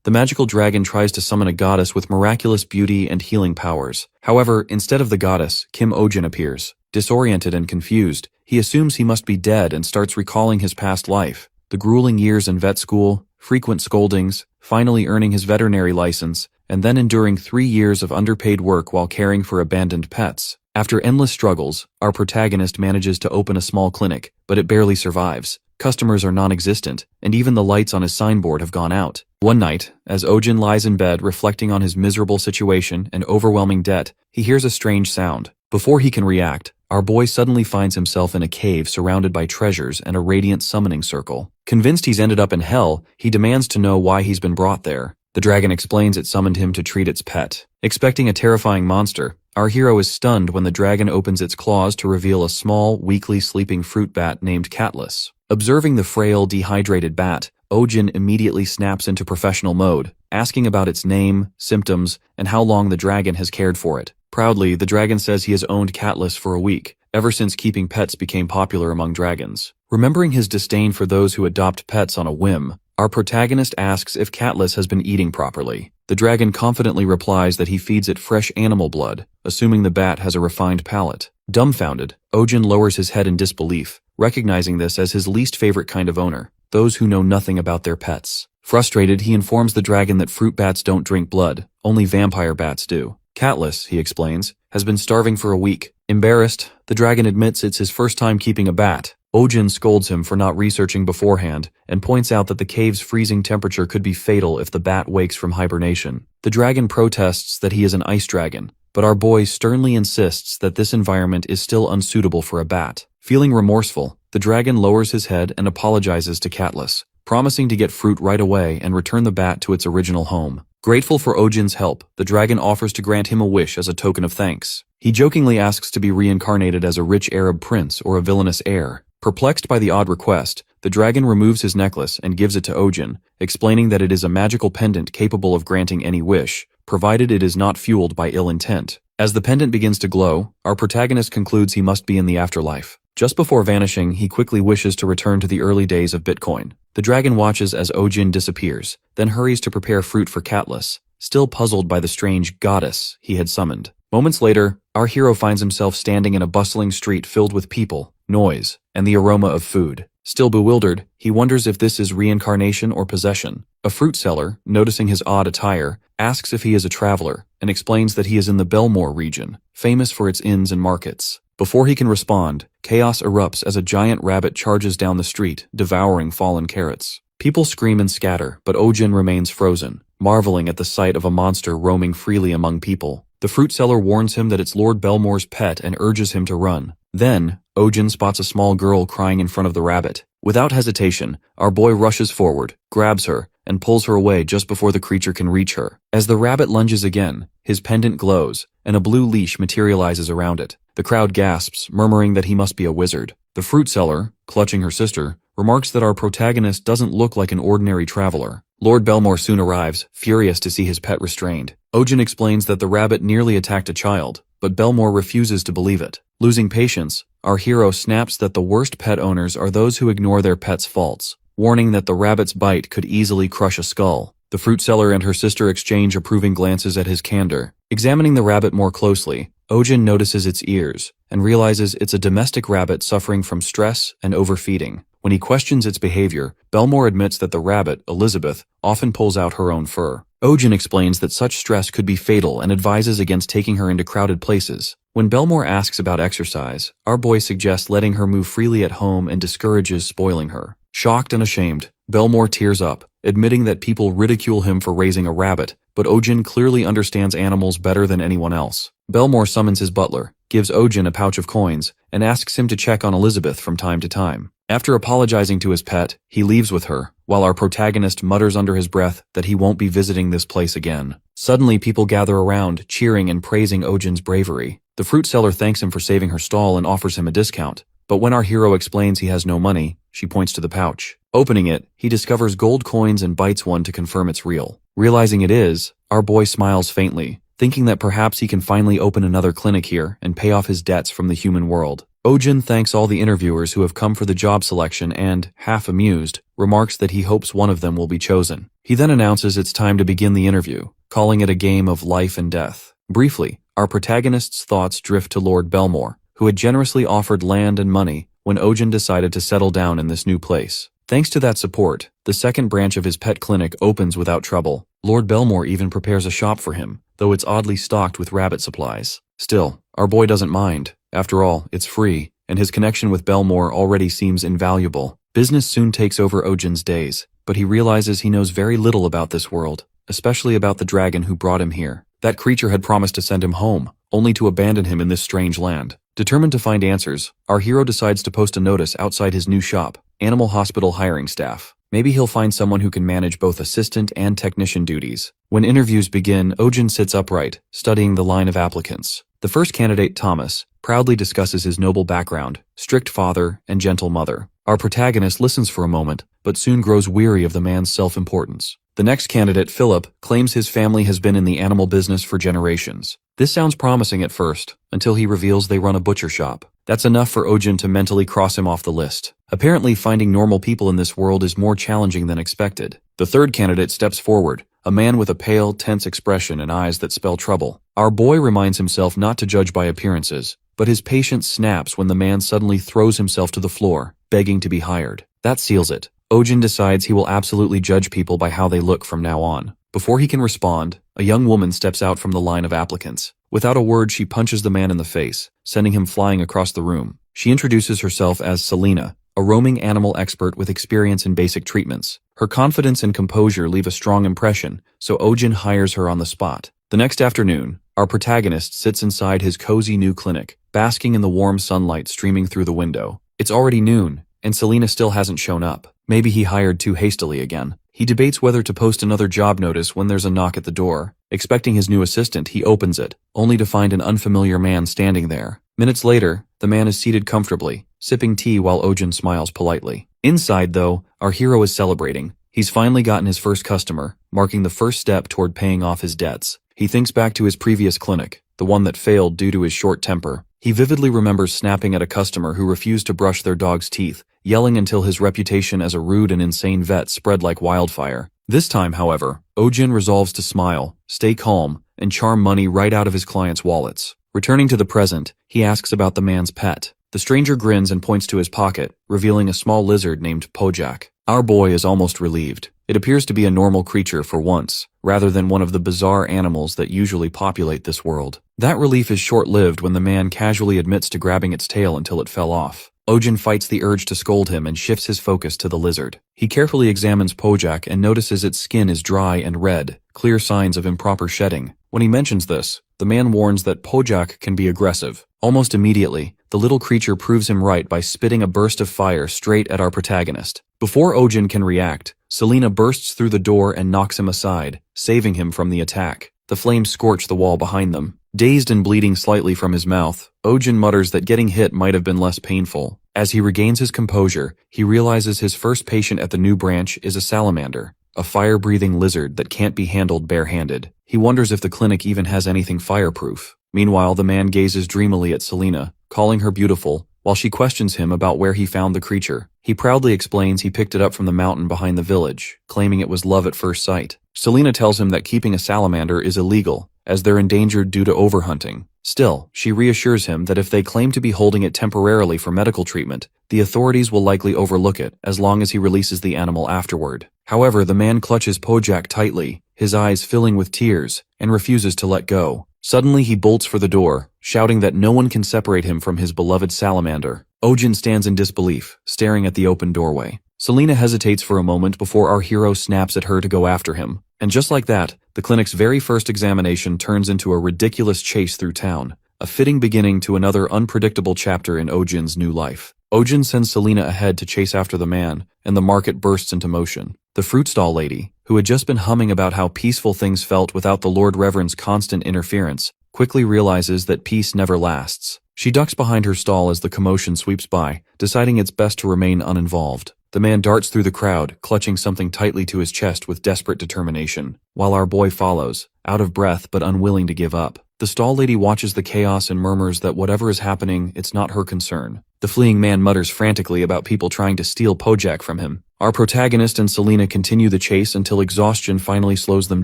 The magical dragon tries to summon a goddess with miraculous beauty and healing powers. However, instead of the goddess, Kim Ohjin appears. Disoriented and confused, he assumes he must be dead and starts recalling his past life. The grueling years in vet school, frequent scoldings, finally earning his veterinary license, and then enduring 3 years of underpaid work while caring for abandoned pets. After endless struggles, our protagonist manages to open a small clinic, but it barely survives. Customers are non-existent, and even the lights on his signboard have gone out. One night, as Ohjin lies in bed reflecting on his miserable situation and overwhelming debt, he hears a strange sound. Before he can react, our boy suddenly finds himself in a cave surrounded by treasures and a radiant summoning circle. Convinced he's ended up in hell, he demands to know why he's been brought there. The dragon explains it summoned him to treat its pet. Expecting a terrifying monster, our hero is stunned when the dragon opens its claws to reveal a small, weakly sleeping fruit bat named Catless. Observing the frail, dehydrated bat, Ohjin immediately snaps into professional mode, asking about its name, symptoms, and how long the dragon has cared for it. Proudly, the dragon says he has owned Catless for a week, ever since keeping pets became popular among dragons. Remembering his disdain for those who adopt pets on a whim, our protagonist asks if Catless has been eating properly. The dragon confidently replies that he feeds it fresh animal blood, assuming the bat has a refined palate. Dumbfounded, Ohjin lowers his head in disbelief, recognizing this as his least favorite kind of owner, those who know nothing about their pets. Frustrated, he informs the dragon that fruit bats don't drink blood, only vampire bats do. Catless, he explains, has been starving for a week. Embarrassed, the dragon admits it's his first time keeping a bat. Ohjin scolds him for not researching beforehand and points out that the cave's freezing temperature could be fatal if the bat wakes from hibernation. The dragon protests that he is an ice dragon, but our boy sternly insists that this environment is still unsuitable for a bat. Feeling remorseful, the dragon lowers his head and apologizes to Catless, promising to get fruit right away and return the bat to its original home. Grateful for Ohjin's help, the dragon offers to grant him a wish as a token of thanks. He jokingly asks to be reincarnated as a rich Arab prince or a villainous heir. Perplexed by the odd request, the dragon removes his necklace and gives it to Ohjin, explaining that it is a magical pendant capable of granting any wish, provided it is not fueled by ill intent. As the pendant begins to glow, our protagonist concludes he must be in the afterlife. Just before vanishing, he quickly wishes to return to the early days of Bitcoin. The dragon watches as Ohjin disappears, then hurries to prepare fruit for Catless, still puzzled by the strange goddess he had summoned. Moments later, our hero finds himself standing in a bustling street filled with people, noise, and the aroma of food. Still bewildered, he wonders if this is reincarnation or possession. A fruit seller, noticing his odd attire, asks if he is a traveler, and explains that he is in the Belmore region, famous for its inns and markets. Before he can respond, chaos erupts as a giant rabbit charges down the street, devouring fallen carrots. People scream and scatter, but Ohjin remains frozen, marveling at the sight of a monster roaming freely among people. The fruit seller warns him that it's Lord Belmore's pet and urges him to run. Then, Ohjin spots a small girl crying in front of the rabbit. Without hesitation, our boy rushes forward, grabs her, and pulls her away just before the creature can reach her. As the rabbit lunges again, his pendant glows, and a blue leash materializes around it. The crowd gasps, murmuring that he must be a wizard. The fruit seller, clutching her sister, remarks that our protagonist doesn't look like an ordinary traveler. Lord Belmore soon arrives, furious to see his pet restrained. Ohjin explains that the rabbit nearly attacked a child, but Belmore refuses to believe it. Losing patience, our hero snaps that the worst pet owners are those who ignore their pet's faults, warning that the rabbit's bite could easily crush a skull. The fruit seller and her sister exchange approving glances at his candor. Examining the rabbit more closely, Ohjin notices its ears and realizes it's a domestic rabbit suffering from stress and overfeeding. When he questions its behavior, Belmore admits that the rabbit, Elizabeth, often pulls out her own fur. Ohjin explains that such stress could be fatal and advises against taking her into crowded places. When Belmore asks about exercise, our boy suggests letting her move freely at home and discourages spoiling her. Shocked and ashamed, Belmore tears up, admitting that people ridicule him for raising a rabbit, but Ohjin clearly understands animals better than anyone else. Belmore summons his butler, gives Ohjin a pouch of coins, and asks him to check on Elizabeth from time to time. After apologizing to his pet, he leaves with her, while our protagonist mutters under his breath that he won't be visiting this place again. Suddenly, people gather around, cheering and praising Ohjin's bravery. The fruit seller thanks him for saving her stall and offers him a discount, but when our hero explains he has no money, she points to the pouch. Opening it, he discovers gold coins and bites one to confirm it's real. Realizing it is, our boy smiles faintly, thinking that perhaps he can finally open another clinic here and pay off his debts from the human world. Ohjin thanks all the interviewers who have come for the job selection and, half amused, remarks that he hopes one of them will be chosen. He then announces it's time to begin the interview, calling it a game of life and death. Briefly, our protagonist's thoughts drift to Lord Belmore, who had generously offered land and money when Ohjin decided to settle down in this new place. Thanks to that support, the second branch of his pet clinic opens without trouble. Lord Belmore even prepares a shop for him, though it's oddly stocked with rabbit supplies. Still, our boy doesn't mind. After all, it's free, and his connection with Belmore already seems invaluable. Business soon takes over Ohjin's days, but he realizes he knows very little about this world, especially about the dragon who brought him here. That creature had promised to send him home, only to abandon him in this strange land. Determined to find answers, our hero decides to post a notice outside his new shop, Animal Hospital Hiring Staff. Maybe he'll find someone who can manage both assistant and technician duties. When interviews begin, Ohjin sits upright, studying the line of applicants. The first candidate, Thomas, proudly discusses his noble background, strict father, and gentle mother. Our protagonist listens for a moment, but soon grows weary of the man's self-importance. The next candidate, Philip, claims his family has been in the animal business for generations. This sounds promising at first, until he reveals they run a butcher shop. That's enough for Ohjin to mentally cross him off the list. Apparently, finding normal people in this world is more challenging than expected. The third candidate steps forward, a man with a pale, tense expression and eyes that spell trouble. Our boy reminds himself not to judge by appearances, but his patience snaps when the man suddenly throws himself to the floor, begging to be hired. That seals it. Ohjin decides he will absolutely judge people by how they look from now on. Before he can respond, a young woman steps out from the line of applicants. Without a word, she punches the man in the face, sending him flying across the room. She introduces herself as Selena, a roaming animal expert with experience in basic treatments. Her confidence and composure leave a strong impression, so Ohjin hires her on the spot. The next afternoon, our protagonist sits inside his cozy new clinic, basking in the warm sunlight streaming through the window. It's already noon, and Selena still hasn't shown up. Maybe he hired too hastily again. He debates whether to post another job notice when there's a knock at the door. Expecting his new assistant, he opens it, only to find an unfamiliar man standing there. Minutes later, the man is seated comfortably, sipping tea while Ohjin smiles politely. Inside, though, our hero is celebrating. He's finally gotten his first customer, marking the first step toward paying off his debts. He thinks back to his previous clinic, the one that failed due to his short temper. He vividly remembers snapping at a customer who refused to brush their dog's teeth, yelling until his reputation as a rude and insane vet spread like wildfire. This time, however, Ohjin resolves to smile, stay calm, and charm money right out of his clients' wallets. Returning to the present, he asks about the man's pet. The stranger grins and points to his pocket, revealing a small lizard named Pojak. Our boy is almost relieved. It appears to be a normal creature for once, rather than one of the bizarre animals that usually populate this world. That relief is short-lived when the man casually admits to grabbing its tail until it fell off. Ohjin fights the urge to scold him and shifts his focus to the lizard. He carefully examines Pojak and notices its skin is dry and red, clear signs of improper shedding. When he mentions this, the man warns that Pojak can be aggressive. Almost immediately, the little creature proves him right by spitting a burst of fire straight at our protagonist. Before Ohjin can react, Selena bursts through the door and knocks him aside, saving him from the attack. The flames scorch the wall behind them. Dazed and bleeding slightly from his mouth, Ohjin mutters that getting hit might have been less painful. As he regains his composure, he realizes his first patient at the new branch is a salamander, a fire-breathing lizard that can't be handled bare-handed. He wonders if the clinic even has anything fireproof. Meanwhile, the man gazes dreamily at Selena, calling her beautiful, while she questions him about where he found the creature. He proudly explains he picked it up from the mountain behind the village, claiming it was love at first sight. Selena tells him that keeping a salamander is illegal, as they're endangered due to overhunting. Still, she reassures him that if they claim to be holding it temporarily for medical treatment, the authorities will likely overlook it as long as he releases the animal afterward. However, the man clutches Pojak tightly, his eyes filling with tears, and refuses to let go. Suddenly he bolts for the door, shouting that no one can separate him from his beloved salamander. Ohjin stands in disbelief, staring at the open doorway. Selena hesitates for a moment before our hero snaps at her to go after him. And just like that, the clinic's very first examination turns into a ridiculous chase through town, a fitting beginning to another unpredictable chapter in Ohjin's new life. Ohjin sends Selena ahead to chase after the man, and the market bursts into motion. The fruit stall lady, who had just been humming about how peaceful things felt without the Lord Reverend's constant interference, quickly realizes that peace never lasts. She ducks behind her stall as the commotion sweeps by, deciding it's best to remain uninvolved. The man darts through the crowd, clutching something tightly to his chest with desperate determination, while our boy follows, out of breath but unwilling to give up. The stall lady watches the chaos and murmurs that whatever is happening, it's not her concern. The fleeing man mutters frantically about people trying to steal Pojak from him. Our protagonist and Selina continue the chase until exhaustion finally slows them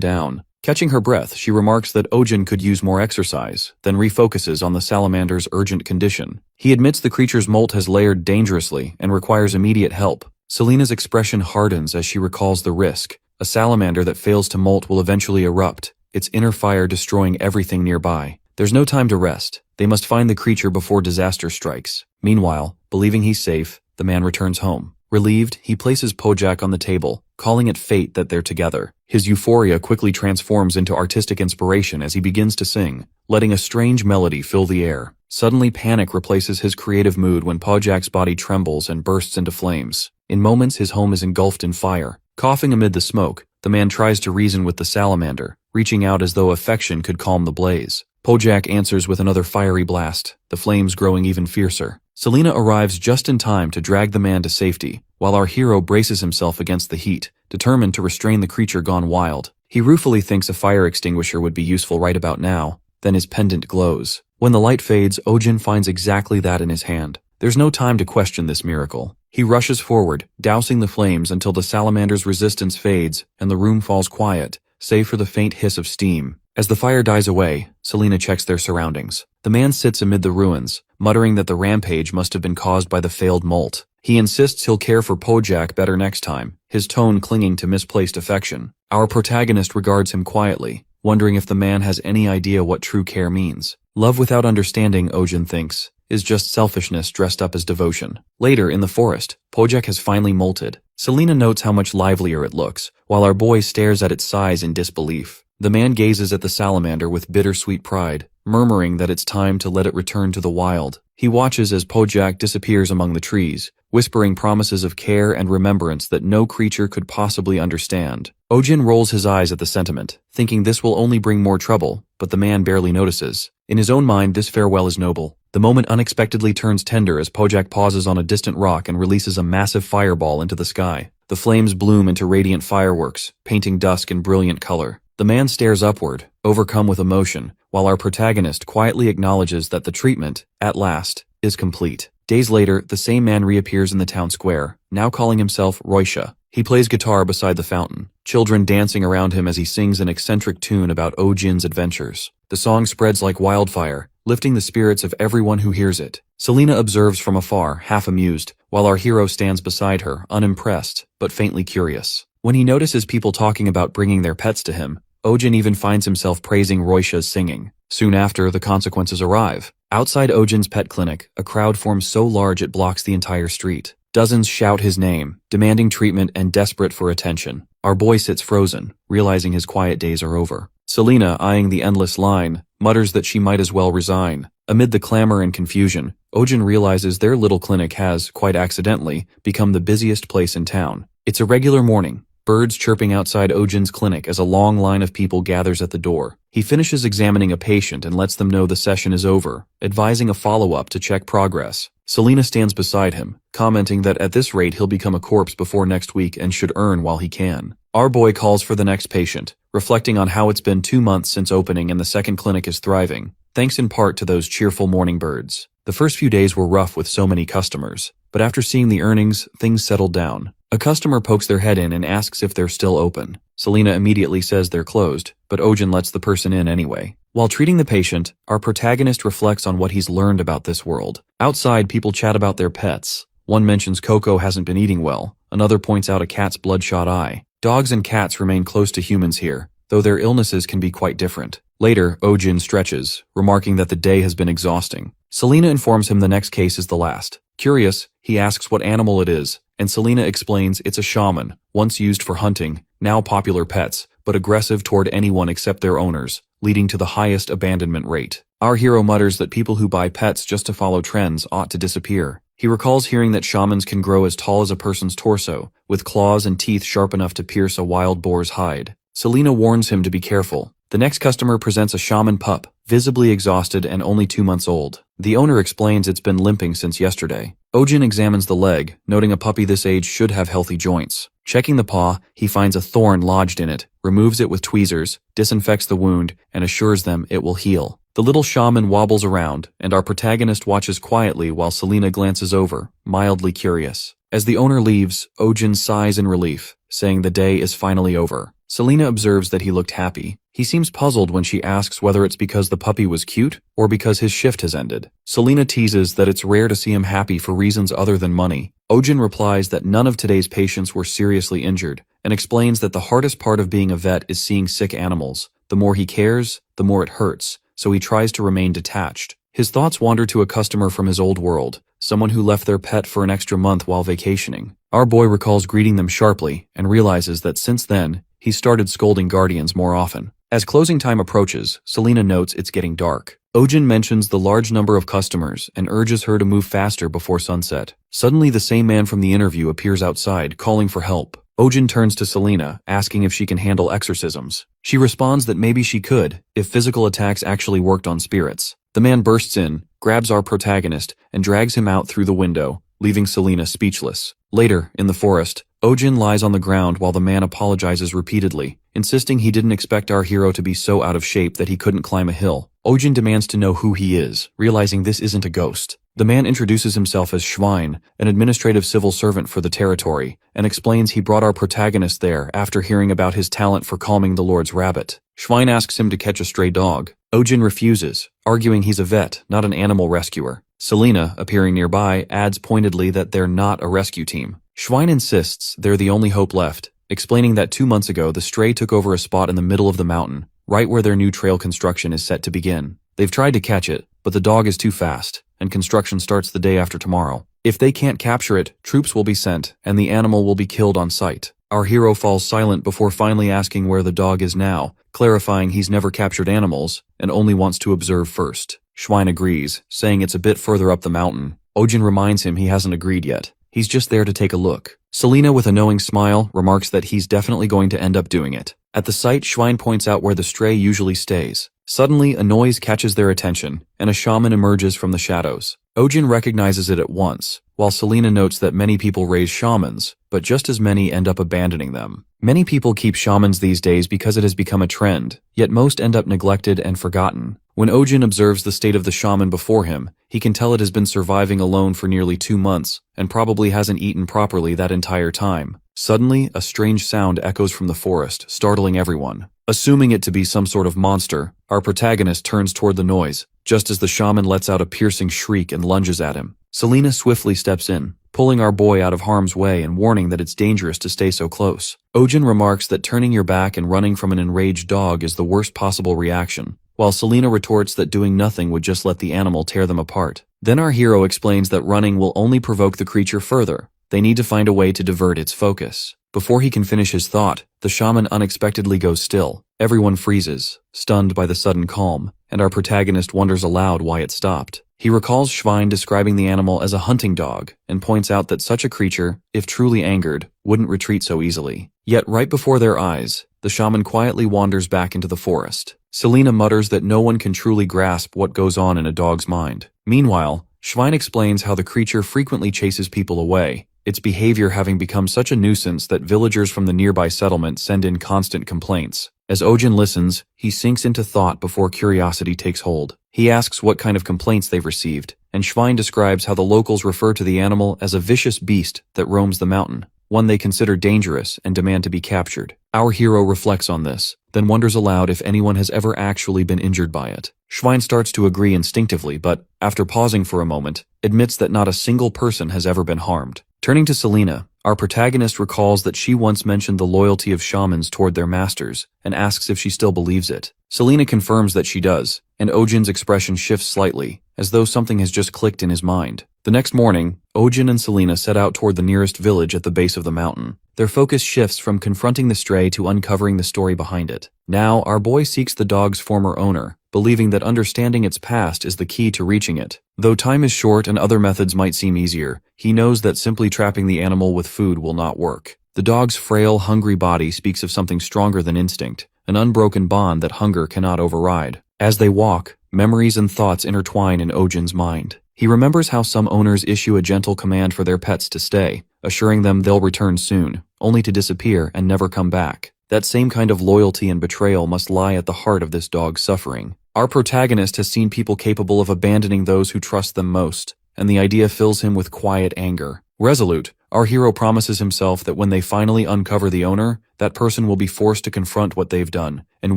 down. Catching her breath, she remarks that Ohjin could use more exercise, then refocuses on the salamander's urgent condition. He admits the creature's molt has layered dangerously and requires immediate help. Selina's expression hardens as she recalls the risk. A salamander that fails to molt will eventually erupt, its inner fire destroying everything nearby. There's no time to rest. They must find the creature before disaster strikes. Meanwhile, believing he's safe, the man returns home. Relieved, he places Pojak on the table, calling it fate that they're together. His euphoria quickly transforms into artistic inspiration as he begins to sing, letting a strange melody fill the air. Suddenly panic replaces his creative mood when Pojak's body trembles and bursts into flames. In moments, his home is engulfed in fire. Coughing amid the smoke, the man tries to reason with the salamander, reaching out as though affection could calm the blaze. Pojak answers with another fiery blast, the flames growing even fiercer. Selina arrives just in time to drag the man to safety, while our hero braces himself against the heat, determined to restrain the creature gone wild. He ruefully thinks a fire extinguisher would be useful right about now, then his pendant glows. When the light fades, Ohjin finds exactly that in his hand. There's no time to question this miracle. He rushes forward, dousing the flames until the salamander's resistance fades and the room falls quiet, save for the faint hiss of steam. As the fire dies away, Selina checks their surroundings. The man sits amid the ruins, muttering that the rampage must have been caused by the failed molt. He insists he'll care for Pojak better next time, his tone clinging to misplaced affection. Our protagonist regards him quietly, wondering if the man has any idea what true care means. Love without understanding, Ohjin thinks, is just selfishness dressed up as devotion. Later, in the forest, Pojak has finally molted. Selina notes how much livelier it looks, while our boy stares at its size in disbelief. The man gazes at the salamander with bittersweet pride, murmuring that it's time to let it return to the wild. He watches as Pojak disappears among the trees, whispering promises of care and remembrance that no creature could possibly understand. Ohjin rolls his eyes at the sentiment, thinking this will only bring more trouble, but the man barely notices. In his own mind, this farewell is noble. The moment unexpectedly turns tender as Pojak pauses on a distant rock and releases a massive fireball into the sky. The flames bloom into radiant fireworks, painting dusk in brilliant color. The man stares upward, overcome with emotion, while our protagonist quietly acknowledges that the treatment, at last, is complete. Days later, the same man reappears in the town square, now calling himself Roisha. He plays guitar beside the fountain, children dancing around him as he sings an eccentric tune about Ohjin's adventures. The song spreads like wildfire, lifting the spirits of everyone who hears it. Selina observes from afar, half amused, while our hero stands beside her, unimpressed, but faintly curious. When he notices people talking about bringing their pets to him, Ohjin even finds himself praising Roisha's singing. Soon after, the consequences arrive. Outside Ohjin's pet clinic, a crowd forms so large it blocks the entire street. Dozens shout his name, demanding treatment and desperate for attention. Our boy sits frozen, realizing his quiet days are over. Selina, eyeing the endless line, mutters that she might as well resign. Amid the clamor and confusion, Ohjin realizes their little clinic has, quite accidentally, become the busiest place in town. It's a regular morning. Birds chirping outside Ohjin's clinic as a long line of people gathers at the door. He finishes examining a patient and lets them know the session is over, advising a follow-up to check progress. Selina stands beside him, commenting that at this rate he'll become a corpse before next week and should earn while he can. Our boy calls for the next patient, reflecting on how it's been 2 months since opening and the second clinic is thriving, thanks in part to those cheerful morning birds. The first few days were rough with so many customers, but after seeing the earnings, things settled down. A customer pokes their head in and asks if they're still open. Selina immediately says they're closed, but Ohjin lets the person in anyway. While treating the patient, our protagonist reflects on what he's learned about this world. Outside, people chat about their pets. One mentions Coco hasn't been eating well, another points out a cat's bloodshot eye. Dogs and cats remain close to humans here, though their illnesses can be quite different. Later, Ohjin stretches, remarking that the day has been exhausting. Selina informs him the next case is the last. Curious, he asks what animal it is, and Selina explains it's a shaman, once used for hunting, now popular pets, but aggressive toward anyone except their owners, leading to the highest abandonment rate. Our hero mutters that people who buy pets just to follow trends ought to disappear. He recalls hearing that shamans can grow as tall as a person's torso, with claws and teeth sharp enough to pierce a wild boar's hide. Selina warns him to be careful. The next customer presents a shaman pup, visibly exhausted and only 2 months old. The owner explains it's been limping since yesterday. Ohjin examines the leg, noting a puppy this age should have healthy joints. Checking the paw, he finds a thorn lodged in it, removes it with tweezers, disinfects the wound, and assures them it will heal. The little shaman wobbles around, and our protagonist watches quietly while Selena glances over, mildly curious. As the owner leaves, Ohjin sighs in relief, saying the day is finally over. Selena observes that he looked happy. He seems puzzled when she asks whether it's because the puppy was cute or because his shift has ended. Selena teases that it's rare to see him happy for reasons other than money. Ohjin replies that none of today's patients were seriously injured and explains that the hardest part of being a vet is seeing sick animals. The more he cares, the more it hurts, so he tries to remain detached. His thoughts wander to a customer from his old world, someone who left their pet for an extra month while vacationing. Our boy recalls greeting them sharply and realizes that since then, he started scolding guardians more often. As closing time approaches, Selena notes it's getting dark. Ohjin mentions the large number of customers and urges her to move faster before sunset. Suddenly, the same man from the interview appears outside, calling for help. Ohjin turns to Selena, asking if she can handle exorcisms. She responds that maybe she could, if physical attacks actually worked on spirits. The man bursts in, grabs our protagonist, and drags him out through the window, leaving Selena speechless. Later, in the forest, Ohjin lies on the ground while the man apologizes repeatedly, insisting he didn't expect our hero to be so out of shape that he couldn't climb a hill. Ohjin demands to know who he is, realizing this isn't a ghost. The man introduces himself as Schwein, an administrative civil servant for the territory, and explains he brought our protagonist there after hearing about his talent for calming the Lord's rabbit. Schwein asks him to catch a stray dog. Ohjin refuses, arguing he's a vet, not an animal rescuer. Selena, appearing nearby, adds pointedly that they're not a rescue team. Schwein insists they're the only hope left, explaining that 2 months ago the stray took over a spot in the middle of the mountain, right where their new trail construction is set to begin. They've tried to catch it, but the dog is too fast, and construction starts the day after tomorrow. If they can't capture it, troops will be sent, and the animal will be killed on sight. Our hero falls silent before finally asking where the dog is now, clarifying he's never captured animals, and only wants to observe first. Schwein agrees, saying it's a bit further up the mountain. Ohjin reminds him he hasn't agreed yet. He's just there to take a look. Selena, with a knowing smile, remarks that he's definitely going to end up doing it. At the site, Schwein points out where the stray usually stays. Suddenly, a noise catches their attention, and a shaman emerges from the shadows. Ohjin recognizes it at once, while Selena notes that many people raise shamans, but just as many end up abandoning them. Many people keep shamans these days because it has become a trend, yet most end up neglected and forgotten. When Ohjin observes the state of the shaman before him, he can tell it has been surviving alone for nearly 2 months, and probably hasn't eaten properly that entire time. Suddenly, a strange sound echoes from the forest, startling everyone. Assuming it to be some sort of monster, our protagonist turns toward the noise, just as the shaman lets out a piercing shriek and lunges at him. Selena swiftly steps in, pulling our boy out of harm's way and warning that it's dangerous to stay so close. Ohjin remarks that turning your back and running from an enraged dog is the worst possible reaction, while Selena retorts that doing nothing would just let the animal tear them apart. Then our hero explains that running will only provoke the creature further. They need to find a way to divert its focus. Before he can finish his thought, the shaman unexpectedly goes still. Everyone freezes, stunned by the sudden calm, and our protagonist wonders aloud why it stopped. He recalls Schwein describing the animal as a hunting dog, and points out that such a creature, if truly angered, wouldn't retreat so easily. Yet right before their eyes, the shaman quietly wanders back into the forest. Selena mutters that no one can truly grasp what goes on in a dog's mind. Meanwhile, Schwein explains how the creature frequently chases people away, its behavior having become such a nuisance that villagers from the nearby settlement send in constant complaints. As Ohjin listens, he sinks into thought before curiosity takes hold. He asks what kind of complaints they've received, and Schwein describes how the locals refer to the animal as a vicious beast that roams the mountain, one they consider dangerous and demand to be captured. Our hero reflects on this, then wonders aloud if anyone has ever actually been injured by it. Schwein starts to agree instinctively, but, after pausing for a moment, admits that not a single person has ever been harmed. Turning to Selena, our protagonist recalls that she once mentioned the loyalty of shamans toward their masters, and asks if she still believes it. Selena confirms that she does, and Ohjin's expression shifts slightly, as though something has just clicked in his mind. The next morning, Ohjin and Selena set out toward the nearest village at the base of the mountain. Their focus shifts from confronting the stray to uncovering the story behind it. Now, our boy seeks the dog's former owner, believing that understanding its past is the key to reaching it. Though time is short and other methods might seem easier, he knows that simply trapping the animal with food will not work. The dog's frail, hungry body speaks of something stronger than instinct, an unbroken bond that hunger cannot override. As they walk, memories and thoughts intertwine in Ohjin's mind. He remembers how some owners issue a gentle command for their pets to stay, assuring them they'll return soon, only to disappear and never come back. That same kind of loyalty and betrayal must lie at the heart of this dog's suffering. Our protagonist has seen people capable of abandoning those who trust them most, and the idea fills him with quiet anger. Resolute, our hero promises himself that when they finally uncover the owner, that person will be forced to confront what they've done, and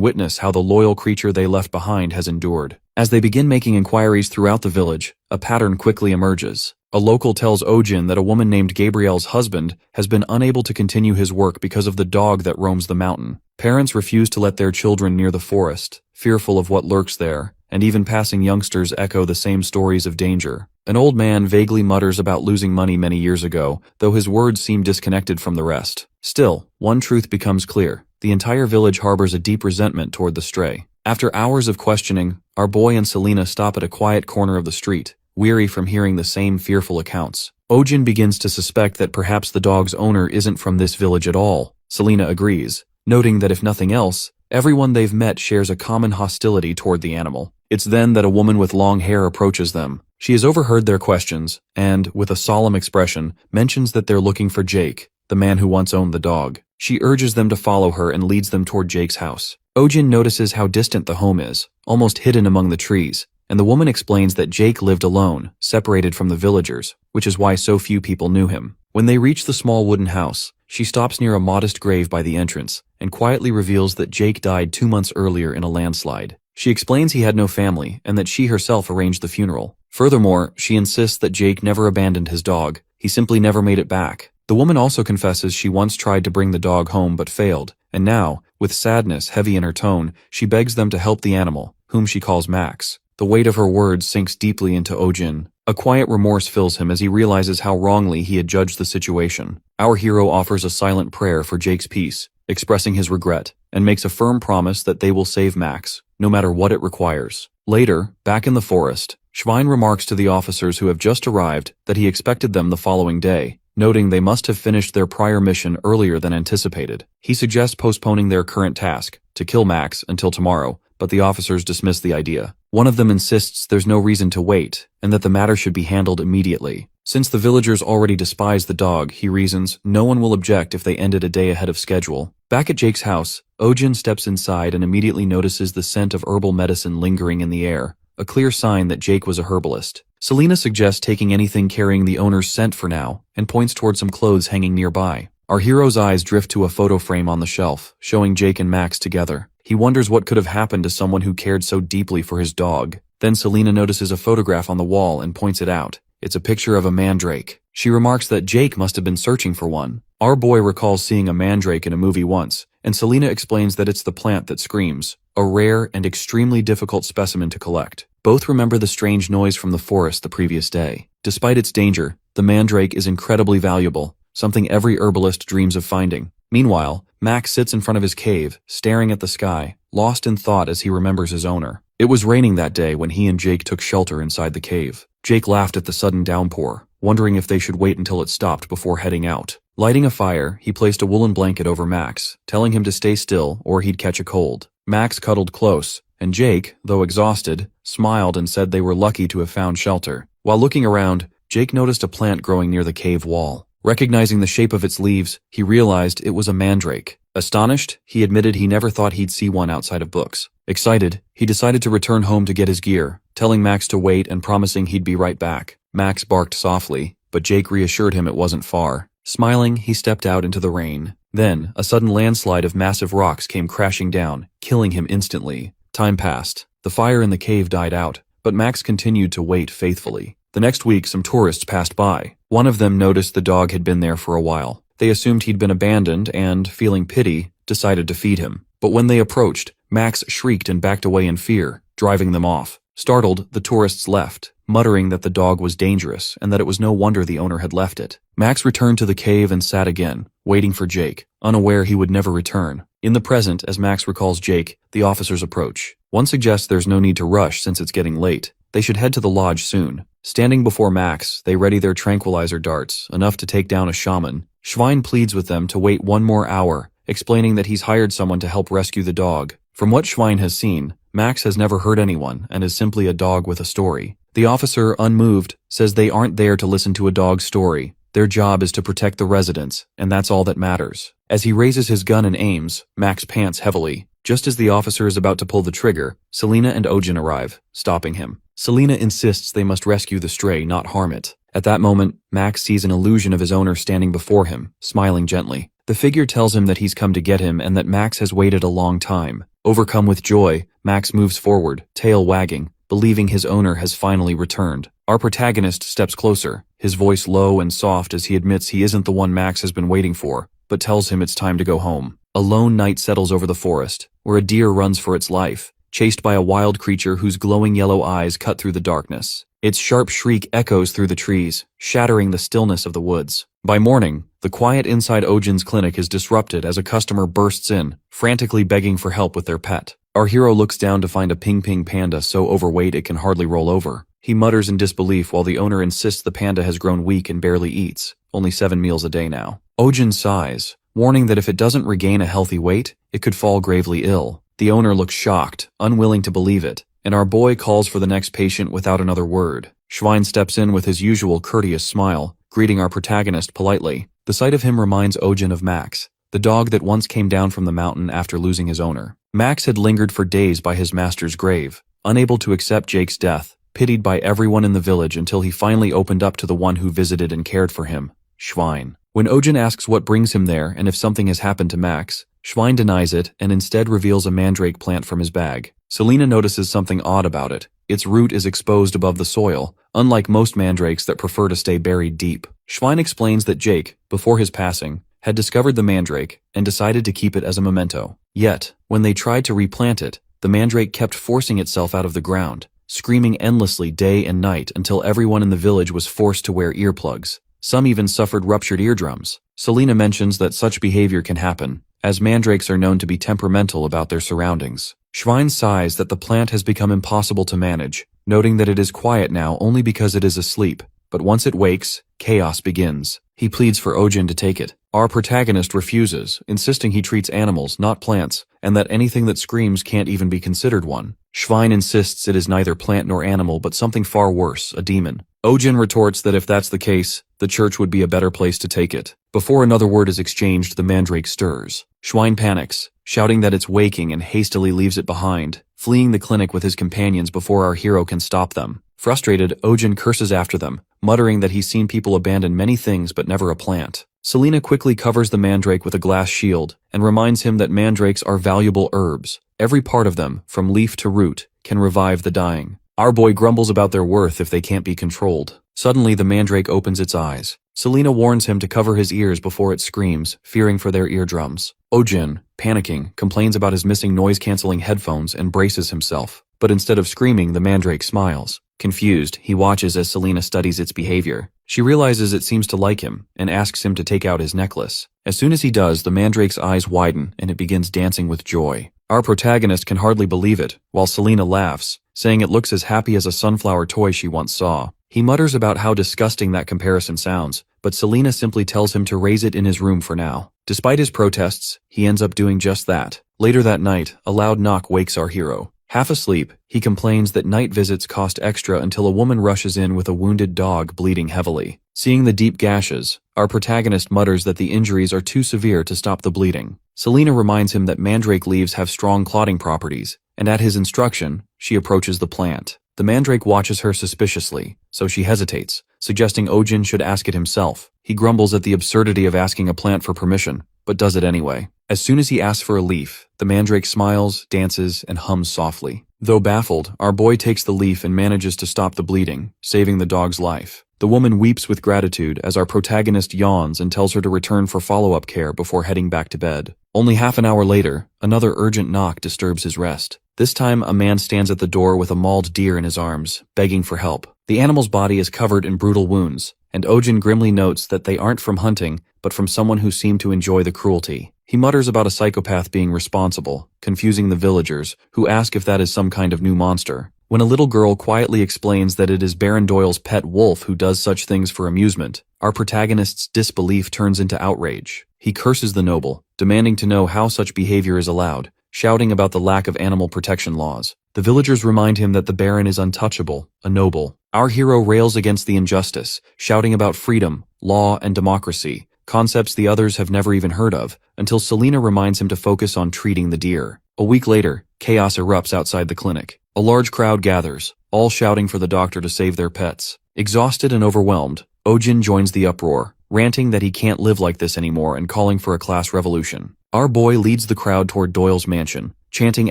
witness how the loyal creature they left behind has endured. As they begin making inquiries throughout the village, a pattern quickly emerges. A local tells Ohjin that a woman named Gabrielle's husband has been unable to continue his work because of the dog that roams the mountain. Parents refuse to let their children near the forest, fearful of what lurks there, and even passing youngsters echo the same stories of danger. An old man vaguely mutters about losing money many years ago, though his words seem disconnected from the rest. Still, one truth becomes clear. The entire village harbors a deep resentment toward the stray. After hours of questioning, our boy and Selina stop at a quiet corner of the street, weary from hearing the same fearful accounts. Ohjin begins to suspect that perhaps the dog's owner isn't from this village at all. Selina agrees, noting that if nothing else, everyone they've met shares a common hostility toward the animal. It's then that a woman with long hair approaches them. She has overheard their questions, and, with a solemn expression, mentions that they're looking for Jake, the man who once owned the dog. She urges them to follow her and leads them toward Jake's house. Ohjin notices how distant the home is, almost hidden among the trees, and the woman explains that Jake lived alone, separated from the villagers, which is why so few people knew him. When they reach the small wooden house, she stops near a modest grave by the entrance, and quietly reveals that Jake died 2 months earlier in a landslide. She explains he had no family, and that she herself arranged the funeral. Furthermore, she insists that Jake never abandoned his dog, he simply never made it back. The woman also confesses she once tried to bring the dog home but failed, and now, with sadness heavy in her tone, she begs them to help the animal, whom she calls Max. The weight of her words sinks deeply into Ohjin. A quiet remorse fills him as he realizes how wrongly he had judged the situation. Our hero offers a silent prayer for Jake's peace, expressing his regret, and makes a firm promise that they will save Max, no matter what it requires. Later, back in the forest, Schwein remarks to the officers who have just arrived that he expected them the following day, noting they must have finished their prior mission earlier than anticipated. He suggests postponing their current task, to kill Max, until tomorrow, but the officers dismiss the idea. One of them insists there's no reason to wait, and that the matter should be handled immediately. Since the villagers already despise the dog, he reasons, no one will object if they ended a day ahead of schedule. Back at Jake's house, Ohjin steps inside and immediately notices the scent of herbal medicine lingering in the air, a clear sign that Jake was a herbalist. Selina suggests taking anything carrying the owner's scent for now, and points toward some clothes hanging nearby. Our hero's eyes drift to a photo frame on the shelf, showing Jake and Max together. He wonders what could have happened to someone who cared so deeply for his dog. Then Selina notices a photograph on the wall and points it out. It's a picture of a mandrake. She remarks that Jake must have been searching for one. Our boy recalls seeing a mandrake in a movie once, and Selina explains that it's the plant that screams, a rare and extremely difficult specimen to collect. Both remember the strange noise from the forest the previous day. Despite its danger, the mandrake is incredibly valuable, something every herbalist dreams of finding. Meanwhile, Max sits in front of his cave, staring at the sky, lost in thought as he remembers his owner. It was raining that day when he and Jake took shelter inside the cave. Jake laughed at the sudden downpour, wondering if they should wait until it stopped before heading out. Lighting a fire, he placed a woolen blanket over Max, telling him to stay still or he'd catch a cold. Max cuddled close, and Jake, though exhausted, smiled and said they were lucky to have found shelter. While looking around, Jake noticed a plant growing near the cave wall. Recognizing the shape of its leaves, he realized it was a mandrake. Astonished, he admitted he never thought he'd see one outside of books. Excited, he decided to return home to get his gear, telling Max to wait and promising he'd be right back. Max barked softly, but Jake reassured him it wasn't far. Smiling, he stepped out into the rain. Then, a sudden landslide of massive rocks came crashing down, killing him instantly. Time passed. The fire in the cave died out, but Max continued to wait faithfully. The next week, some tourists passed by. One of them noticed the dog had been there for a while. They assumed he'd been abandoned and, feeling pity, decided to feed him. But when they approached, Max shrieked and backed away in fear, driving them off. Startled, the tourists left, muttering that the dog was dangerous and that it was no wonder the owner had left it. Max returned to the cave and sat again, waiting for Jake, unaware he would never return. In the present, as Max recalls Jake, the officers approach. One suggests there's no need to rush since it's getting late. They should head to the lodge soon. Standing before Max, they ready their tranquilizer darts, enough to take down a shaman. Schwein pleads with them to wait 1 more hour, explaining that he's hired someone to help rescue the dog. From what Schwein has seen, Max has never hurt anyone and is simply a dog with a story. The officer, unmoved, says they aren't there to listen to a dog's story. Their job is to protect the residents, and that's all that matters. As he raises his gun and aims, Max pants heavily. Just as the officer is about to pull the trigger, Selena and Ohjin arrive, stopping him. Selena insists they must rescue the stray, not harm it. At that moment, Max sees an illusion of his owner standing before him, smiling gently. The figure tells him that he's come to get him and that Max has waited a long time. Overcome with joy, Max moves forward, tail wagging, believing his owner has finally returned. Our protagonist steps closer, his voice low and soft as he admits he isn't the one Max has been waiting for, but tells him it's time to go home. A lone night settles over the forest, where a deer runs for its life, chased by a wild creature whose glowing yellow eyes cut through the darkness. Its sharp shriek echoes through the trees, shattering the stillness of the woods. By morning, the quiet inside Ohjin's clinic is disrupted as a customer bursts in, frantically begging for help with their pet. Our hero looks down to find a ping-ping panda so overweight it can hardly roll over. He mutters in disbelief while the owner insists the panda has grown weak and barely eats, only 7 meals a day now. Ohjin sighs, warning that if it doesn't regain a healthy weight, it could fall gravely ill. The owner looks shocked, unwilling to believe it, and our boy calls for the next patient without another word. Schwein steps in with his usual courteous smile, greeting our protagonist politely. The sight of him reminds Ohjin of Max, the dog that once came down from the mountain after losing his owner. Max had lingered for days by his master's grave, unable to accept Jake's death, pitied by everyone in the village until he finally opened up to the one who visited and cared for him, Schwein. When Ohjin asks what brings him there and if something has happened to Max, Schwein denies it and instead reveals a mandrake plant from his bag. Selena notices something odd about it. Its root is exposed above the soil, unlike most mandrakes that prefer to stay buried deep. Schwein explains that Jake, before his passing, had discovered the mandrake and decided to keep it as a memento. Yet, when they tried to replant it, the mandrake kept forcing itself out of the ground, screaming endlessly day and night until everyone in the village was forced to wear earplugs. Some even suffered ruptured eardrums. Selena mentions that such behavior can happen, as mandrakes are known to be temperamental about their surroundings. Schwein sighs that the plant has become impossible to manage, noting that it is quiet now only because it is asleep, but once it wakes, chaos begins. He pleads for Ohjin to take it. Our protagonist refuses, insisting he treats animals, not plants, and that anything that screams can't even be considered one. Schwein insists it is neither plant nor animal but something far worse, a demon. Ohjin retorts that if that's the case, the church would be a better place to take it. Before another word is exchanged, the mandrake stirs. Schwein panics, shouting that it's waking and hastily leaves it behind, fleeing the clinic with his companions before our hero can stop them. Frustrated, Ohjin curses after them, muttering that he's seen people abandon many things but never a plant. Selena quickly covers the mandrake with a glass shield and reminds him that mandrakes are valuable herbs. Every part of them, from leaf to root, can revive the dying. Our boy grumbles about their worth if they can't be controlled. Suddenly, the mandrake opens its eyes. Selena warns him to cover his ears before it screams, fearing for their eardrums. Ohjin, panicking, complains about his missing noise-canceling headphones and braces himself. But instead of screaming, the mandrake smiles. Confused, he watches as Selena studies its behavior. She realizes it seems to like him and asks him to take out his necklace. As soon as he does, the mandrake's eyes widen and it begins dancing with joy. Our protagonist can hardly believe it, while Selena laughs, saying it looks as happy as a sunflower toy she once saw. He mutters about how disgusting that comparison sounds, but Selena simply tells him to raise it in his room for now. Despite his protests, he ends up doing just that. Later that night, a loud knock wakes our hero. Half asleep, he complains that night visits cost extra until a woman rushes in with a wounded dog bleeding heavily. Seeing the deep gashes, our protagonist mutters that the injuries are too severe to stop the bleeding. Selena reminds him that mandrake leaves have strong clotting properties, and at his instruction, she approaches the plant. The mandrake watches her suspiciously, so she hesitates, suggesting Ohjin should ask it himself. He grumbles at the absurdity of asking a plant for permission, but does it anyway. As soon as he asks for a leaf, the mandrake smiles, dances, and hums softly. Though baffled, our boy takes the leaf and manages to stop the bleeding, saving the dog's life. The woman weeps with gratitude as our protagonist yawns and tells her to return for follow-up care before heading back to bed. Only half an hour later, another urgent knock disturbs his rest. This time, a man stands at the door with a mauled deer in his arms, begging for help. The animal's body is covered in brutal wounds, and Ohjin grimly notes that they aren't from hunting, but from someone who seemed to enjoy the cruelty. He mutters about a psychopath being responsible, confusing the villagers, who ask if that is some kind of new monster. When a little girl quietly explains that it is Baron Doyle's pet wolf who does such things for amusement, our protagonist's disbelief turns into outrage. He curses the noble, demanding to know how such behavior is allowed, shouting about the lack of animal protection laws. The villagers remind him that the Baron is untouchable, a noble. Our hero rails against the injustice, shouting about freedom, law, and democracy, concepts the others have never even heard of, until Selena reminds him to focus on treating the deer. A week later, chaos erupts outside the clinic. A large crowd gathers, all shouting for the doctor to save their pets. Exhausted and overwhelmed, Ohjin joins the uproar, ranting that he can't live like this anymore and calling for a class revolution. Our boy leads the crowd toward Doyle's mansion, chanting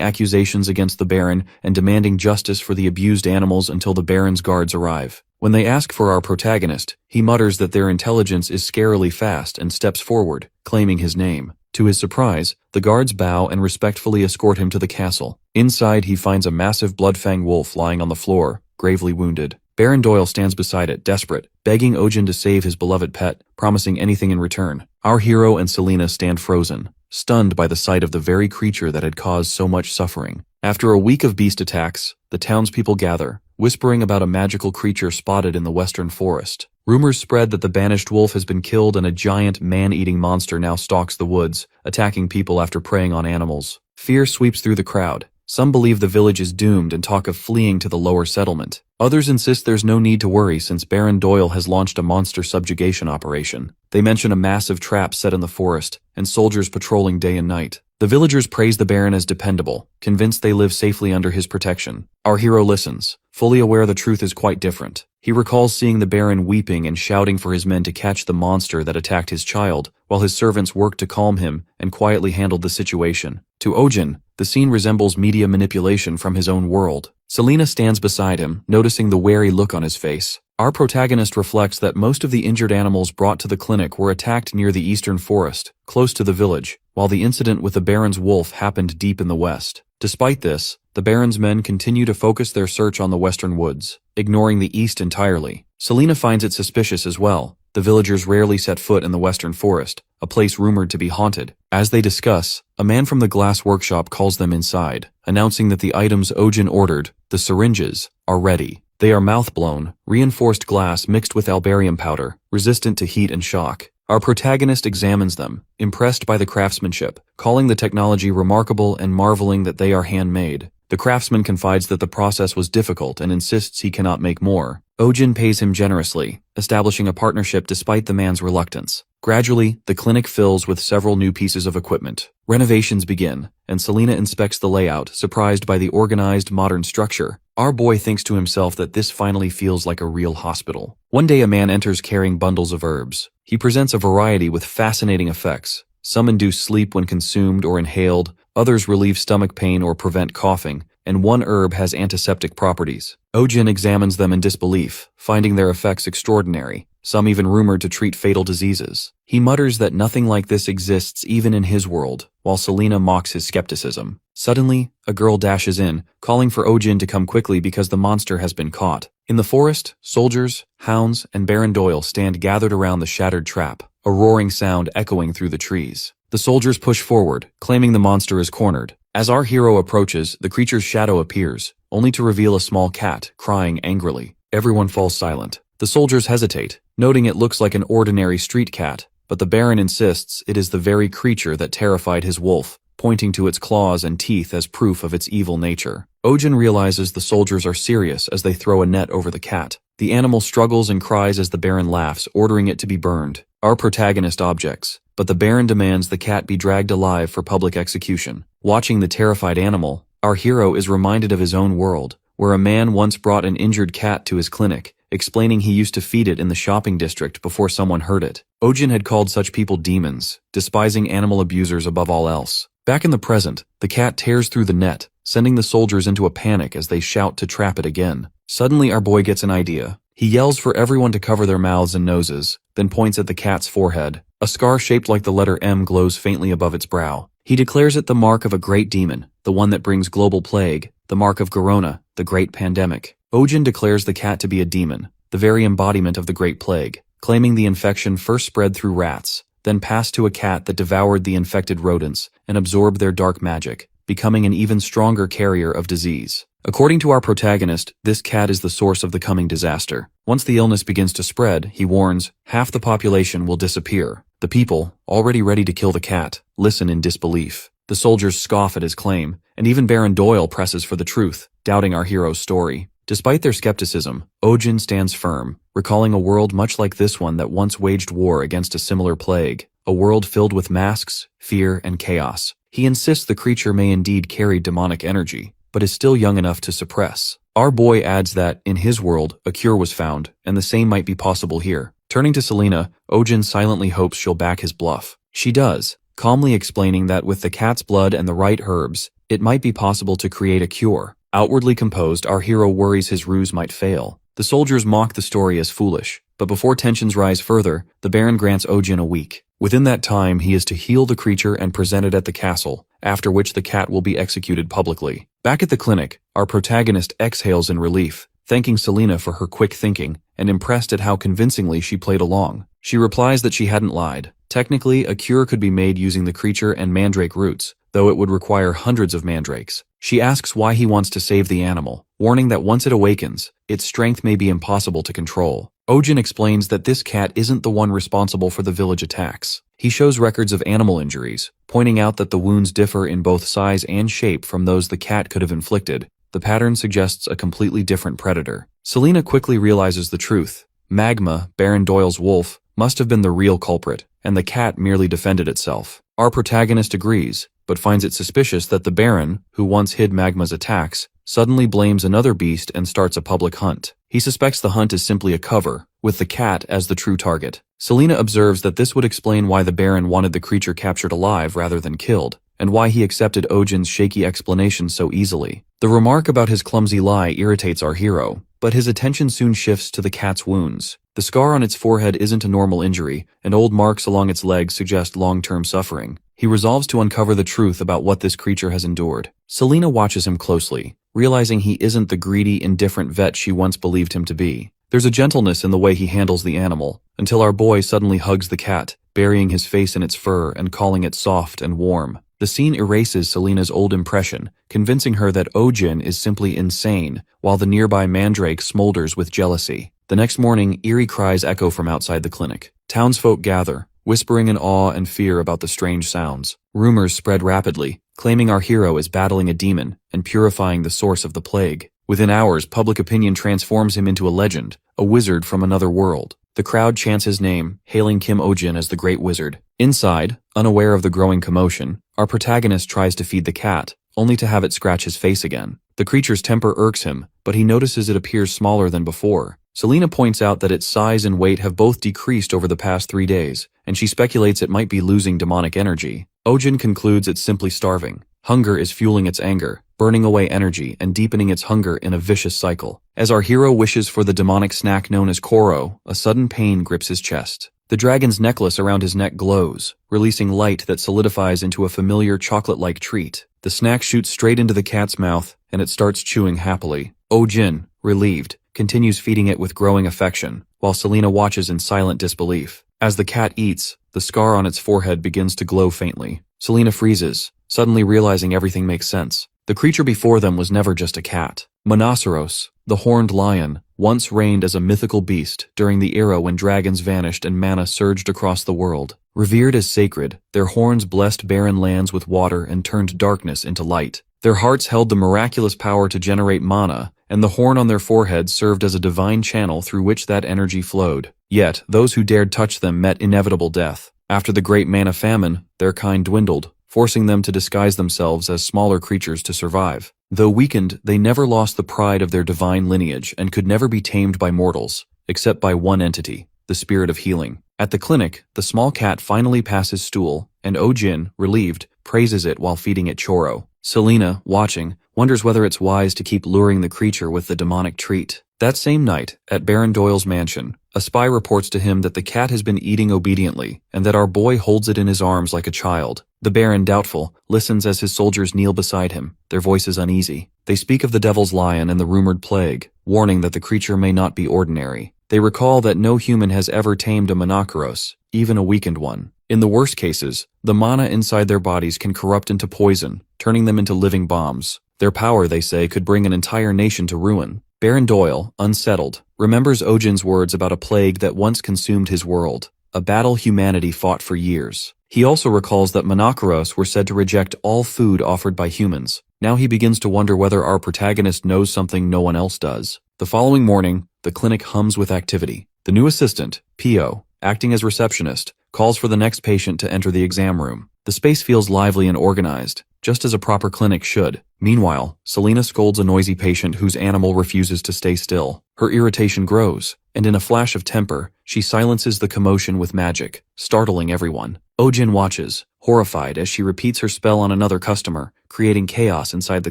accusations against the Baron and demanding justice for the abused animals until the Baron's guards arrive. When they ask for our protagonist, he mutters that their intelligence is scarily fast and steps forward, claiming his name. To his surprise, the guards bow and respectfully escort him to the castle. Inside, he finds a massive blood-fanged wolf lying on the floor, gravely wounded. Baron Doyle stands beside it, desperate, begging Ohjin to save his beloved pet, promising anything in return. Our hero and Selena stand frozen, stunned by the sight of the very creature that had caused so much suffering. After a week of beast attacks, the townspeople gather, whispering about a magical creature spotted in the western forest. Rumors spread that the banished wolf has been killed and a giant man-eating monster now stalks the woods, attacking people after preying on animals. Fear sweeps through the crowd. Some believe the village is doomed and talk of fleeing to the lower settlement. Others insist there's no need to worry since Baron Doyle has launched a monster subjugation operation. They mention a massive trap set in the forest and soldiers patrolling day and night. The villagers praise the Baron as dependable, convinced they live safely under his protection. Our hero listens, fully aware the truth is quite different. He recalls seeing the Baron weeping and shouting for his men to catch the monster that attacked his child, while his servants worked to calm him and quietly handled the situation. To Ohjin, the scene resembles media manipulation from his own world. Selena stands beside him, noticing the wary look on his face. Our protagonist reflects that most of the injured animals brought to the clinic were attacked near the eastern forest, close to the village, while the incident with the Baron's wolf happened deep in the west. Despite this, the Baron's men continue to focus their search on the western woods, ignoring the east entirely. Selena finds it suspicious as well. The villagers rarely set foot in the western forest, a place rumored to be haunted. As they discuss, a man from the glass workshop calls them inside, announcing that the items Ohjin ordered, the syringes, are ready. They are mouth-blown, reinforced glass mixed with albarium powder, resistant to heat and shock. Our protagonist examines them, impressed by the craftsmanship, calling the technology remarkable and marveling that they are handmade. The craftsman confides that the process was difficult and insists he cannot make more. Ohjin pays him generously, establishing a partnership despite the man's reluctance. Gradually, the clinic fills with several new pieces of equipment. Renovations begin, and Selena inspects the layout, surprised by the organized, modern structure. Our boy thinks to himself that this finally feels like a real hospital. One day a man enters carrying bundles of herbs. He presents a variety with fascinating effects. Some induce sleep when consumed or inhaled, others relieve stomach pain or prevent coughing, and one herb has antiseptic properties. Ohjin examines them in disbelief, finding their effects extraordinary, some even rumored to treat fatal diseases. He mutters that nothing like this exists even in his world, while Selena mocks his skepticism. Suddenly, a girl dashes in, calling for Ohjin to come quickly because the monster has been caught. In the forest, soldiers, hounds, and Baron Doyle stand gathered around the shattered trap, a roaring sound echoing through the trees. The soldiers push forward, claiming the monster is cornered. As our hero approaches, the creature's shadow appears, only to reveal a small cat, crying angrily. Everyone falls silent. The soldiers hesitate, noting it looks like an ordinary street cat, but the Baron insists it is the very creature that terrified his wolf, pointing to its claws and teeth as proof of its evil nature. Ohjin realizes the soldiers are serious as they throw a net over the cat. The animal struggles and cries as the Baron laughs, ordering it to be burned. Our protagonist objects, but the Baron demands the cat be dragged alive for public execution. Watching the terrified animal, our hero is reminded of his own world, where a man once brought an injured cat to his clinic, explaining he used to feed it in the shopping district before someone hurt it. Ohjin had called such people demons, despising animal abusers above all else. Back in the present, the cat tears through the net, sending the soldiers into a panic as they shout to trap it again. Suddenly our boy gets an idea. He yells for everyone to cover their mouths and noses, then points at the cat's forehead. A scar shaped like the letter M glows faintly above its brow. He declares it the mark of a great demon, the one that brings global plague, the mark of Corona, the great pandemic. Ohjin declares the cat to be a demon, the very embodiment of the great plague, claiming the infection first spread through rats, then passed to a cat that devoured the infected rodents and absorbed their dark magic, becoming an even stronger carrier of disease. According to our protagonist, this cat is the source of the coming disaster. Once the illness begins to spread, he warns, half the population will disappear. The people, already ready to kill the cat, listen in disbelief. The soldiers scoff at his claim, and even Baron Doyle presses for the truth. doubting our hero's story. Despite their skepticism, Ohjin stands firm, recalling a world much like this one that once waged war against a similar plague, a world filled with masks, fear, and chaos. He insists the creature may indeed carry demonic energy, but is still young enough to suppress. Our boy adds that, in his world, a cure was found, and the same might be possible here. Turning to Selena, Ohjin silently hopes she'll back his bluff. She does, calmly explaining that with the cat's blood and the right herbs, it might be possible to create a cure. Outwardly composed, our hero worries his ruse might fail. The soldiers mock the story as foolish, but before tensions rise further, the Baron grants Ohjin a week. Within that time, he is to heal the creature and present it at the castle, after which the cat will be executed publicly. Back at the clinic, our protagonist exhales in relief, thanking Selena for her quick thinking, and impressed at how convincingly she played along. She replies that she hadn't lied. Technically, a cure could be made using the creature and mandrake roots, though it would require hundreds of mandrakes. She asks why he wants to save the animal, warning that once it awakens, its strength may be impossible to control. Ohjin explains that this cat isn't the one responsible for the village attacks. He shows records of animal injuries, pointing out that the wounds differ in both size and shape from those the cat could have inflicted. The pattern suggests a completely different predator. Selena quickly realizes the truth. Magma, Baron Doyle's wolf, must have been the real culprit, and the cat merely defended itself. Our protagonist agrees, but finds it suspicious that the Baron, who once hid Magma's attacks, suddenly blames another beast and starts a public hunt. He suspects the hunt is simply a cover, with the cat as the true target. Selena observes that this would explain why the Baron wanted the creature captured alive rather than killed, and why he accepted Ohjin's shaky explanation so easily. The remark about his clumsy lie irritates our hero, but his attention soon shifts to the cat's wounds. The scar on its forehead isn't a normal injury, and old marks along its legs suggest long-term suffering. He resolves to uncover the truth about what this creature has endured. Selena watches him closely, realizing he isn't the greedy, indifferent vet she once believed him to be. There's a gentleness in the way he handles the animal, until our boy suddenly hugs the cat, burying his face in its fur and calling it soft and warm. The scene erases Selena's old impression, convincing her that Ohjin is simply insane, while the nearby mandrake smolders with jealousy. The next morning, eerie cries echo from outside the clinic. Townsfolk gather, whispering in awe and fear about the strange sounds. Rumors spread rapidly, claiming our hero is battling a demon and purifying the source of the plague. Within hours, public opinion transforms him into a legend, a wizard from another world. The crowd chants his name, hailing Kim Ohjin as the Great Wizard. Inside, unaware of the growing commotion, our protagonist tries to feed the cat, only to have it scratch his face again. The creature's temper irks him, but he notices it appears smaller than before. Selena points out that its size and weight have both decreased over the past 3 days, and she speculates it might be losing demonic energy. Ohjin concludes it's simply starving. Hunger is fueling its anger, burning away energy and deepening its hunger in a vicious cycle. As our hero wishes for the demonic snack known as Koro, a sudden pain grips his chest. The dragon's necklace around his neck glows, releasing light that solidifies into a familiar chocolate-like treat. The snack shoots straight into the cat's mouth, and it starts chewing happily. Ohjin, relieved, continues feeding it with growing affection, while Selena watches in silent disbelief. As the cat eats, the scar on its forehead begins to glow faintly. Selena freezes, suddenly realizing everything makes sense. The creature before them was never just a cat. Monoceros, the horned lion, once reigned as a mythical beast during the era when dragons vanished and mana surged across the world. Revered as sacred, their horns blessed barren lands with water and turned darkness into light. Their hearts held the miraculous power to generate mana, and the horn on their foreheads served as a divine channel through which that energy flowed. Yet, those who dared touch them met inevitable death. After the great mana famine, their kind dwindled, forcing them to disguise themselves as smaller creatures to survive. Though weakened, they never lost the pride of their divine lineage and could never be tamed by mortals, except by one entity, the spirit of healing. At the clinic, the small cat finally passes stool, and Ohjin, relieved, praises it while feeding it choro. Selena, watching, wonders whether it's wise to keep luring the creature with the demonic treat. That same night, at Baron Doyle's mansion, a spy reports to him that the cat has been eating obediently, and that our boy holds it in his arms like a child. The Baron, doubtful, listens as his soldiers kneel beside him, their voices uneasy. They speak of the devil's lion and the rumored plague, warning that the creature may not be ordinary. They recall that no human has ever tamed a monoceros, even a weakened one. In the worst cases, the mana inside their bodies can corrupt into poison, turning them into living bombs. Their power, they say, could bring an entire nation to ruin. Baron Doyle, unsettled, remembers Ohjin's words about a plague that once consumed his world, a battle humanity fought for years. He also recalls that monoceros were said to reject all food offered by humans, Now he begins to wonder whether our protagonist knows something no one else does. The following morning, the clinic hums with activity. The new assistant, Pio, acting as receptionist, calls for the next patient to enter the exam room. The space feels lively and organized, just as a proper clinic should. Meanwhile, Selena scolds a noisy patient whose animal refuses to stay still. Her irritation grows, and in a flash of temper, she silences the commotion with magic, startling everyone. Ohjin watches, horrified as she repeats her spell on another customer, creating chaos inside the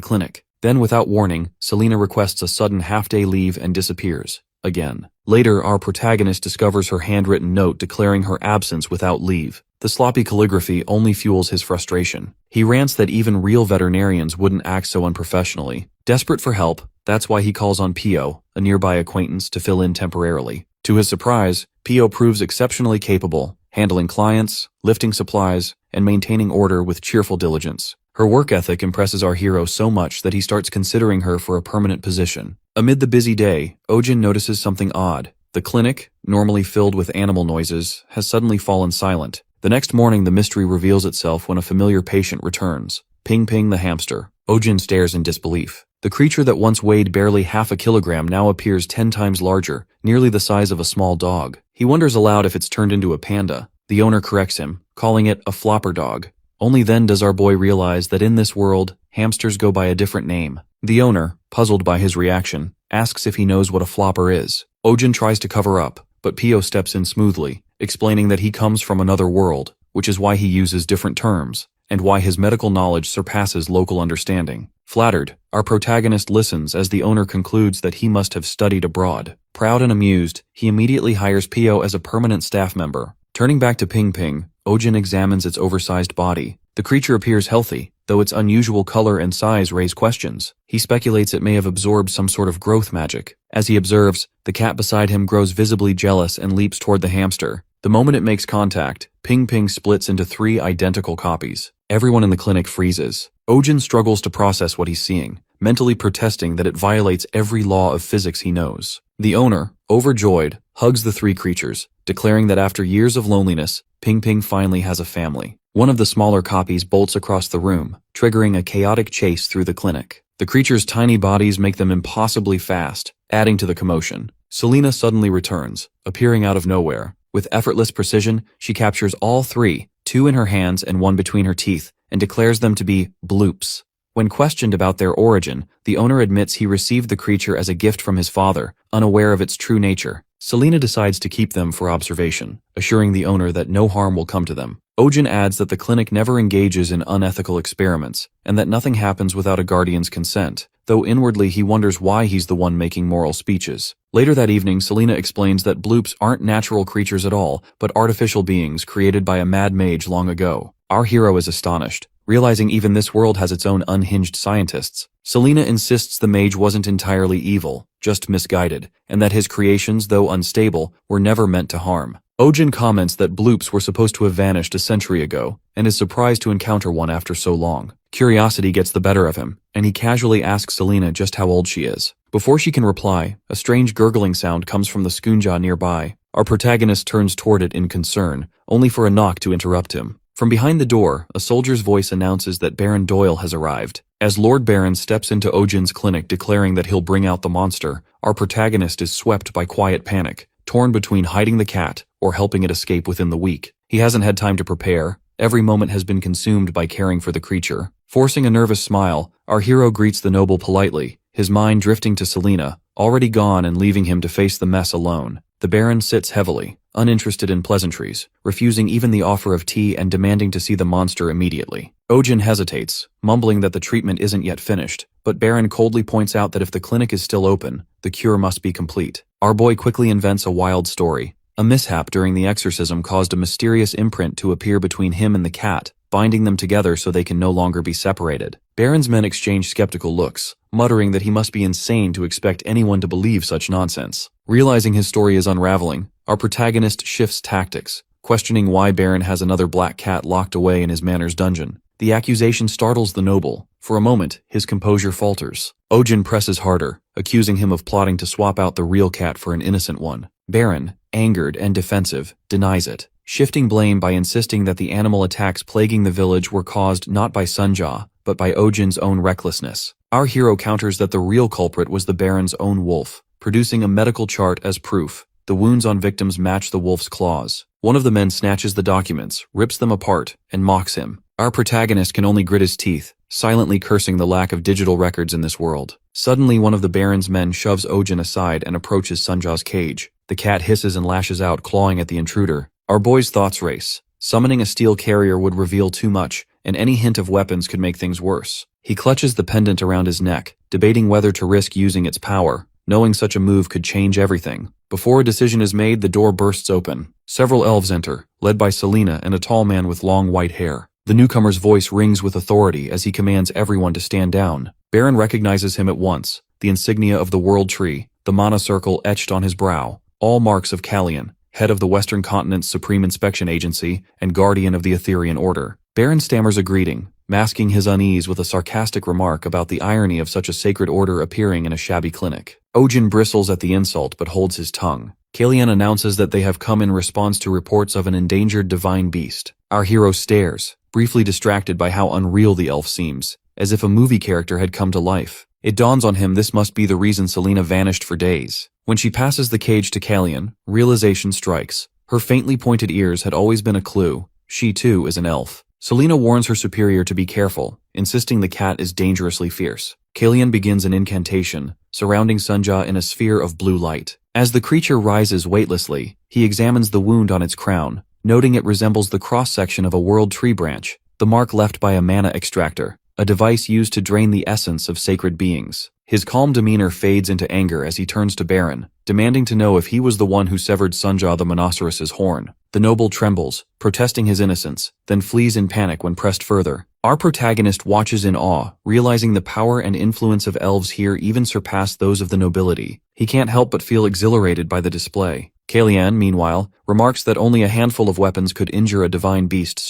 clinic. Then, without warning, Selena requests a sudden half-day leave and disappears. Again. Later, our protagonist discovers her handwritten note declaring her absence without leave. The sloppy calligraphy only fuels his frustration. He rants that even real veterinarians wouldn't act so unprofessionally. Desperate for help, that's why he calls on Pio, a nearby acquaintance, to fill in temporarily. To his surprise, Pio proves exceptionally capable, handling clients, lifting supplies, and maintaining order with cheerful diligence. Her work ethic impresses our hero so much that he starts considering her for a permanent position. Amid the busy day, Ohjin notices something odd. The clinic, normally filled with animal noises, has suddenly fallen silent. The next morning, the mystery reveals itself when a familiar patient returns. Ping Ping the hamster. Ohjin stares in disbelief. The creature that once weighed barely half a kilogram now appears 10 times larger, nearly the size of a small dog. He wonders aloud if it's turned into a panda. The owner corrects him, calling it a flopper dog. Only then does our boy realize that in this world, hamsters go by a different name. The owner, puzzled by his reaction, asks if he knows what a flopper is. Ohjin tries to cover up, but Pio steps in smoothly, explaining that he comes from another world, which is why he uses different terms, and why his medical knowledge surpasses local understanding. Flattered, our protagonist listens as the owner concludes that he must have studied abroad. Proud and amused, he immediately hires Pio as a permanent staff member. Turning back to Ping Ping, Ohjin examines its oversized body. The creature appears healthy, though its unusual color and size raise questions. He speculates it may have absorbed some sort of growth magic. As he observes, the cat beside him grows visibly jealous and leaps toward the hamster. The moment it makes contact, Ping Ping splits into 3 identical copies. Everyone in the clinic freezes. Ohjin struggles to process what he's seeing, mentally protesting that it violates every law of physics he knows. The owner, overjoyed, hugs the 3 creatures, declaring that after years of loneliness, Ping Ping finally has a family. One of the smaller copies bolts across the room, triggering a chaotic chase through the clinic. The creature's tiny bodies make them impossibly fast, adding to the commotion. Selena suddenly returns, appearing out of nowhere. With effortless precision, she captures all 3, 2 in her hands and 1 between her teeth, and declares them to be bloops. When questioned about their origin, the owner admits he received the creature as a gift from his father, unaware of its true nature. Selena decides to keep them for observation, assuring the owner that no harm will come to them. Ohjin adds that the clinic never engages in unethical experiments, and that nothing happens without a guardian's consent, though inwardly he wonders why he's the one making moral speeches. Later that evening, Selena explains that bloops aren't natural creatures at all, but artificial beings created by a mad mage long ago. Our hero is astonished, realizing even this world has its own unhinged scientists. Selena insists the mage wasn't entirely evil, just misguided, and that his creations, though unstable, were never meant to harm. Ohjin comments that bloops were supposed to have vanished a century ago, and is surprised to encounter one after so long. Curiosity gets the better of him, and he casually asks Selena just how old she is. Before she can reply, a strange gurgling sound comes from the Skunja nearby. Our protagonist turns toward it in concern, only for a knock to interrupt him. From behind the door, a soldier's voice announces that Baron Doyle has arrived. As Lord Baron steps into Ohjin's clinic declaring that he'll bring out the monster, our protagonist is swept by quiet panic, torn between hiding the cat or helping it escape within the week. He hasn't had time to prepare. Every moment has been consumed by caring for the creature. Forcing a nervous smile, our hero greets the noble politely, his mind drifting to Selena, already gone and leaving him to face the mess alone. The Baron sits heavily, uninterested in pleasantries, refusing even the offer of tea and demanding to see the monster immediately. Ohjin hesitates, mumbling that the treatment isn't yet finished, but Baron coldly points out that if the clinic is still open, the cure must be complete. Our boy quickly invents a wild story. A mishap during the exorcism caused a mysterious imprint to appear between him and the cat, binding them together so they can no longer be separated. Baron's men exchange skeptical looks, muttering that he must be insane to expect anyone to believe such nonsense. Realizing his story is unraveling, our protagonist shifts tactics, questioning why Baron has another black cat locked away in his manor's dungeon. The accusation startles the noble. For a moment, his composure falters. Ohjin presses harder, accusing him of plotting to swap out the real cat for an innocent one. Baron, angered and defensive, denies it. shifting blame by insisting that the animal attacks plaguing the village were caused not by Sunja, but by Ohjin's own recklessness. Our hero counters that the real culprit was the Baron's own wolf, producing a medical chart as proof. The wounds on victims match the wolf's claws. One of the men snatches the documents, rips them apart, and mocks him. Our protagonist can only grit his teeth, silently cursing the lack of digital records in this world. Suddenly, one of the Baron's men shoves Ohjin aside and approaches Sunja's cage. The cat hisses and lashes out, clawing at the intruder. Our boy's thoughts race. Summoning a steel carrier would reveal too much, and any hint of weapons could make things worse. He clutches the pendant around his neck, debating whether to risk using its power, knowing such a move could change everything. Before a decision is made, the door bursts open. Several elves enter, led by Selena and a tall man with long white hair. The newcomer's voice rings with authority as he commands everyone to stand down. Baron recognizes him at once, the insignia of the World Tree, the mana circle etched on his brow, all marks of Kallian, head of the Western Continent's Supreme Inspection Agency and guardian of the Etherian Order. Baron stammers a greeting, masking his unease with a sarcastic remark about the irony of such a sacred order appearing in a shabby clinic. Ohjin bristles at the insult but holds his tongue. Kallian announces that they have come in response to reports of an endangered divine beast. Our hero stares, briefly distracted by how unreal the elf seems, as if a movie character had come to life. It dawns on him this must be the reason Selena vanished for days. When she passes the cage to Kallian, realization strikes. Her faintly pointed ears had always been a clue. She too is an elf. Selena warns her superior to be careful, insisting the cat is dangerously fierce. Kallian begins an incantation, surrounding Sunja in a sphere of blue light. As the creature rises weightlessly, he examines the wound on its crown, noting it resembles the cross-section of a world tree branch, the mark left by a mana extractor, a device used to drain the essence of sacred beings. His calm demeanor fades into anger as he turns to Baron, demanding to know if he was the one who severed Sunja the Monoceros' horn. The noble trembles, protesting his innocence, then flees in panic when pressed further. Our protagonist watches in awe, realizing the power and influence of elves here even surpass those of the nobility. He can't help but feel exhilarated by the display. Kallian, meanwhile, remarks that only a handful of weapons could injure a divine beast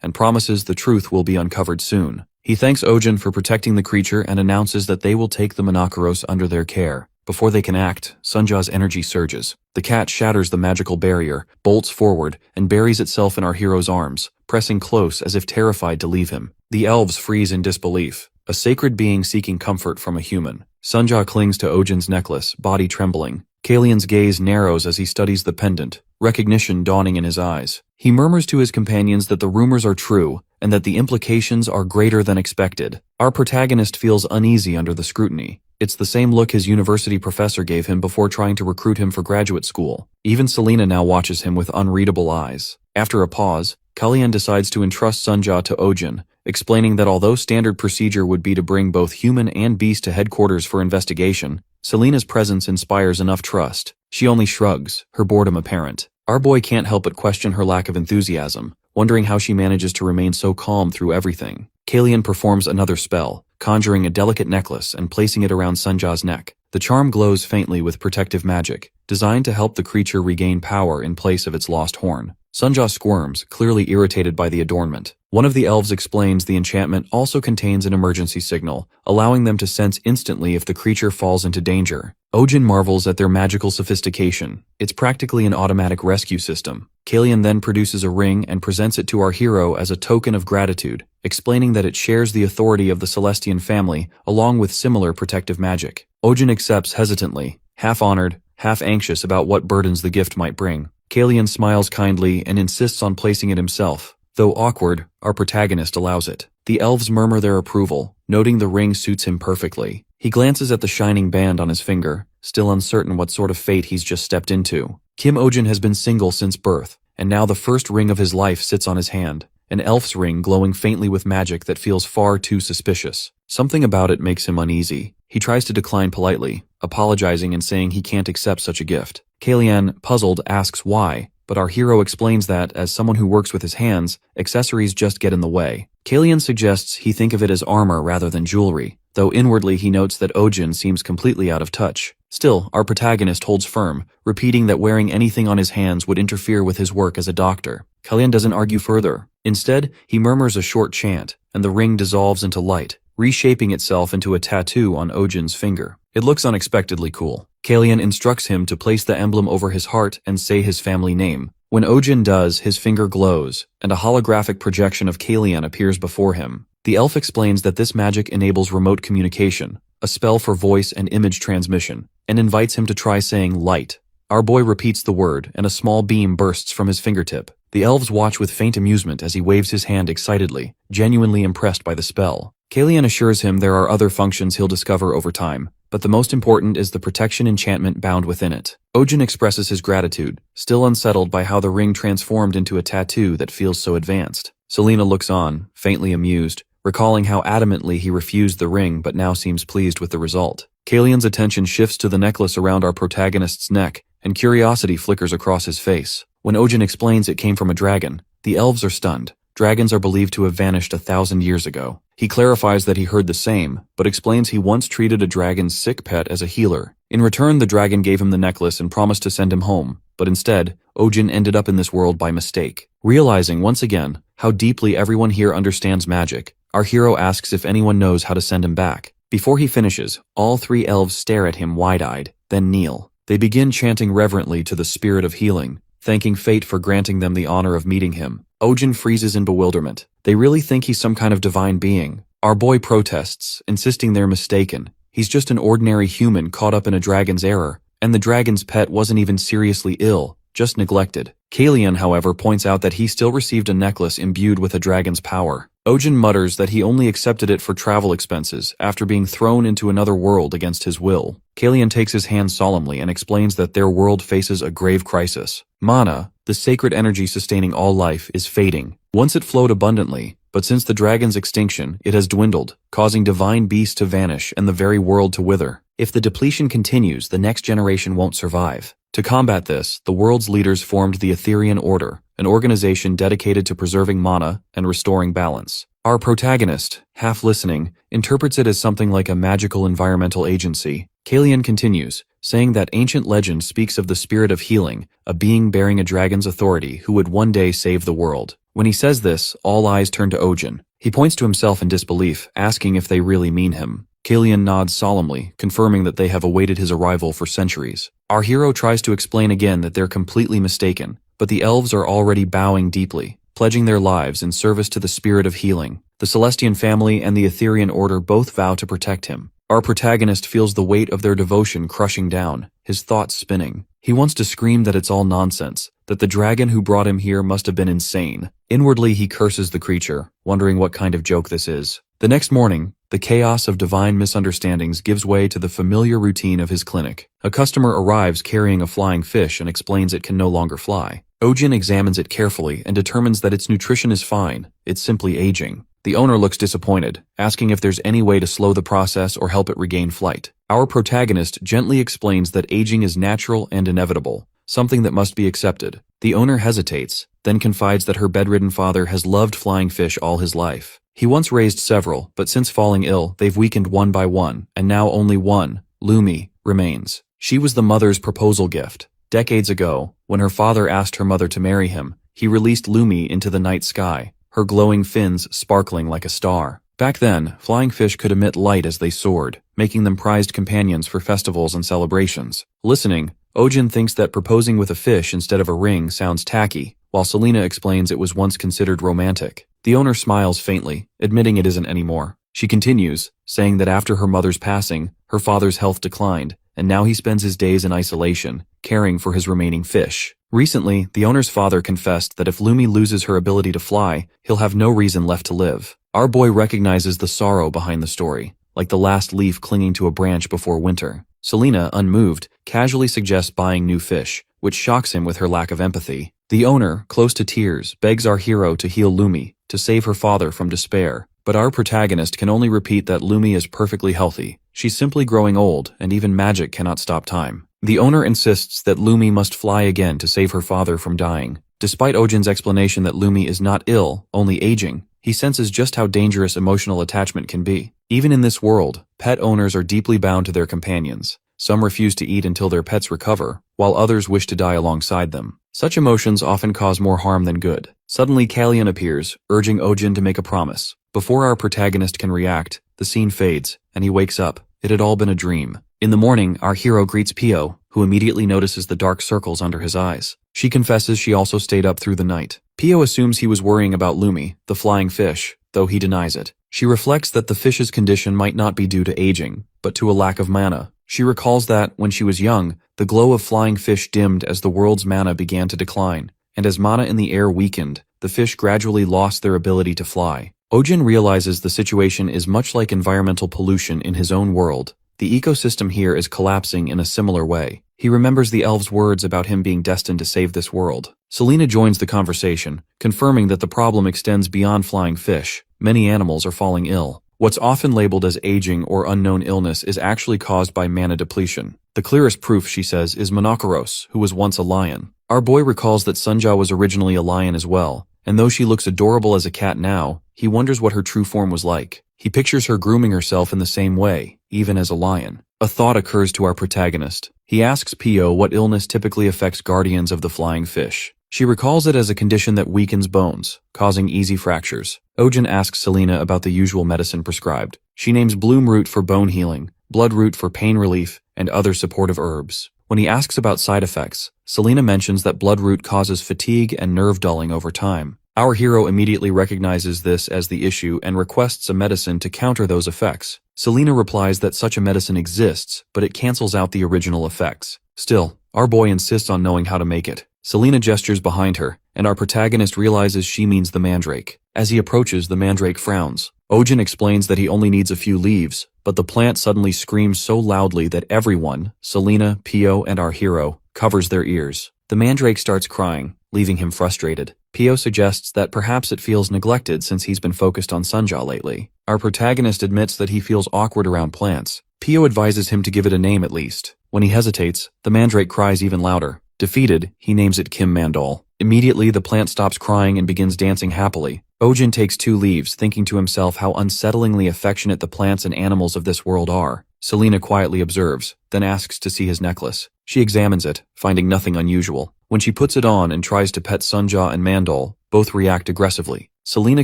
and promises the truth will be uncovered soon. He thanks Ohjin for protecting the creature and announces that they will take the Monoceros under their care. Before they can act, Sunja's energy surges. The cat shatters the magical barrier, bolts forward, and buries itself in our hero's arms, pressing close as if terrified to leave him. The elves freeze in disbelief, a sacred being seeking comfort from a human. Sunja clings to Ohjin's necklace, body trembling. Kallian's gaze narrows as he studies the pendant, recognition dawning in his eyes. He murmurs to his companions that the rumors are true, and that the implications are greater than expected. Our protagonist feels uneasy under the scrutiny. It's the same look his university professor gave him before trying to recruit him for graduate school. Even Selena now watches him with unreadable eyes. After a pause, Kallian decides to entrust Sunja to Ohjin, explaining that although standard procedure would be to bring both human and beast to headquarters for investigation, Selena's presence inspires enough trust. She only shrugs, her boredom apparent. Our boy can't help but question her lack of enthusiasm, wondering how she manages to remain so calm through everything. Kallian performs another spell, conjuring a delicate necklace and placing it around Sunja's neck. The charm glows faintly with protective magic, designed to help the creature regain power in place of its lost horn. Sunja squirms, clearly irritated by the adornment. One of the elves explains the enchantment also contains an emergency signal, allowing them to sense instantly if the creature falls into danger. Ohjin marvels at their magical sophistication. It's practically an automatic rescue system. Kallian then produces a ring and presents it to our hero as a token of gratitude, explaining that it shares the authority of the Celestian family along with similar protective magic. Ohjin accepts hesitantly, half honored, half anxious about what burdens the gift might bring. Kallian smiles kindly and insists on placing it himself. Though awkward, our protagonist allows it. The elves murmur their approval, noting the ring suits him perfectly. He glances at the shining band on his finger, still uncertain what sort of fate he's just stepped into. Kim Ohjin has been single since birth, and now the first ring of his life sits on his hand, an elf's ring glowing faintly with magic that feels far too suspicious. Something about it makes him uneasy. He tries to decline politely, apologizing and saying he can't accept such a gift. Kallian, puzzled, asks why, but our hero explains that, as someone who works with his hands, accessories just get in the way. Kallian suggests he think of it as armor rather than jewelry, though inwardly he notes that Ohjin seems completely out of touch. Still, our protagonist holds firm, repeating that wearing anything on his hands would interfere with his work as a doctor. Kallian doesn't argue further. Instead, he murmurs a short chant, and the ring dissolves into light, reshaping itself into a tattoo on Ohjin's finger. It looks unexpectedly cool. Kallian instructs him to place the emblem over his heart and say his family name, When Ohjin does, his finger glows, and a holographic projection of Kalian appears before him. The elf explains that this magic enables remote communication, a spell for voice and image transmission, and invites him to try saying light. Our boy repeats the word, and a small beam bursts from his fingertip. The elves watch with faint amusement as he waves his hand excitedly, genuinely impressed by the spell. Kalian assures him there are other functions he'll discover over time, but the most important is the protection enchantment bound within it. Ohjin expresses his gratitude, still unsettled by how the ring transformed into a tattoo that feels so advanced. Selena looks on, faintly amused, recalling how adamantly he refused the ring but now seems pleased with the result. Kalian's attention shifts to the necklace around our protagonist's neck, and curiosity flickers across his face. When Ohjin explains it came from a dragon, the elves are stunned. Dragons are believed to have vanished 1,000 years ago. He clarifies that he heard the same, but explains he once treated a dragon's sick pet as a healer. In return, the dragon gave him the necklace and promised to send him home, but instead, Ohjin ended up in this world by mistake. Realizing once again how deeply everyone here understands magic, our hero asks if anyone knows how to send him back. Before he finishes, all three elves stare at him wide-eyed, then kneel. They begin chanting reverently to the spirit of healing, thanking fate for granting them the honor of meeting him. Ohjin freezes in bewilderment. They really think he's some kind of divine being. Our boy protests, insisting they're mistaken. He's just an ordinary human caught up in a dragon's error, and the dragon's pet wasn't even seriously ill, just neglected. Kalian, however, points out that he still received a necklace imbued with a dragon's power. Ohjin mutters that he only accepted it for travel expenses after being thrown into another world against his will. Kalian takes his hand solemnly and explains that their world faces a grave crisis. Mana, the sacred energy sustaining all life, is fading. Once it flowed abundantly, but since the dragon's extinction, it has dwindled, causing divine beasts to vanish and the very world to wither. If the depletion continues, the next generation won't survive. To combat this, the world's leaders formed the Etherian Order, an organization dedicated to preserving mana and restoring balance. Our protagonist, half listening, interprets it as something like a magical environmental agency. Kalian continues, saying that ancient legend speaks of the spirit of healing, a being bearing a dragon's authority who would one day save the world. When he says this, all eyes turn to Ohjin. He points to himself in disbelief, asking if they really mean him. Kalian nods solemnly, confirming that they have awaited his arrival for centuries. Our hero tries to explain again that they're completely mistaken, but the elves are already bowing deeply, pledging their lives in service to the spirit of healing. The Celestian family and the Etherian Order both vow to protect him. Our protagonist feels the weight of their devotion crushing down, his thoughts spinning. He wants to scream that it's all nonsense, that the dragon who brought him here must have been insane. Inwardly, he curses the creature, wondering what kind of joke this is. The next morning, the chaos of divine misunderstandings gives way to the familiar routine of his clinic. A customer arrives carrying a flying fish and explains it can no longer fly. Ohjin examines it carefully and determines that its nutrition is fine, it's simply aging. The owner looks disappointed, asking if there's any way to slow the process or help it regain flight. Our protagonist gently explains that aging is natural and inevitable, something that must be accepted. The owner hesitates, then confides that her bedridden father has loved flying fish all his life. He once raised several, but since falling ill, they've weakened one by one, and now only one, Lumi, remains. She was the mother's proposal gift. Decades ago, when her father asked her mother to marry him, he released Lumi into the night sky, her glowing fins sparkling like a star. Back then, flying fish could emit light as they soared, making them prized companions for festivals and celebrations. Listening, Ohjin thinks that proposing with a fish instead of a ring sounds tacky, while Selena explains it was once considered romantic. The owner smiles faintly, admitting it isn't anymore. She continues, saying that after her mother's passing, her father's health declined, and now he spends his days in isolation, caring for his remaining fish. Recently, the owner's father confessed that if Lumi loses her ability to fly, he'll have no reason left to live. Our boy recognizes the sorrow behind the story, like the last leaf clinging to a branch before winter. Selena, unmoved, casually suggests buying new fish, which shocks him with her lack of empathy. The owner, close to tears, begs our hero to heal Lumi, to save her father from despair. But our protagonist can only repeat that Lumi is perfectly healthy. She's simply growing old, and even magic cannot stop time. The owner insists that Lumi must fly again to save her father from dying. Despite Ohjin's explanation that Lumi is not ill, only aging, he senses just how dangerous emotional attachment can be. Even in this world, pet owners are deeply bound to their companions. Some refuse to eat until their pets recover, while others wish to die alongside them. Such emotions often cause more harm than good. Suddenly Kalian appears, urging Ohjin to make a promise. Before our protagonist can react, the scene fades, and he wakes up. It had all been a dream. In the morning, our hero greets Pio, who immediately notices the dark circles under his eyes. She confesses she also stayed up through the night. Pio assumes he was worrying about Lumi, the flying fish, though he denies it. She reflects that the fish's condition might not be due to aging, but to a lack of mana. She recalls that, when she was young, the glow of flying fish dimmed as the world's mana began to decline, and as mana in the air weakened, the fish gradually lost their ability to fly. Ohjin realizes the situation is much like environmental pollution in his own world. The ecosystem here is collapsing in a similar way. He remembers the elves' words about him being destined to save this world. Selena joins the conversation, confirming that the problem extends beyond flying fish. Many animals are falling ill. What's often labeled as aging or unknown illness is actually caused by mana depletion. The clearest proof, she says, is Monokoros, who was once a lion. Our boy recalls that Sunja was originally a lion as well, and though she looks adorable as a cat now, he wonders what her true form was like. He pictures her grooming herself in the same way, even as a lion. A thought occurs to our protagonist. He asks Pio what illness typically affects guardians of the flying fish. She recalls it as a condition that weakens bones, causing easy fractures. Ohjin asks Selena about the usual medicine prescribed. She names bloom root for bone healing, blood root for pain relief, and other supportive herbs. When he asks about side effects, Selena mentions that blood root causes fatigue and nerve dulling over time. Our hero immediately recognizes this as the issue and requests a medicine to counter those effects. Selena replies that such a medicine exists, but it cancels out the original effects. Still, our boy insists on knowing how to make it. Selena gestures behind her, and our protagonist realizes she means the mandrake. As he approaches, the mandrake frowns. Ohjin explains that he only needs a few leaves, but the plant suddenly screams so loudly that everyone, Selena, Pio, and our hero, covers their ears. The mandrake starts crying, leaving him frustrated. Pio suggests that perhaps it feels neglected since he's been focused on Sunja lately. Our protagonist admits that he feels awkward around plants. Pio advises him to give it a name at least. When he hesitates, the mandrake cries even louder. Defeated, he names it Kim Mandol. Immediately, the plant stops crying and begins dancing happily. Ohjin takes 2 leaves, thinking to himself how unsettlingly affectionate the plants and animals of this world are. Selena quietly observes, then asks to see his necklace. She examines it, finding nothing unusual. When she puts it on and tries to pet Sunja and Mandol, both react aggressively. Selena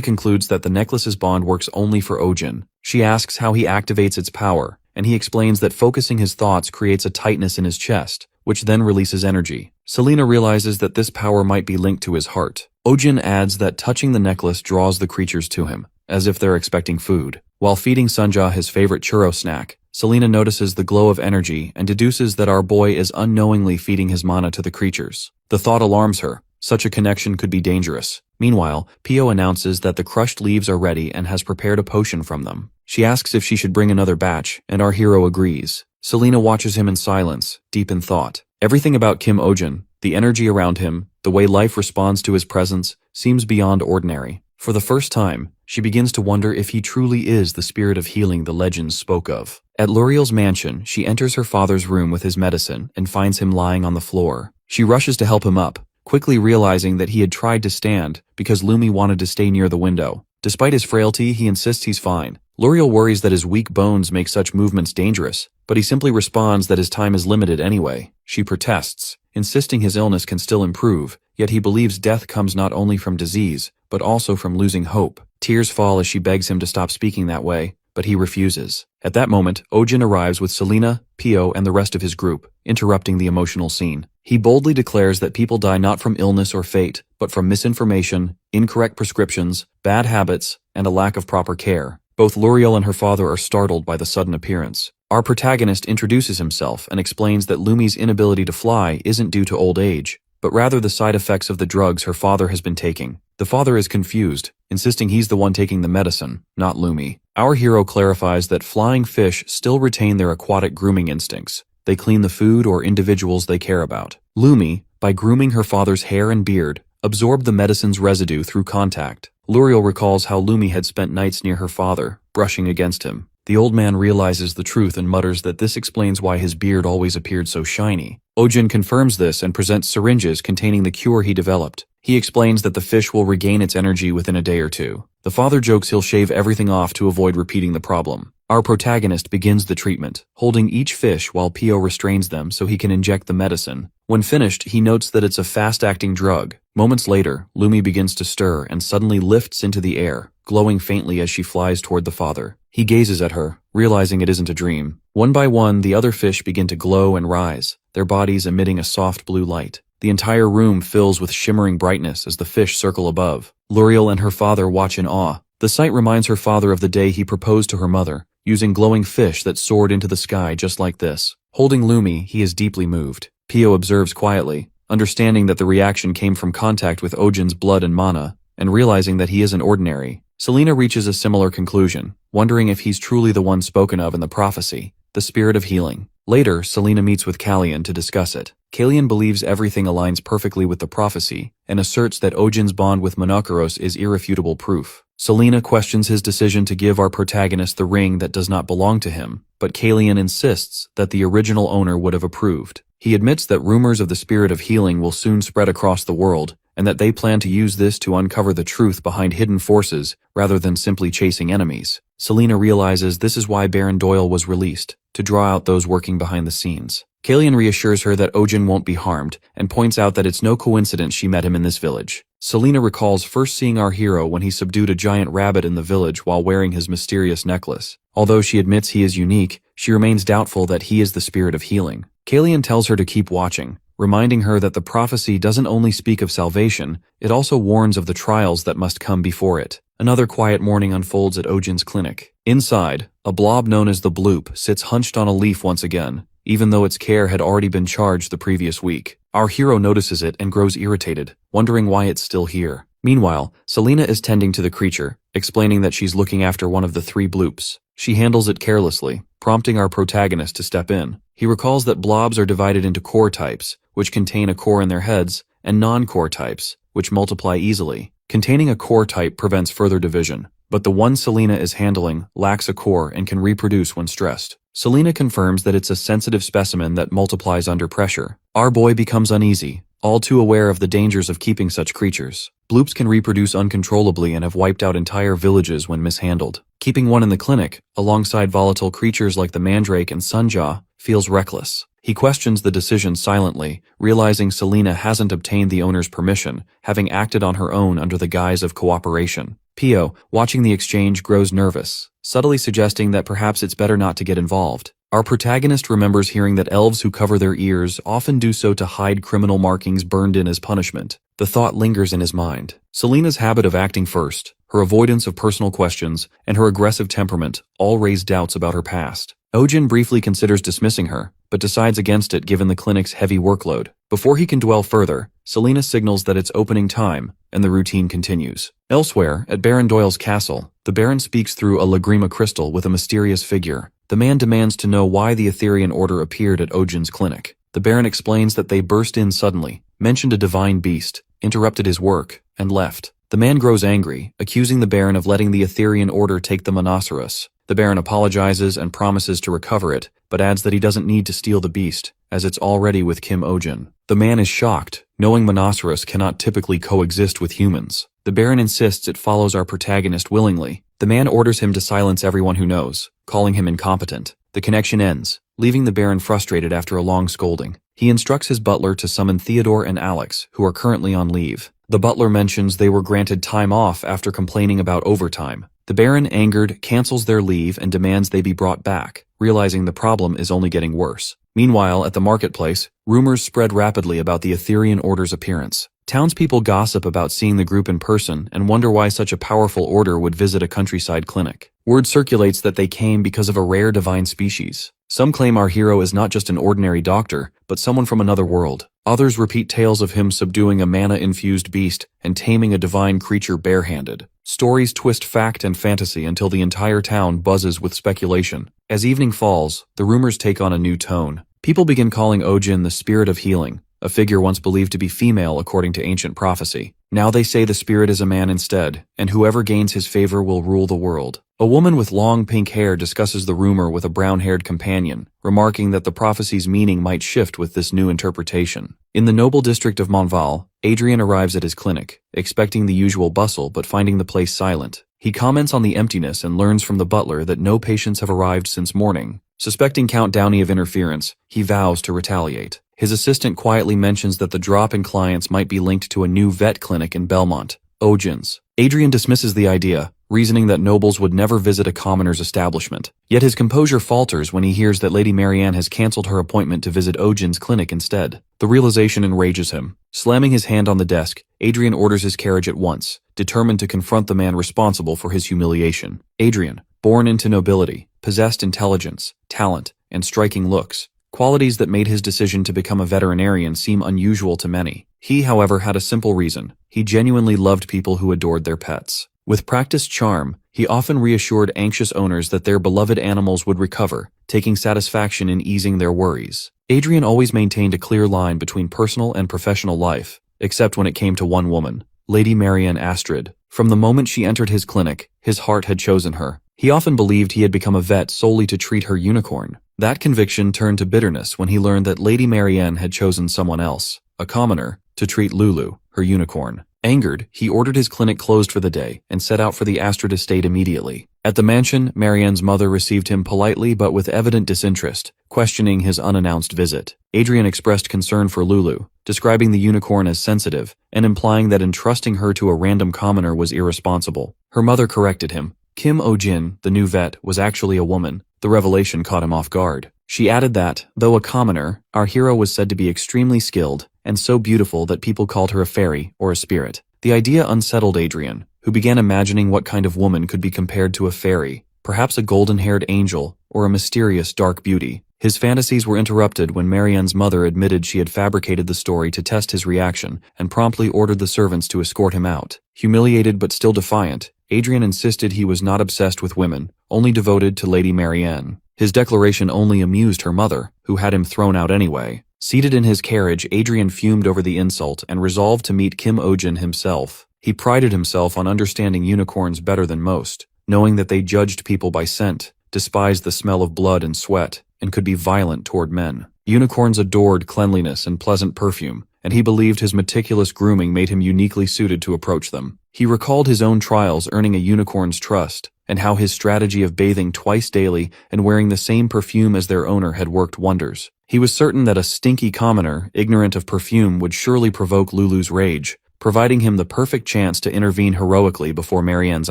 concludes that the necklace's bond works only for Ohjin. She asks how he activates its power, and he explains that focusing his thoughts creates a tightness in his chest, which then releases energy. Selena realizes that this power might be linked to his heart. Ohjin adds that touching the necklace draws the creatures to him, as if they're expecting food. While feeding Sunja his favorite churro snack, Selena notices the glow of energy and deduces that our boy is unknowingly feeding his mana to the creatures. The thought alarms her. Such a connection could be dangerous. Meanwhile, Pio announces that the crushed leaves are ready and has prepared a potion from them. She asks if she should bring another batch, and our hero agrees. Selena watches him in silence, deep in thought. Everything about Kim Ohjin, the energy around him, the way life responds to his presence, seems beyond ordinary. For the first time, she begins to wonder if he truly is the spirit of healing the legends spoke of. At Luriel's mansion, she enters her father's room with his medicine and finds him lying on the floor. She rushes to help him up, quickly realizing that he had tried to stand because Lumi wanted to stay near the window. Despite his frailty, he insists he's fine. Luriel worries that his weak bones make such movements dangerous, but he simply responds that his time is limited anyway. She protests, insisting his illness can still improve, yet he believes death comes not only from disease, but also from losing hope. Tears fall as she begs him to stop speaking that way, but he refuses. At that moment, Ohjin arrives with Selena, Pio, and the rest of his group, interrupting the emotional scene. He boldly declares that people die not from illness or fate, but from misinformation, incorrect prescriptions, bad habits, and a lack of proper care. Both Luriel and her father are startled by the sudden appearance. Our protagonist introduces himself and explains that Lumi's inability to fly isn't due to old age, but rather the side effects of the drugs her father has been taking. The father is confused, insisting he's the one taking the medicine, not Lumi. Our hero clarifies that flying fish still retain their aquatic grooming instincts. They clean the food or individuals they care about. Lumi, by grooming her father's hair and beard, absorbed the medicine's residue through contact. Luriel recalls how Lumi had spent nights near her father, brushing against him. The old man realizes the truth and mutters that this explains why his beard always appeared so shiny. Ohjin confirms this and presents syringes containing the cure he developed. He explains that the fish will regain its energy within a day or two. The father jokes he'll shave everything off to avoid repeating the problem. Our protagonist begins the treatment, holding each fish while Pio restrains them so he can inject the medicine. When finished, he notes that it's a fast-acting drug. Moments later, Lumi begins to stir and suddenly lifts into the air, glowing faintly as she flies toward the father. He gazes at her, realizing it isn't a dream. One by one, the other fish begin to glow and rise. their bodies emitting a soft blue light. The entire room fills with shimmering brightness as the fish circle above. Luriel and her father watch in awe. The sight reminds her father of the day he proposed to her mother, using glowing fish that soared into the sky just like this. Holding Lumi, he is deeply moved. Pio observes quietly, understanding that the reaction came from contact with Ohjin's blood and mana, and realizing that he isn't ordinary. Selena reaches a similar conclusion, wondering if he's truly the one spoken of in the prophecy, the spirit of healing. Later, Selena meets with Kallian to discuss it. Kallian believes everything aligns perfectly with the prophecy, and asserts that Ohjin's bond with Monokeros is irrefutable proof. Selena questions his decision to give our protagonist the ring that does not belong to him, but Kallian insists that the original owner would have approved. He admits that rumors of the spirit of healing will soon spread across the world, and that they plan to use this to uncover the truth behind hidden forces rather than simply chasing enemies. Selena realizes this is why Baron Doyle was released, to draw out those working behind the scenes. Kallian reassures her that Ohjin won't be harmed, and points out that it's no coincidence she met him in this village. Selena recalls first seeing our hero when he subdued a giant rabbit in the village while wearing his mysterious necklace. Although she admits he is unique, she remains doubtful that he is the spirit of healing. Kallian tells her to keep watching, reminding her that the prophecy doesn't only speak of salvation, it also warns of the trials that must come before it. Another quiet morning unfolds at Ohjin's clinic. Inside, a blob known as the Bloop sits hunched on a leaf once again, even though its care had already been charged the previous week. Our hero notices it and grows irritated, wondering why it's still here. Meanwhile, Selena is tending to the creature, explaining that she's looking after one of the 3 Bloops. She handles it carelessly, prompting our protagonist to step in. He recalls that blobs are divided into core types, which contain a core in their heads, and non-core types, which multiply easily. Containing a core type prevents further division, but the one Selena is handling lacks a core and can reproduce when stressed. Selena confirms that it's a sensitive specimen that multiplies under pressure. Our boy becomes uneasy, all too aware of the dangers of keeping such creatures. Bloops can reproduce uncontrollably and have wiped out entire villages when mishandled. Keeping one in the clinic, alongside volatile creatures like the Mandrake and Sunjaw, feels reckless. He questions the decision silently, realizing Selena hasn't obtained the owner's permission, having acted on her own under the guise of cooperation. Pio, watching the exchange, grows nervous, subtly suggesting that perhaps it's better not to get involved. Our protagonist remembers hearing that elves who cover their ears often do so to hide criminal markings burned in as punishment. The thought lingers in his mind. Selena's habit of acting first, her avoidance of personal questions, and her aggressive temperament all raise doubts about her past. Ohjin briefly considers dismissing her, but decides against it given the clinic's heavy workload. Before he can dwell further, Selena signals that it's opening time, and the routine continues. Elsewhere, at Baron Doyle's castle, the Baron speaks through a Lagrima crystal with a mysterious figure. The man demands to know why the Etherian Order appeared at Ohjin's clinic. The Baron explains that they burst in suddenly, mentioned a divine beast, interrupted his work, and left. The man grows angry, accusing the Baron of letting the Etherian Order take the Monoceros. The Baron apologizes and promises to recover it, but adds that he doesn't need to steal the beast, as it's already with Kim Ohjin. The man is shocked, knowing Monoceros cannot typically coexist with humans. The Baron insists it follows our protagonist willingly. The man orders him to silence everyone who knows, calling him incompetent. The connection ends, leaving the Baron frustrated after a long scolding. He instructs his butler to summon Theodore and Alex, who are currently on leave. The butler mentions they were granted time off after complaining about overtime. The Baron, angered, cancels their leave and demands they be brought back, realizing the problem is only getting worse. Meanwhile, at the marketplace, rumors spread rapidly about the Etherian Order's appearance. Townspeople gossip about seeing the group in person and wonder why such a powerful order would visit a countryside clinic. Word circulates that they came because of a rare divine species. Some claim our hero is not just an ordinary doctor, but someone from another world. Others repeat tales of him subduing a mana-infused beast and taming a divine creature barehanded. Stories twist fact and fantasy until the entire town buzzes with speculation. As evening falls, the rumors take on a new tone. People begin calling Ohjin the spirit of healing, a figure once believed to be female according to ancient prophecy. Now they say the spirit is a man instead, and whoever gains his favor will rule the world. A woman with long pink hair discusses the rumor with a brown-haired companion, remarking that the prophecy's meaning might shift with this new interpretation. In the noble district of Montval, Adrian arrives at his clinic, expecting the usual bustle but finding the place silent. He comments on the emptiness and learns from the butler that no patients have arrived since morning. Suspecting Count Downey of interference, he vows to retaliate. His assistant quietly mentions that the drop in clients might be linked to a new vet clinic in Belmont, Ohjin's. Adrian dismisses the idea, reasoning that nobles would never visit a commoner's establishment. Yet his composure falters when he hears that Lady Marianne has cancelled her appointment to visit Ohjin's clinic instead. The realization enrages him. Slamming his hand on the desk, Adrian orders his carriage at once, determined to confront the man responsible for his humiliation. Adrian, born into nobility, possessed intelligence, talent, and striking looks, qualities that made his decision to become a veterinarian seem unusual to many. He, however, had a simple reason. He genuinely loved people who adored their pets. With practiced charm, he often reassured anxious owners that their beloved animals would recover, taking satisfaction in easing their worries. Adrian always maintained a clear line between personal and professional life, except when it came to one woman, Lady Marianne Astrid. From the moment she entered his clinic, his heart had chosen her. He often believed he had become a vet solely to treat her unicorn. That conviction turned to bitterness when he learned that Lady Marianne had chosen someone else, a commoner, to treat Lulu, her unicorn. Angered, he ordered his clinic closed for the day and set out for the Astrid estate immediately. At the mansion, Marianne's mother received him politely but with evident disinterest, questioning his unannounced visit. Adrian expressed concern for Lulu, describing the unicorn as sensitive and implying that entrusting her to a random commoner was irresponsible. Her mother corrected him. Kim Ohjin, the new vet, was actually a woman. The revelation caught him off guard. She added that, though a commoner, our hero was said to be extremely skilled and so beautiful that people called her a fairy or a spirit. The idea unsettled Adrian, who began imagining what kind of woman could be compared to a fairy, perhaps a golden-haired angel or a mysterious dark beauty. His fantasies were interrupted when Marianne's mother admitted she had fabricated the story to test his reaction and promptly ordered the servants to escort him out. Humiliated but still defiant, Adrian insisted he was not obsessed with women, only devoted to Lady Marianne. His declaration only amused her mother, who had him thrown out anyway. Seated in his carriage, Adrian fumed over the insult and resolved to meet Kim Ohjin himself. He prided himself on understanding unicorns better than most, knowing that they judged people by scent, despised the smell of blood and sweat, and could be violent toward men. Unicorns adored cleanliness and pleasant perfume, and he believed his meticulous grooming made him uniquely suited to approach them. He recalled his own trials earning a unicorn's trust, and how his strategy of bathing twice daily and wearing the same perfume as their owner had worked wonders. He was certain that a stinky commoner, ignorant of perfume, would surely provoke Lulu's rage, providing him the perfect chance to intervene heroically before Marianne's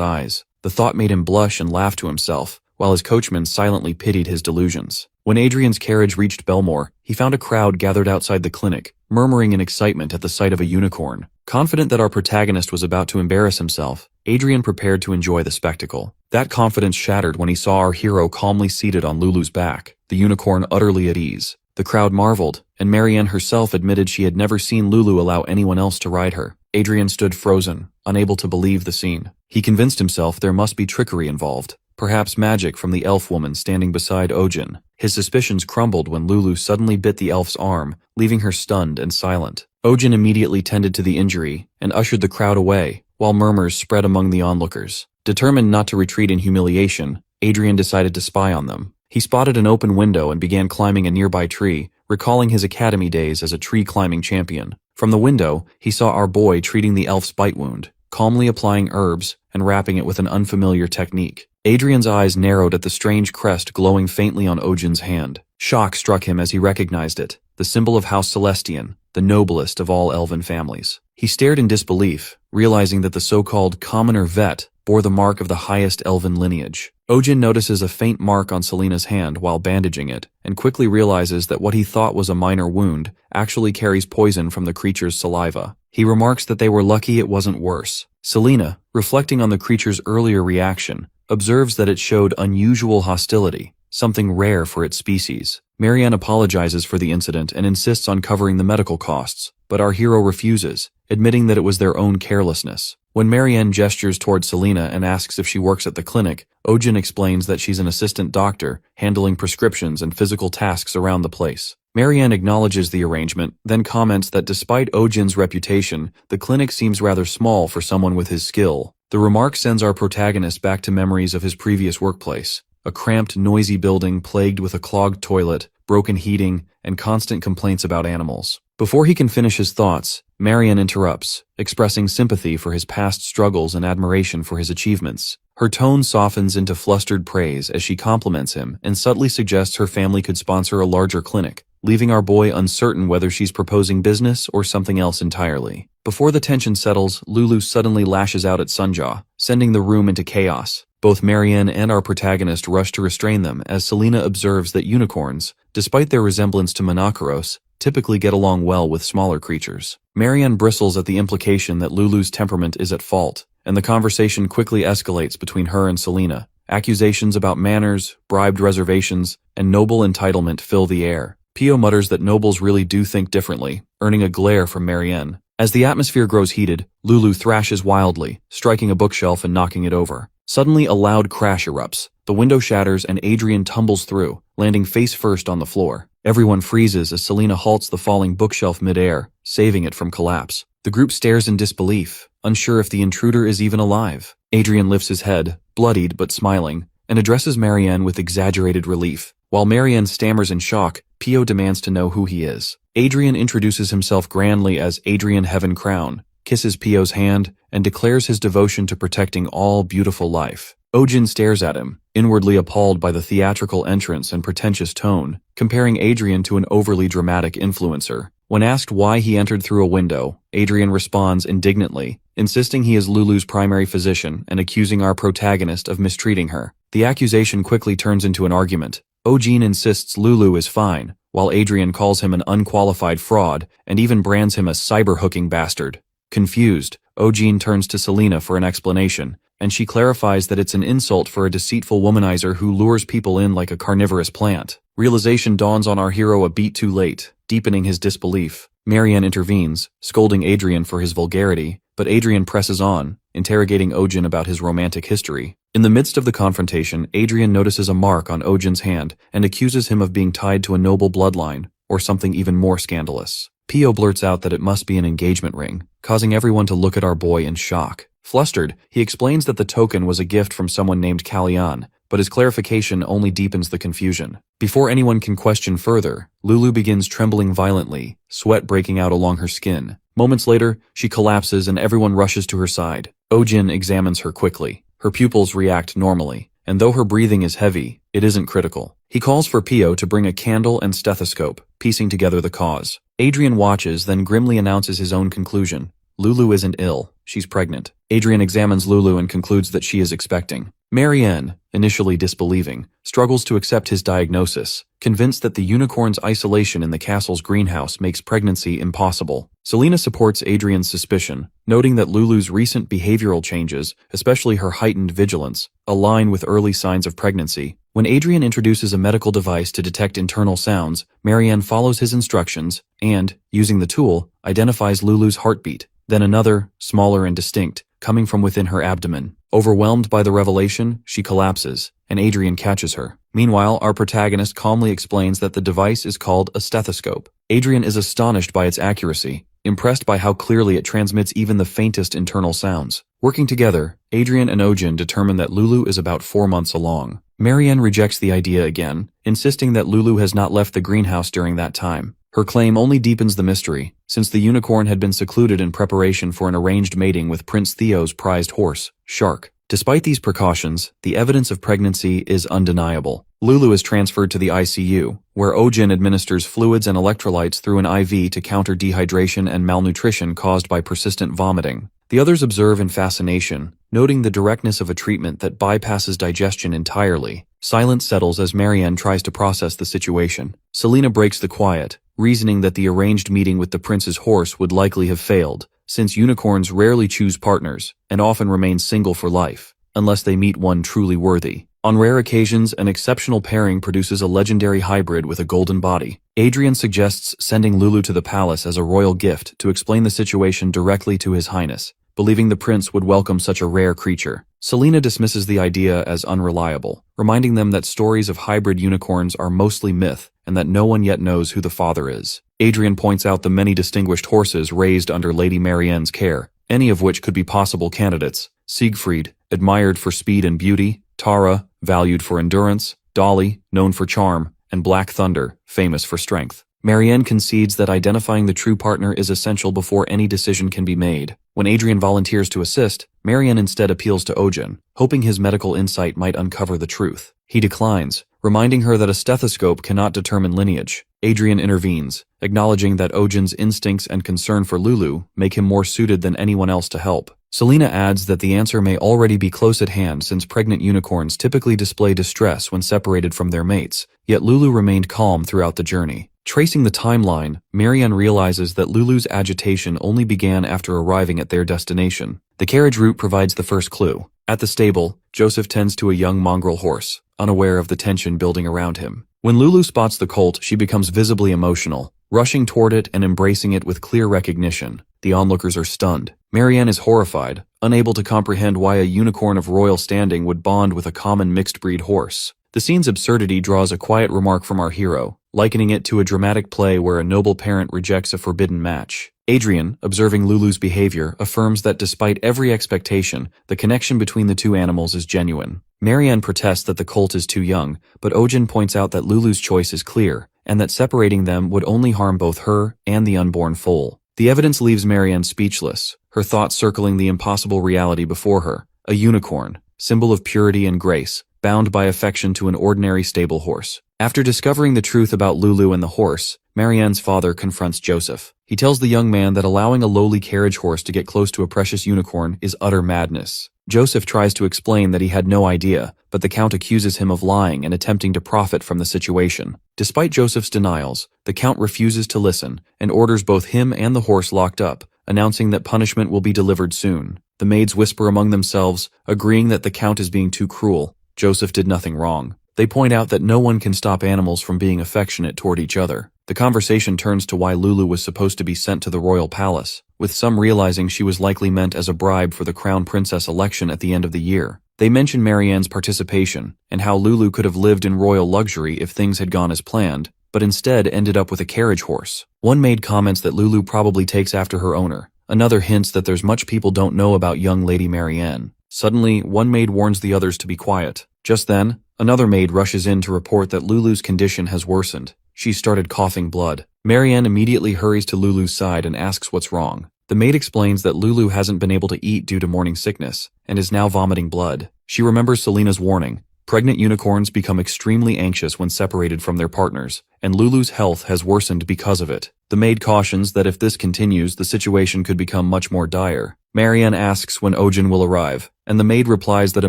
eyes. The thought made him blush and laugh to himself, while his coachman silently pitied his delusions. When Adrian's carriage reached Belmore, he found a crowd gathered outside the clinic, murmuring in excitement at the sight of a unicorn. Confident that our protagonist was about to embarrass himself, Adrian prepared to enjoy the spectacle. That confidence shattered when he saw our hero calmly seated on Lulu's back, the unicorn utterly at ease. The crowd marveled, and Marianne herself admitted she had never seen Lulu allow anyone else to ride her. Adrian stood frozen, unable to believe the scene. He convinced himself there must be trickery involved, perhaps magic from the elf woman standing beside Ohjin. His suspicions crumbled when Lulu suddenly bit the elf's arm, leaving her stunned and silent. Ohjin immediately tended to the injury and ushered the crowd away, while murmurs spread among the onlookers. Determined not to retreat in humiliation, Adrian decided to spy on them. He spotted an open window and began climbing a nearby tree, recalling his academy days as a tree-climbing champion. From the window, he saw our boy treating the elf's bite wound, calmly applying herbs and wrapping it with an unfamiliar technique. Adrian's eyes narrowed at the strange crest glowing faintly on Ohjin's hand. Shock struck him as he recognized it, the symbol of House Celestian, the noblest of all elven families. He stared in disbelief, realizing that the so-called commoner vet bore the mark of the highest elven lineage. Ohjin notices a faint mark on Selena's hand while bandaging it, and quickly realizes that what he thought was a minor wound actually carries poison from the creature's saliva. He remarks that they were lucky it wasn't worse. Selena, reflecting on the creature's earlier reaction, observes that it showed unusual hostility, something rare for its species. Marianne apologizes for the incident and insists on covering the medical costs, but our hero refuses, admitting that it was their own carelessness. When Marianne gestures toward Selena and asks if she works at the clinic, Ohjin explains that she's an assistant doctor, handling prescriptions and physical tasks around the place. Marianne acknowledges the arrangement, then comments that despite Ohjin's reputation, the clinic seems rather small for someone with his skill. The remark sends our protagonist back to memories of his previous workplace, a cramped, noisy building plagued with a clogged toilet, broken heating, and constant complaints about animals. Before he can finish his thoughts, Marianne interrupts, expressing sympathy for his past struggles and admiration for his achievements. Her tone softens into flustered praise as she compliments him and subtly suggests her family could sponsor a larger clinic, leaving our boy uncertain whether she's proposing business or something else entirely. Before the tension settles, Lulu suddenly lashes out at Sunjaw, sending the room into chaos. Both Marianne and our protagonist rush to restrain them as Selena observes that unicorns, despite their resemblance to Monoceros, typically get along well with smaller creatures. Marianne bristles at the implication that Lulu's temperament is at fault, and the conversation quickly escalates between her and Selena. Accusations about manners, bribed reservations, and noble entitlement fill the air. Pio mutters that nobles really do think differently, earning a glare from Marianne. As the atmosphere grows heated, Lulu thrashes wildly, striking a bookshelf and knocking it over. Suddenly a loud crash erupts. The window shatters and Adrian tumbles through, landing face first on the floor. Everyone freezes as Selena halts the falling bookshelf midair, saving it from collapse. The group stares in disbelief, unsure if the intruder is even alive. Adrian lifts his head, bloodied but smiling, and addresses Marianne with exaggerated relief. While Marianne stammers in shock, Pio demands to know who he is. Adrian introduces himself grandly as Adrian Heaven Crown, kisses Pio's hand, and declares his devotion to protecting all beautiful life. Ohjin stares at him, inwardly appalled by the theatrical entrance and pretentious tone, comparing Adrian to an overly dramatic influencer. When asked why he entered through a window, Adrian responds indignantly, insisting he is Lulu's primary physician and accusing our protagonist of mistreating her. The accusation quickly turns into an argument. Ohjin insists Lulu is fine, while Adrian calls him an unqualified fraud and even brands him a cyber-hooking bastard. Confused, Ohjin turns to Selena for an explanation, and she clarifies that it's an insult for a deceitful womanizer who lures people in like a carnivorous plant. Realization dawns on our hero a beat too late, deepening his disbelief. Marianne intervenes, scolding Adrian for his vulgarity, but Adrian presses on, interrogating Ohjin about his romantic history. In the midst of the confrontation, Adrian notices a mark on Ohjin's hand and accuses him of being tied to a noble bloodline, or something even more scandalous. Pio blurts out that it must be an engagement ring, causing everyone to look at our boy in shock. Flustered, he explains that the token was a gift from someone named Kalyan, but his clarification only deepens the confusion. Before anyone can question further, Lulu begins trembling violently, sweat breaking out along her skin. Moments later, she collapses and everyone rushes to her side. Ohjin examines her quickly. Her pupils react normally, and though her breathing is heavy, it isn't critical. He calls for Pio to bring a candle and stethoscope, piecing together the cause. Adrian watches, then grimly announces his own conclusion. Lulu isn't ill, she's pregnant. Adrian examines Lulu and concludes that she is expecting. Marianne, initially disbelieving, struggles to accept his diagnosis, convinced that the unicorn's isolation in the castle's greenhouse makes pregnancy impossible. Selena supports Adrian's suspicion, noting that Lulu's recent behavioral changes, especially her heightened vigilance, align with early signs of pregnancy. When Adrian introduces a medical device to detect internal sounds, Marianne follows his instructions and, using the tool, identifies Lulu's heartbeat, then another, smaller and distinct, coming from within her abdomen. Overwhelmed by the revelation, she collapses, and Adrian catches her. Meanwhile, our protagonist calmly explains that the device is called a stethoscope. Adrian is astonished by its accuracy, impressed by how clearly it transmits even the faintest internal sounds. Working together, Adrian and Ohjin determine that Lulu is about 4 months along. Marianne rejects the idea again, insisting that Lulu has not left the greenhouse during that time. Her claim only deepens the mystery, since the unicorn had been secluded in preparation for an arranged mating with Prince Theo's prized horse, Shark. Despite these precautions, the evidence of pregnancy is undeniable. Lulu is transferred to the ICU, where Ohjin administers fluids and electrolytes through an IV to counter dehydration and malnutrition caused by persistent vomiting. The others observe in fascination, noting the directness of a treatment that bypasses digestion entirely. Silence settles as Marianne tries to process the situation. Selena breaks the quiet, reasoning that the arranged meeting with the prince's horse would likely have failed, since unicorns rarely choose partners and often remain single for life, unless they meet one truly worthy. On rare occasions, an exceptional pairing produces a legendary hybrid with a golden body. Adrian suggests sending Lulu to the palace as a royal gift to explain the situation directly to His Highness, believing the prince would welcome such a rare creature. Selena dismisses the idea as unreliable, reminding them that stories of hybrid unicorns are mostly myth and that no one yet knows who the father is. Adrian points out the many distinguished horses raised under Lady Marianne's care, any of which could be possible candidates. Siegfried, admired for speed and beauty, Tara, valued for endurance, Dolly, known for charm, and Black Thunder, famous for strength. Marianne concedes that identifying the true partner is essential before any decision can be made. When Adrian volunteers to assist, Marianne instead appeals to Ohjin, hoping his medical insight might uncover the truth. He declines, reminding her that a stethoscope cannot determine lineage. Adrian intervenes, acknowledging that Ohjin's instincts and concern for Lulu make him more suited than anyone else to help. Selena adds that the answer may already be close at hand since pregnant unicorns typically display distress when separated from their mates, yet Lulu remained calm throughout the journey. Tracing the timeline, Marianne realizes that Lulu's agitation only began after arriving at their destination. The carriage route provides the first clue. At the stable, Joseph tends to a young mongrel horse, unaware of the tension building around him. When Lulu spots the colt, she becomes visibly emotional, rushing toward it and embracing it with clear recognition. The onlookers are stunned. Marianne is horrified, unable to comprehend why a unicorn of royal standing would bond with a common mixed-breed horse. The scene's absurdity draws a quiet remark from our hero, likening it to a dramatic play where a noble parent rejects a forbidden match. Adrian, observing Lulu's behavior, affirms that despite every expectation, the connection between the two animals is genuine. Marianne protests that the colt is too young, but Ohjin points out that Lulu's choice is clear, and that separating them would only harm both her and the unborn foal. The evidence leaves Marianne speechless, her thoughts circling the impossible reality before her: a unicorn, symbol of purity and grace, bound by affection to an ordinary stable horse. After discovering the truth about Lulu and the horse, Marianne's father confronts Joseph. He tells the young man that allowing a lowly carriage horse to get close to a precious unicorn is utter madness. Joseph tries to explain that he had no idea, but the Count accuses him of lying and attempting to profit from the situation. Despite Joseph's denials, the Count refuses to listen and orders both him and the horse locked up, announcing that punishment will be delivered soon. The maids whisper among themselves, agreeing that the Count is being too cruel. Joseph did nothing wrong. They point out that no one can stop animals from being affectionate toward each other. The conversation turns to why Lulu was supposed to be sent to the royal palace, with some realizing she was likely meant as a bribe for the crown princess election at the end of the year. They mention Marianne's participation, and how Lulu could have lived in royal luxury if things had gone as planned, but instead ended up with a carriage horse. One maid comments that Lulu probably takes after her owner. Another hints that there's much people don't know about young Lady Marianne. Suddenly, one maid warns the others to be quiet. Just then, another maid rushes in to report that Lulu's condition has worsened. She started coughing blood. Marianne immediately hurries to Lulu's side and asks what's wrong. The maid explains that Lulu hasn't been able to eat due to morning sickness, and is now vomiting blood. She remembers Selena's warning. Pregnant unicorns become extremely anxious when separated from their partners, and Lulu's health has worsened because of it. The maid cautions that if this continues, the situation could become much more dire. Marianne asks when Ohjin will arrive, and the maid replies that a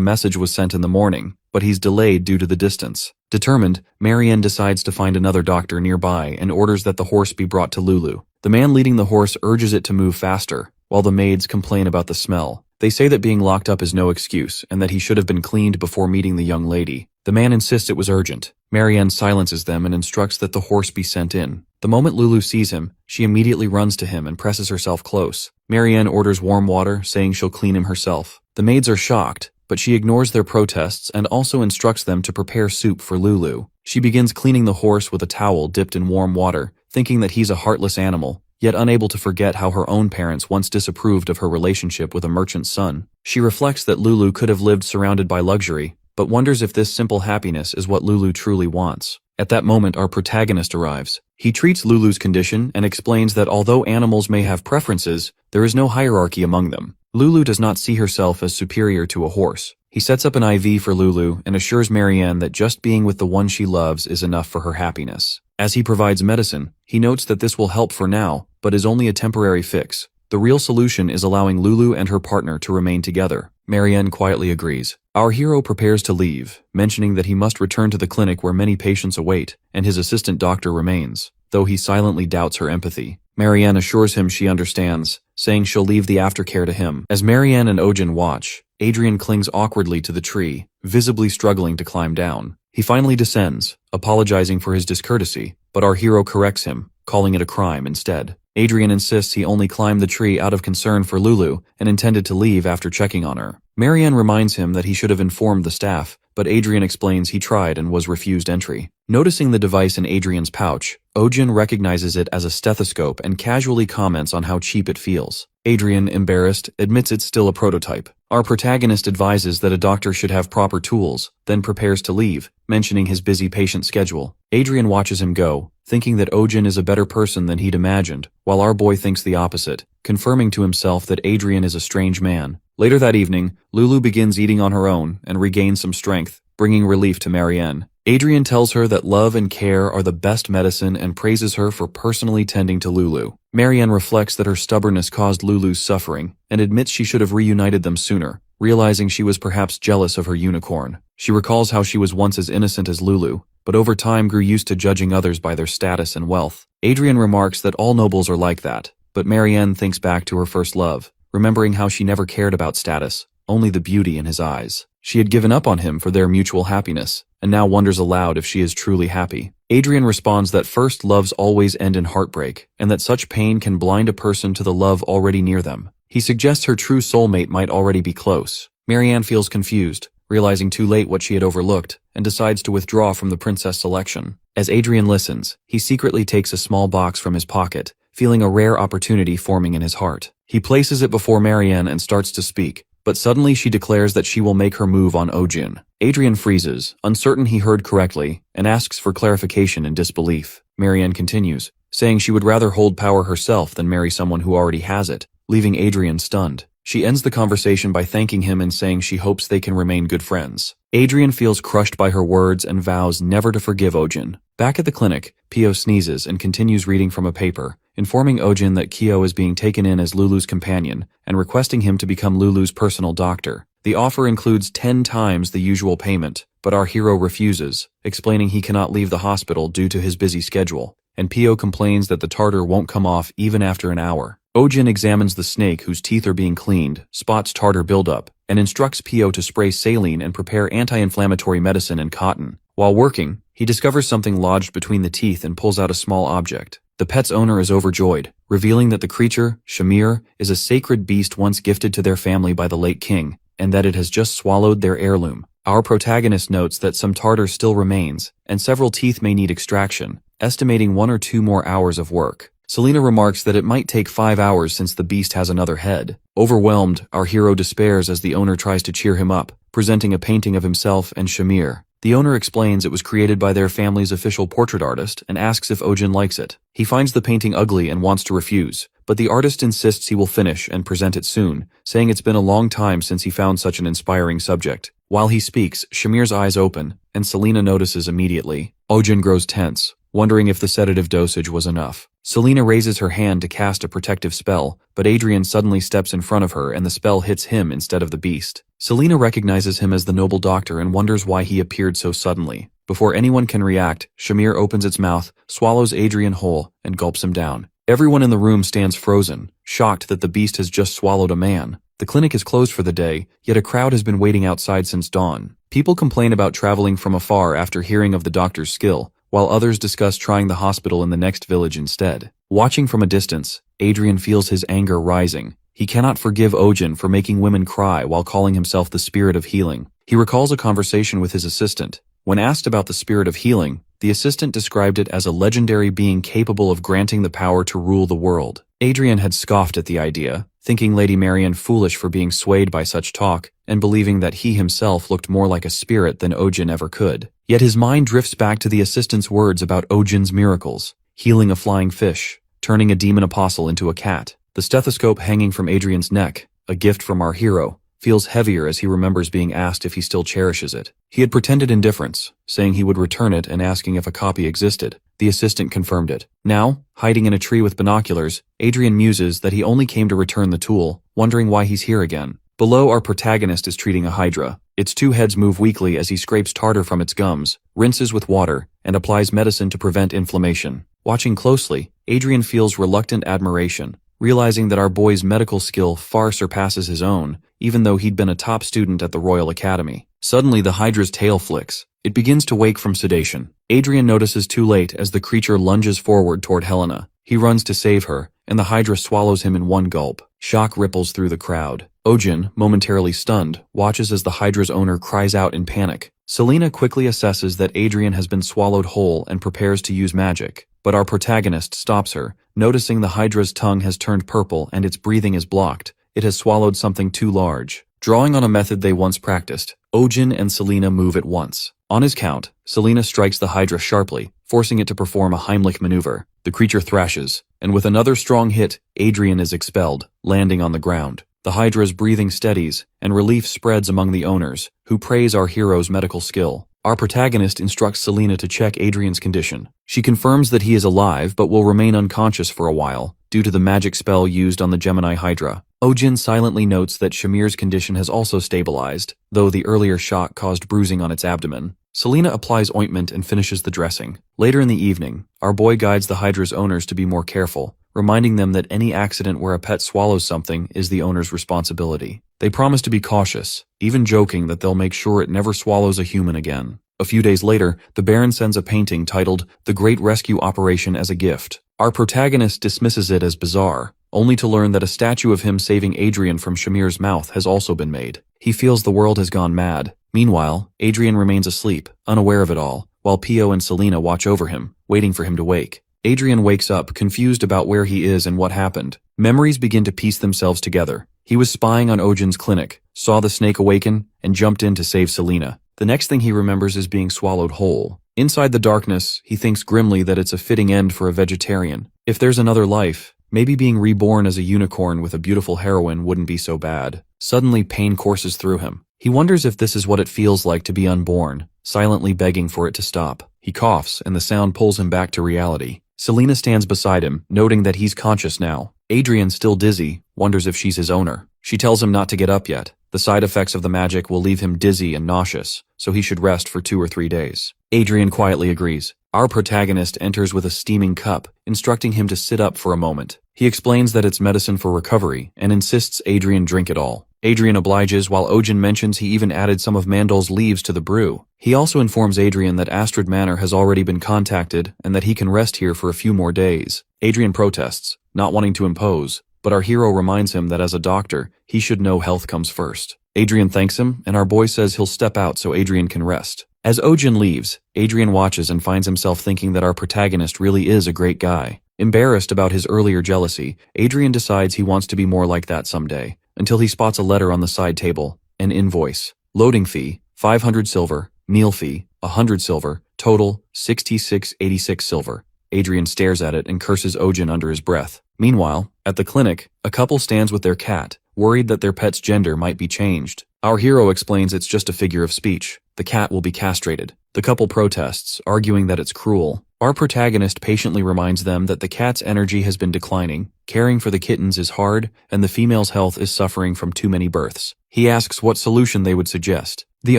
message was sent in the morning, but he's delayed due to the distance. Determined, Marianne decides to find another doctor nearby and orders that the horse be brought to Lulu. The man leading the horse urges it to move faster, while the maids complain about the smell. They say that being locked up is no excuse, and that he should have been cleaned before meeting the young lady. The man insists it was urgent. Marianne silences them and instructs that the horse be sent in. The moment Lulu sees him, she immediately runs to him and presses herself close. Marianne orders warm water, saying she'll clean him herself. The maids are shocked, but she ignores their protests and also instructs them to prepare soup for Lulu. She begins cleaning the horse with a towel dipped in warm water, thinking that he's a heartless animal, yet unable to forget how her own parents once disapproved of her relationship with a merchant's son. She reflects that Lulu could have lived surrounded by luxury, but wonders if this simple happiness is what Lulu truly wants. At that moment, our protagonist arrives. He treats Lulu's condition and explains that although animals may have preferences, there is no hierarchy among them. Lulu does not see herself as superior to a horse. He sets up an IV for Lulu and assures Marianne that just being with the one she loves is enough for her happiness. As he provides medicine, he notes that this will help for now, but is only a temporary fix. The real solution is allowing Lulu and her partner to remain together. Marianne quietly agrees. Our hero prepares to leave, mentioning that he must return to the clinic where many patients await, and his assistant doctor remains, though he silently doubts her empathy. Marianne assures him she understands, saying she'll leave the aftercare to him. As Marianne and Ohjin watch, Adrian clings awkwardly to the tree, visibly struggling to climb down. He finally descends, apologizing for his discourtesy, but our hero corrects him, calling it a crime instead. Adrian insists he only climbed the tree out of concern for Lulu and intended to leave after checking on her. Marianne reminds him that he should have informed the staff, but Adrian explains he tried and was refused entry. Noticing the device in Adrian's pouch, Ohjin recognizes it as a stethoscope and casually comments on how cheap it feels. Adrian, embarrassed, admits it's still a prototype. Our protagonist advises that a doctor should have proper tools, then prepares to leave, mentioning his busy patient schedule. Adrian watches him go, thinking that Ohjin is a better person than he'd imagined, while our boy thinks the opposite, confirming to himself that Adrian is a strange man. Later that evening, Lulu begins eating on her own and regains some strength, bringing relief to Marianne. Adrian tells her that love and care are the best medicine and praises her for personally tending to Lulu. Marianne reflects that her stubbornness caused Lulu's suffering and admits she should have reunited them sooner, realizing she was perhaps jealous of her unicorn. She recalls how she was once as innocent as Lulu, but over time grew used to judging others by their status and wealth. Adrian remarks that all nobles are like that, but Marianne thinks back to her first love, remembering how she never cared about status, only the beauty in his eyes. She had given up on him for their mutual happiness, and now wonders aloud if she is truly happy. Adrian responds that first loves always end in heartbreak, and that such pain can blind a person to the love already near them. He suggests her true soulmate might already be close. Marianne feels confused, realizing too late what she had overlooked, and decides to withdraw from the princess selection. As Adrian listens, he secretly takes a small box from his pocket, feeling a rare opportunity forming in his heart. He places it before Marianne and starts to speak, but suddenly she declares that she will make her move on Ohjin. Adrian freezes, uncertain he heard correctly, and asks for clarification in disbelief. Marianne continues, saying she would rather hold power herself than marry someone who already has it, leaving Adrian stunned. She ends the conversation by thanking him and saying she hopes they can remain good friends. Adrian feels crushed by her words and vows never to forgive Ohjin. Back at the clinic, Pio sneezes and continues reading from a paper, informing Ohjin that Kyo is being taken in as Lulu's companion and requesting him to become Lulu's personal doctor. The offer includes 10 times the usual payment, but our hero refuses, explaining he cannot leave the hospital due to his busy schedule, and Pio complains that the tartar won't come off even after an hour. Ohjin examines the snake whose teeth are being cleaned, spots tartar buildup, and instructs Pio to spray saline and prepare anti-inflammatory medicine and cotton. While working, he discovers something lodged between the teeth and pulls out a small object. The pet's owner is overjoyed, revealing that the creature, Shamir, is a sacred beast once gifted to their family by the late king, and that it has just swallowed their heirloom. Our protagonist notes that some tartar still remains, and several teeth may need extraction, estimating 1 or 2 more hours of work. Selena remarks that it might take 5 hours since the beast has another head. Overwhelmed, our hero despairs as the owner tries to cheer him up, presenting a painting of himself and Shamir. The owner explains it was created by their family's official portrait artist and asks if Ohjin likes it. He finds the painting ugly and wants to refuse, but the artist insists he will finish and present it soon, saying it's been a long time since he found such an inspiring subject. While he speaks, Shamir's eyes open, and Selena notices immediately. Ohjin grows tense, wondering if the sedative dosage was enough. Selena raises her hand to cast a protective spell, but Adrian suddenly steps in front of her and the spell hits him instead of the beast. Selena recognizes him as the noble doctor and wonders why he appeared so suddenly. Before anyone can react, Shamir opens its mouth, swallows Adrian whole, and gulps him down. Everyone in the room stands frozen, shocked that the beast has just swallowed a man. The clinic is closed for the day, yet a crowd has been waiting outside since dawn. People complain about traveling from afar after hearing of the doctor's skill, while others discuss trying the hospital in the next village instead. Watching from a distance, Adrian feels his anger rising. He cannot forgive Ohjin for making women cry while calling himself the spirit of healing. He recalls a conversation with his assistant. When asked about the spirit of healing, the assistant described it as a legendary being capable of granting the power to rule the world. Adrian had scoffed at the idea, thinking Lady Marianne foolish for being swayed by such talk, and believing that he himself looked more like a spirit than Ohjin ever could. Yet his mind drifts back to the assistant's words about Ohjin's miracles, healing a flying fish, turning a demon apostle into a cat. The stethoscope hanging from Adrian's neck, a gift from our hero, feels heavier as he remembers being asked if he still cherishes it. He had pretended indifference, saying he would return it and asking if a copy existed. The assistant confirmed it. Now, hiding in a tree with binoculars, Adrian muses that he only came to return the tool, wondering why he's here again. Below, our protagonist is treating a hydra. Its 2 heads move weakly as he scrapes tartar from its gums, rinses with water, and applies medicine to prevent inflammation. Watching closely, Adrian feels reluctant admiration, realizing that our boy's medical skill far surpasses his own, even though he'd been a top student at the Royal Academy. Suddenly, the hydra's tail flicks. It begins to wake from sedation. Adrian notices too late as the creature lunges forward toward Helena. He runs to save her, and the hydra swallows him in one gulp. Shock ripples through the crowd. Ohjin, momentarily stunned, watches as the hydra's owner cries out in panic. Selena quickly assesses that Adrian has been swallowed whole and prepares to use magic. But our protagonist stops her, noticing the hydra's tongue has turned purple and its breathing is blocked. It has swallowed something too large. Drawing on a method they once practiced, Ohjin and Selena move at once. On his count, Selena strikes the hydra sharply, forcing it to perform a Heimlich maneuver. The creature thrashes, and with another strong hit, Adrian is expelled, landing on the ground. The hydra's breathing steadies, and relief spreads among the owners, who praise our hero's medical skill. Our protagonist instructs Selena to check Adrian's condition. She confirms that he is alive but will remain unconscious for a while, due to the magic spell used on the Gemini Hydra. Ohjin silently notes that Shamir's condition has also stabilized, though the earlier shock caused bruising on its abdomen. Selena applies ointment and finishes the dressing. Later in the evening, our boy guides the Hydra's owners to be more careful, reminding them that any accident where a pet swallows something is the owner's responsibility. They promise to be cautious, even joking that they'll make sure it never swallows a human again. A few days later, the Baron sends a painting titled The Great Rescue Operation as a gift. Our protagonist dismisses it as bizarre, only to learn that a statue of him saving Adrian from Shamir's mouth has also been made. He feels the world has gone mad. Meanwhile, Adrian remains asleep, unaware of it all, while Pio and Selena watch over him, waiting for him to wake. Adrian wakes up, confused about where he is and what happened. Memories begin to piece themselves together. He was spying on Ohjin's clinic, saw the snake awaken, and jumped in to save Selena. The next thing he remembers is being swallowed whole. Inside the darkness, he thinks grimly that it's a fitting end for a vegetarian. If there's another life, maybe being reborn as a unicorn with a beautiful heroine wouldn't be so bad. Suddenly, pain courses through him. He wonders if this is what it feels like to be unborn, silently begging for it to stop. He coughs, and the sound pulls him back to reality. Selena stands beside him, noting that he's conscious now. Adrian, still dizzy, wonders if she's his owner. She tells him not to get up yet. The side effects of the magic will leave him dizzy and nauseous, so he should rest for 2 or 3 days. Adrian quietly agrees. Our protagonist enters with a steaming cup, instructing him to sit up for a moment. He explains that it's medicine for recovery, and insists Adrian drink it all. Adrian obliges, while Ohjin mentions he even added some of Mandol's leaves to the brew. He also informs Adrian that Astrid Manor has already been contacted and that he can rest here for a few more days. Adrian protests, not wanting to impose, but our hero reminds him that as a doctor, he should know health comes first. Adrian thanks him, and our boy says he'll step out so Adrian can rest. As Ohjin leaves, Adrian watches and finds himself thinking that our protagonist really is a great guy. Embarrassed about his earlier jealousy, Adrian decides he wants to be more like that someday, until he spots a letter on the side table, an invoice. Loading fee, 500 silver, meal fee, 100 silver, total, 6686 silver. Adrian stares at it and curses Ohjin under his breath. Meanwhile, at the clinic, a couple stands with their cat, worried that their pet's gender might be changed. Our hero explains it's just a figure of speech. The cat will be castrated. The couple protests, arguing that it's cruel. Our protagonist patiently reminds them that the cat's energy has been declining, caring for the kittens is hard, and the female's health is suffering from too many births. He asks what solution they would suggest. The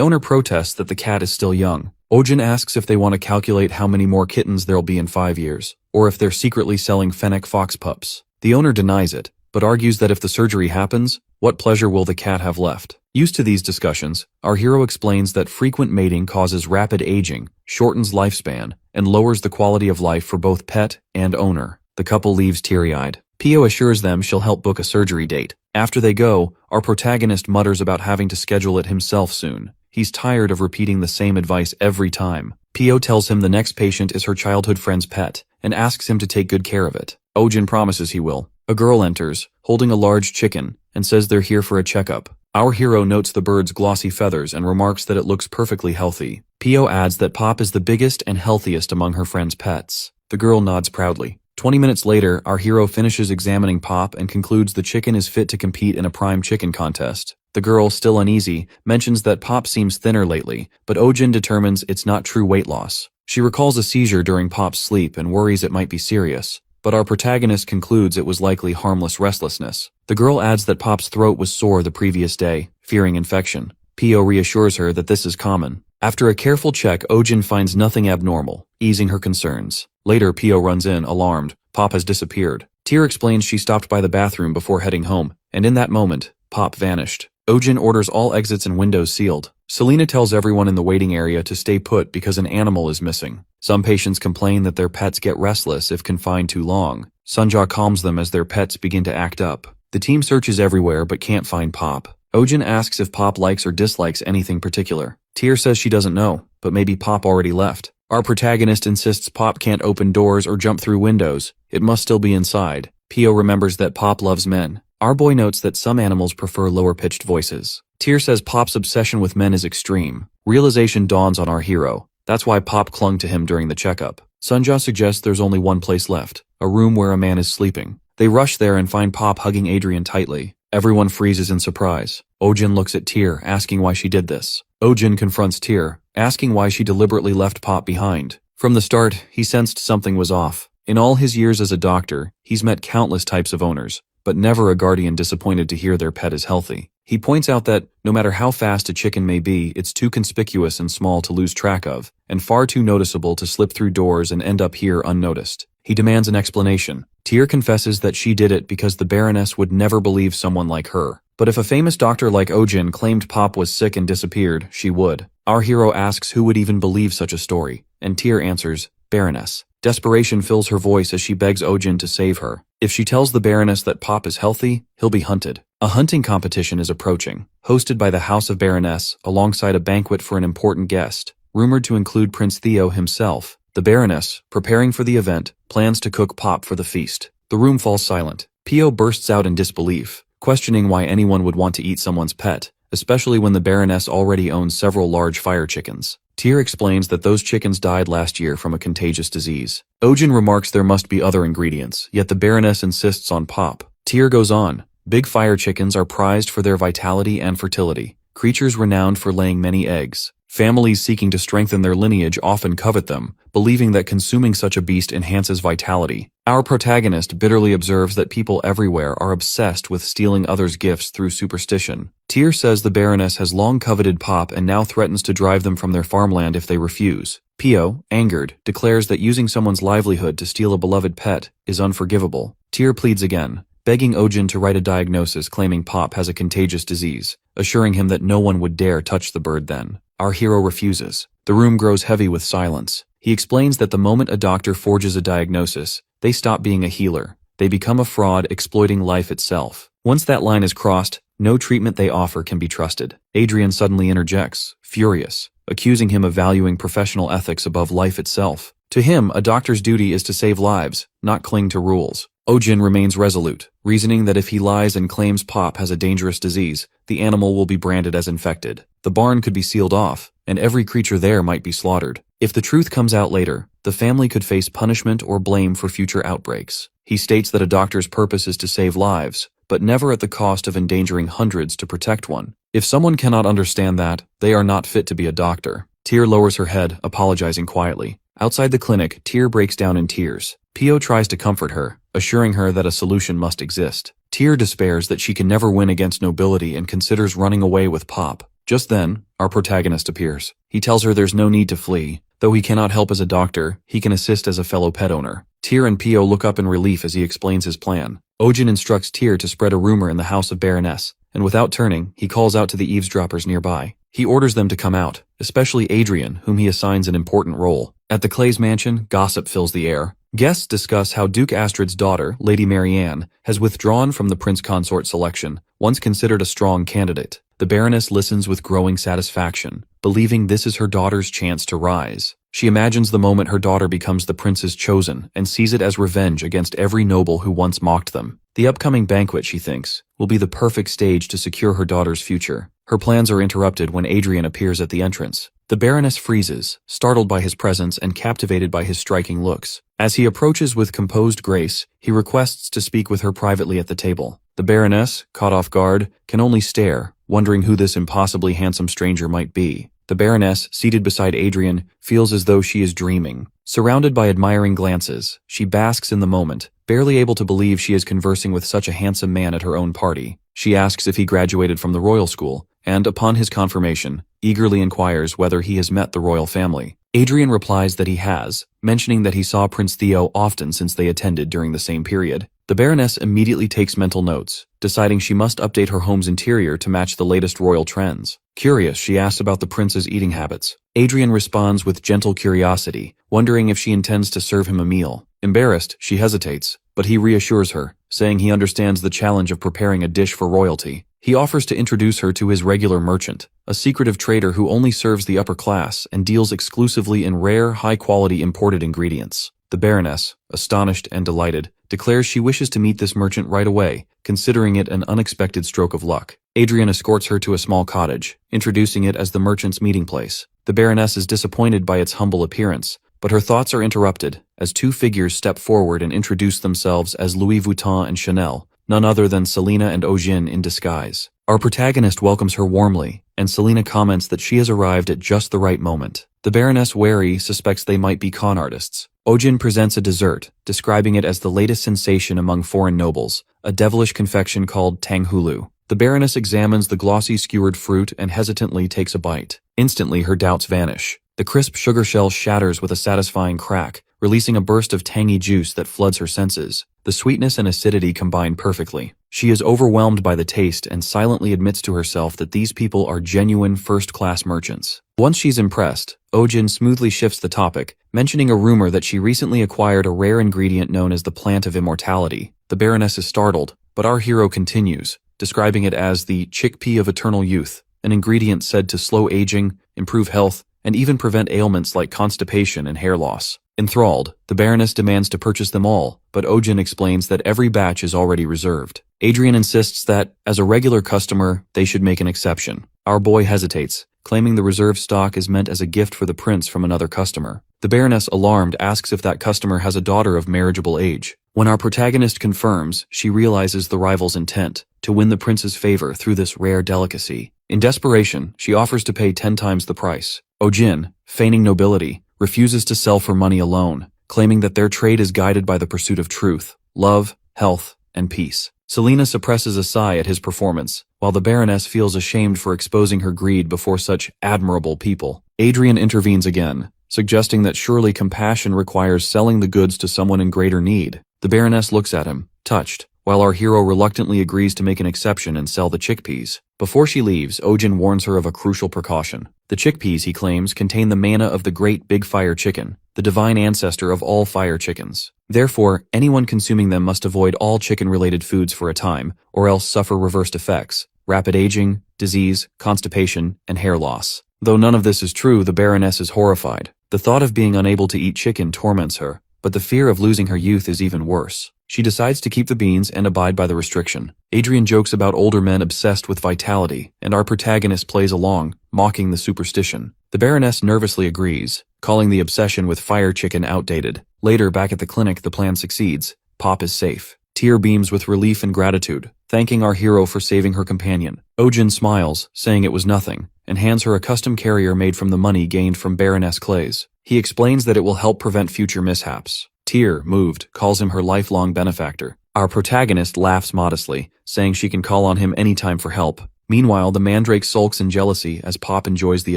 owner protests that the cat is still young. Ohjin asks if they want to calculate how many more kittens there'll be in 5 years, or if they're secretly selling fennec fox pups. The owner denies it, but argues that if the surgery happens, what pleasure will the cat have left? Used to these discussions, our hero explains that frequent mating causes rapid aging, shortens lifespan, and lowers the quality of life for both pet and owner. The couple leaves teary-eyed. Pio assures them she'll help book a surgery date. After they go, our protagonist mutters about having to schedule it himself soon. He's tired of repeating the same advice every time. Pio tells him the next patient is her childhood friend's pet, and asks him to take good care of it. Ohjin promises he will. A girl enters, holding a large chicken, and says they're here for a checkup. Our hero notes the bird's glossy feathers and remarks that it looks perfectly healthy. Pio adds that Pop is the biggest and healthiest among her friend's pets. The girl nods proudly. 20 minutes later, our hero finishes examining Pop and concludes the chicken is fit to compete in a prime chicken contest. The girl, still uneasy, mentions that Pop seems thinner lately, but Ohjin determines it's not true weight loss. She recalls a seizure during Pop's sleep and worries it might be serious, but our protagonist concludes it was likely harmless restlessness. The girl adds that Pop's throat was sore the previous day, fearing infection. Pio reassures her that this is common. After a careful check, Ohjin finds nothing abnormal, easing her concerns. Later, Pio runs in, alarmed. Pop has disappeared. Tyr explains she stopped by the bathroom before heading home, and in that moment, Pop vanished. Ohjin orders all exits and windows sealed. Selena tells everyone in the waiting area to stay put because an animal is missing. Some patients complain that their pets get restless if confined too long. Sunja calms them as their pets begin to act up. The team searches everywhere but can't find Pop. Ohjin asks if Pop likes or dislikes anything particular. Tyr says she doesn't know, but maybe Pop already left. Our protagonist insists Pop can't open doors or jump through windows. It must still be inside. Pio remembers that Pop loves men. Our boy notes that some animals prefer lower-pitched voices. Tyr says Pop's obsession with men is extreme. Realization dawns on our hero. That's why Pop clung to him during the checkup. Sunja suggests there's only one place left, a room where a man is sleeping. They rush there and find Pop hugging Adrian tightly. Everyone freezes in surprise. Ohjin looks at Tyr, asking why she did this. Ohjin confronts Tyr, asking why she deliberately left Pop behind. From the start, he sensed something was off. In all his years as a doctor, he's met countless types of owners, but never a guardian disappointed to hear their pet is healthy. He points out that, no matter how fast a chicken may be, it's too conspicuous and small to lose track of, and far too noticeable to slip through doors and end up here unnoticed. He demands an explanation. Tyr confesses that she did it because the Baroness would never believe someone like her. But if a famous doctor like Ohjin claimed Pop was sick and disappeared, she would. Our hero asks who would even believe such a story, and Tyr answers, Baroness. Desperation fills her voice as she begs Ohjin to save her. If she tells the Baroness that Pop is healthy, he'll be hunted. A hunting competition is approaching, hosted by the House of Baroness alongside a banquet for an important guest, rumored to include Prince Theo himself. The Baroness, preparing for the event, plans to cook Pop for the feast. The room falls silent. Pio bursts out in disbelief, questioning why anyone would want to eat someone's pet, especially when the Baroness already owns several large fire chickens. Tyr explains that those chickens died last year from a contagious disease. Ohjin remarks there must be other ingredients, yet the Baroness insists on Pop. Tyr goes on, big fire chickens are prized for their vitality and fertility, creatures renowned for laying many eggs. Families seeking to strengthen their lineage often covet them, believing that consuming such a beast enhances vitality. Our protagonist bitterly observes that people everywhere are obsessed with stealing others' gifts through superstition. Tyr says the Baroness has long coveted Pop and now threatens to drive them from their farmland if they refuse. Pio, angered, declares that using someone's livelihood to steal a beloved pet is unforgivable. Tyr pleads again, begging Ohjin to write a diagnosis claiming Pop has a contagious disease, assuring him that no one would dare touch the bird then. Our hero refuses. The room grows heavy with silence. He explains that the moment a doctor forges a diagnosis, they stop being a healer. They become a fraud exploiting life itself. Once that line is crossed, no treatment they offer can be trusted. Adrian suddenly interjects, furious, accusing him of valuing professional ethics above life itself. To him, a doctor's duty is to save lives, not cling to rules. Ohjin remains resolute, reasoning that if he lies and claims Pop has a dangerous disease, the animal will be branded as infected. The barn could be sealed off, and every creature there might be slaughtered. If the truth comes out later, the family could face punishment or blame for future outbreaks. He states that a doctor's purpose is to save lives, but never at the cost of endangering hundreds to protect one. If someone cannot understand that, they are not fit to be a doctor. Tyr lowers her head, apologizing quietly. Outside the clinic, Tyr breaks down in tears. Pio tries to comfort her, assuring her that a solution must exist. Tyr despairs that she can never win against nobility and considers running away with Pop. Just then, our protagonist appears. He tells her there's no need to flee. Though he cannot help as a doctor, he can assist as a fellow pet owner. Tyr and Pio look up in relief as he explains his plan. Ohjin instructs Tyr to spread a rumor in the House of Baroness, and without turning, he calls out to the eavesdroppers nearby. He orders them to come out, especially Adrian, whom he assigns an important role. At the Clay's mansion, gossip fills the air. Guests discuss how Duke Astrid's daughter, Lady Marianne, has withdrawn from the prince consort selection, once considered a strong candidate. The Baroness listens with growing satisfaction, believing this is her daughter's chance to rise. She imagines the moment her daughter becomes the prince's chosen and sees it as revenge against every noble who once mocked them. The upcoming banquet, she thinks, will be the perfect stage to secure her daughter's future. Her plans are interrupted when Adrian appears at the entrance. The Baroness freezes, startled by his presence and captivated by his striking looks. As he approaches with composed grace, he requests to speak with her privately at the table. The Baroness, caught off guard, can only stare, wondering who this impossibly handsome stranger might be. The Baroness, seated beside Adrian, feels as though she is dreaming. Surrounded by admiring glances, she basks in the moment, barely able to believe she is conversing with such a handsome man at her own party. She asks if he graduated from the royal school, and, upon his confirmation, eagerly inquires whether he has met the royal family. Adrian replies that he has, mentioning that he saw Prince Theo often since they attended during the same period. The Baroness immediately takes mental notes, deciding she must update her home's interior to match the latest royal trends. Curious, she asks about the prince's eating habits. Adrian responds with gentle curiosity, wondering if she intends to serve him a meal. Embarrassed, she hesitates, but he reassures her, saying he understands the challenge of preparing a dish for royalty. He offers to introduce her to his regular merchant, a secretive trader who only serves the upper class and deals exclusively in rare, high-quality imported ingredients. The Baroness, astonished and delighted, declares she wishes to meet this merchant right away, considering it an unexpected stroke of luck. Adrian escorts her to a small cottage, introducing it as the merchant's meeting place. The Baroness is disappointed by its humble appearance, but her thoughts are interrupted as two figures step forward and introduce themselves as Louis Vuitton and Chanel, none other than Selina and Ohjin in disguise. Our protagonist welcomes her warmly, and Selina comments that she has arrived at just the right moment. The Baroness, wary, suspects they might be con artists. Ohjin presents a dessert, describing it as the latest sensation among foreign nobles, a devilish confection called tanghulu. The Baroness examines the glossy skewered fruit and hesitantly takes a bite. Instantly, her doubts vanish. The crisp sugar shell shatters with a satisfying crack, releasing a burst of tangy juice that floods her senses. The sweetness and acidity combine perfectly. She is overwhelmed by the taste and silently admits to herself that these people are genuine first-class merchants. Once she's impressed, Ohjin smoothly shifts the topic, mentioning a rumor that she recently acquired a rare ingredient known as the Plant of Immortality. The Baroness is startled, but our hero continues, describing it as the chickpea of eternal youth, an ingredient said to slow aging, improve health, and even prevent ailments like constipation and hair loss. Enthralled, the Baroness demands to purchase them all, but Ohjin explains that every batch is already reserved. Adrian insists that, as a regular customer, they should make an exception. Our boy hesitates, claiming the reserved stock is meant as a gift for the prince from another customer. The Baroness, alarmed, asks if that customer has a daughter of marriageable age. When our protagonist confirms, she realizes the rival's intent, to win the prince's favor through this rare delicacy. In desperation, she offers to pay 10 times the price. Ohjin, feigning nobility, refuses to sell for money alone, claiming that their trade is guided by the pursuit of truth, love, health, and peace. Selina suppresses a sigh at his performance, while the Baroness feels ashamed for exposing her greed before such admirable people. Adrian intervenes again, suggesting that surely compassion requires selling the goods to someone in greater need. The Baroness looks at him, touched, while our hero reluctantly agrees to make an exception and sell the chickpeas. Before she leaves, Ohjin warns her of a crucial precaution. The chickpeas, he claims, contain the mana of the great big fire chicken, the divine ancestor of all fire chickens. Therefore, anyone consuming them must avoid all chicken-related foods for a time, or else suffer reversed effects, rapid aging, disease, constipation, and hair loss. Though none of this is true, the Baroness is horrified. The thought of being unable to eat chicken torments her, but the fear of losing her youth is even worse. She decides to keep the beans and abide by the restriction. Adrian jokes about older men obsessed with vitality, and our protagonist plays along, mocking the superstition. The Baroness nervously agrees, calling the obsession with fire chicken outdated. Later, back at the clinic, the plan succeeds. Pop is safe. Tyr beams with relief and gratitude, thanking our hero for saving her companion. Ohjin smiles, saying it was nothing, and hands her a custom carrier made from the money gained from Baroness Clays. He explains that it will help prevent future mishaps. Tyr, moved, calls him her lifelong benefactor. Our protagonist laughs modestly, saying she can call on him anytime for help. Meanwhile, the mandrake sulks in jealousy as Pop enjoys the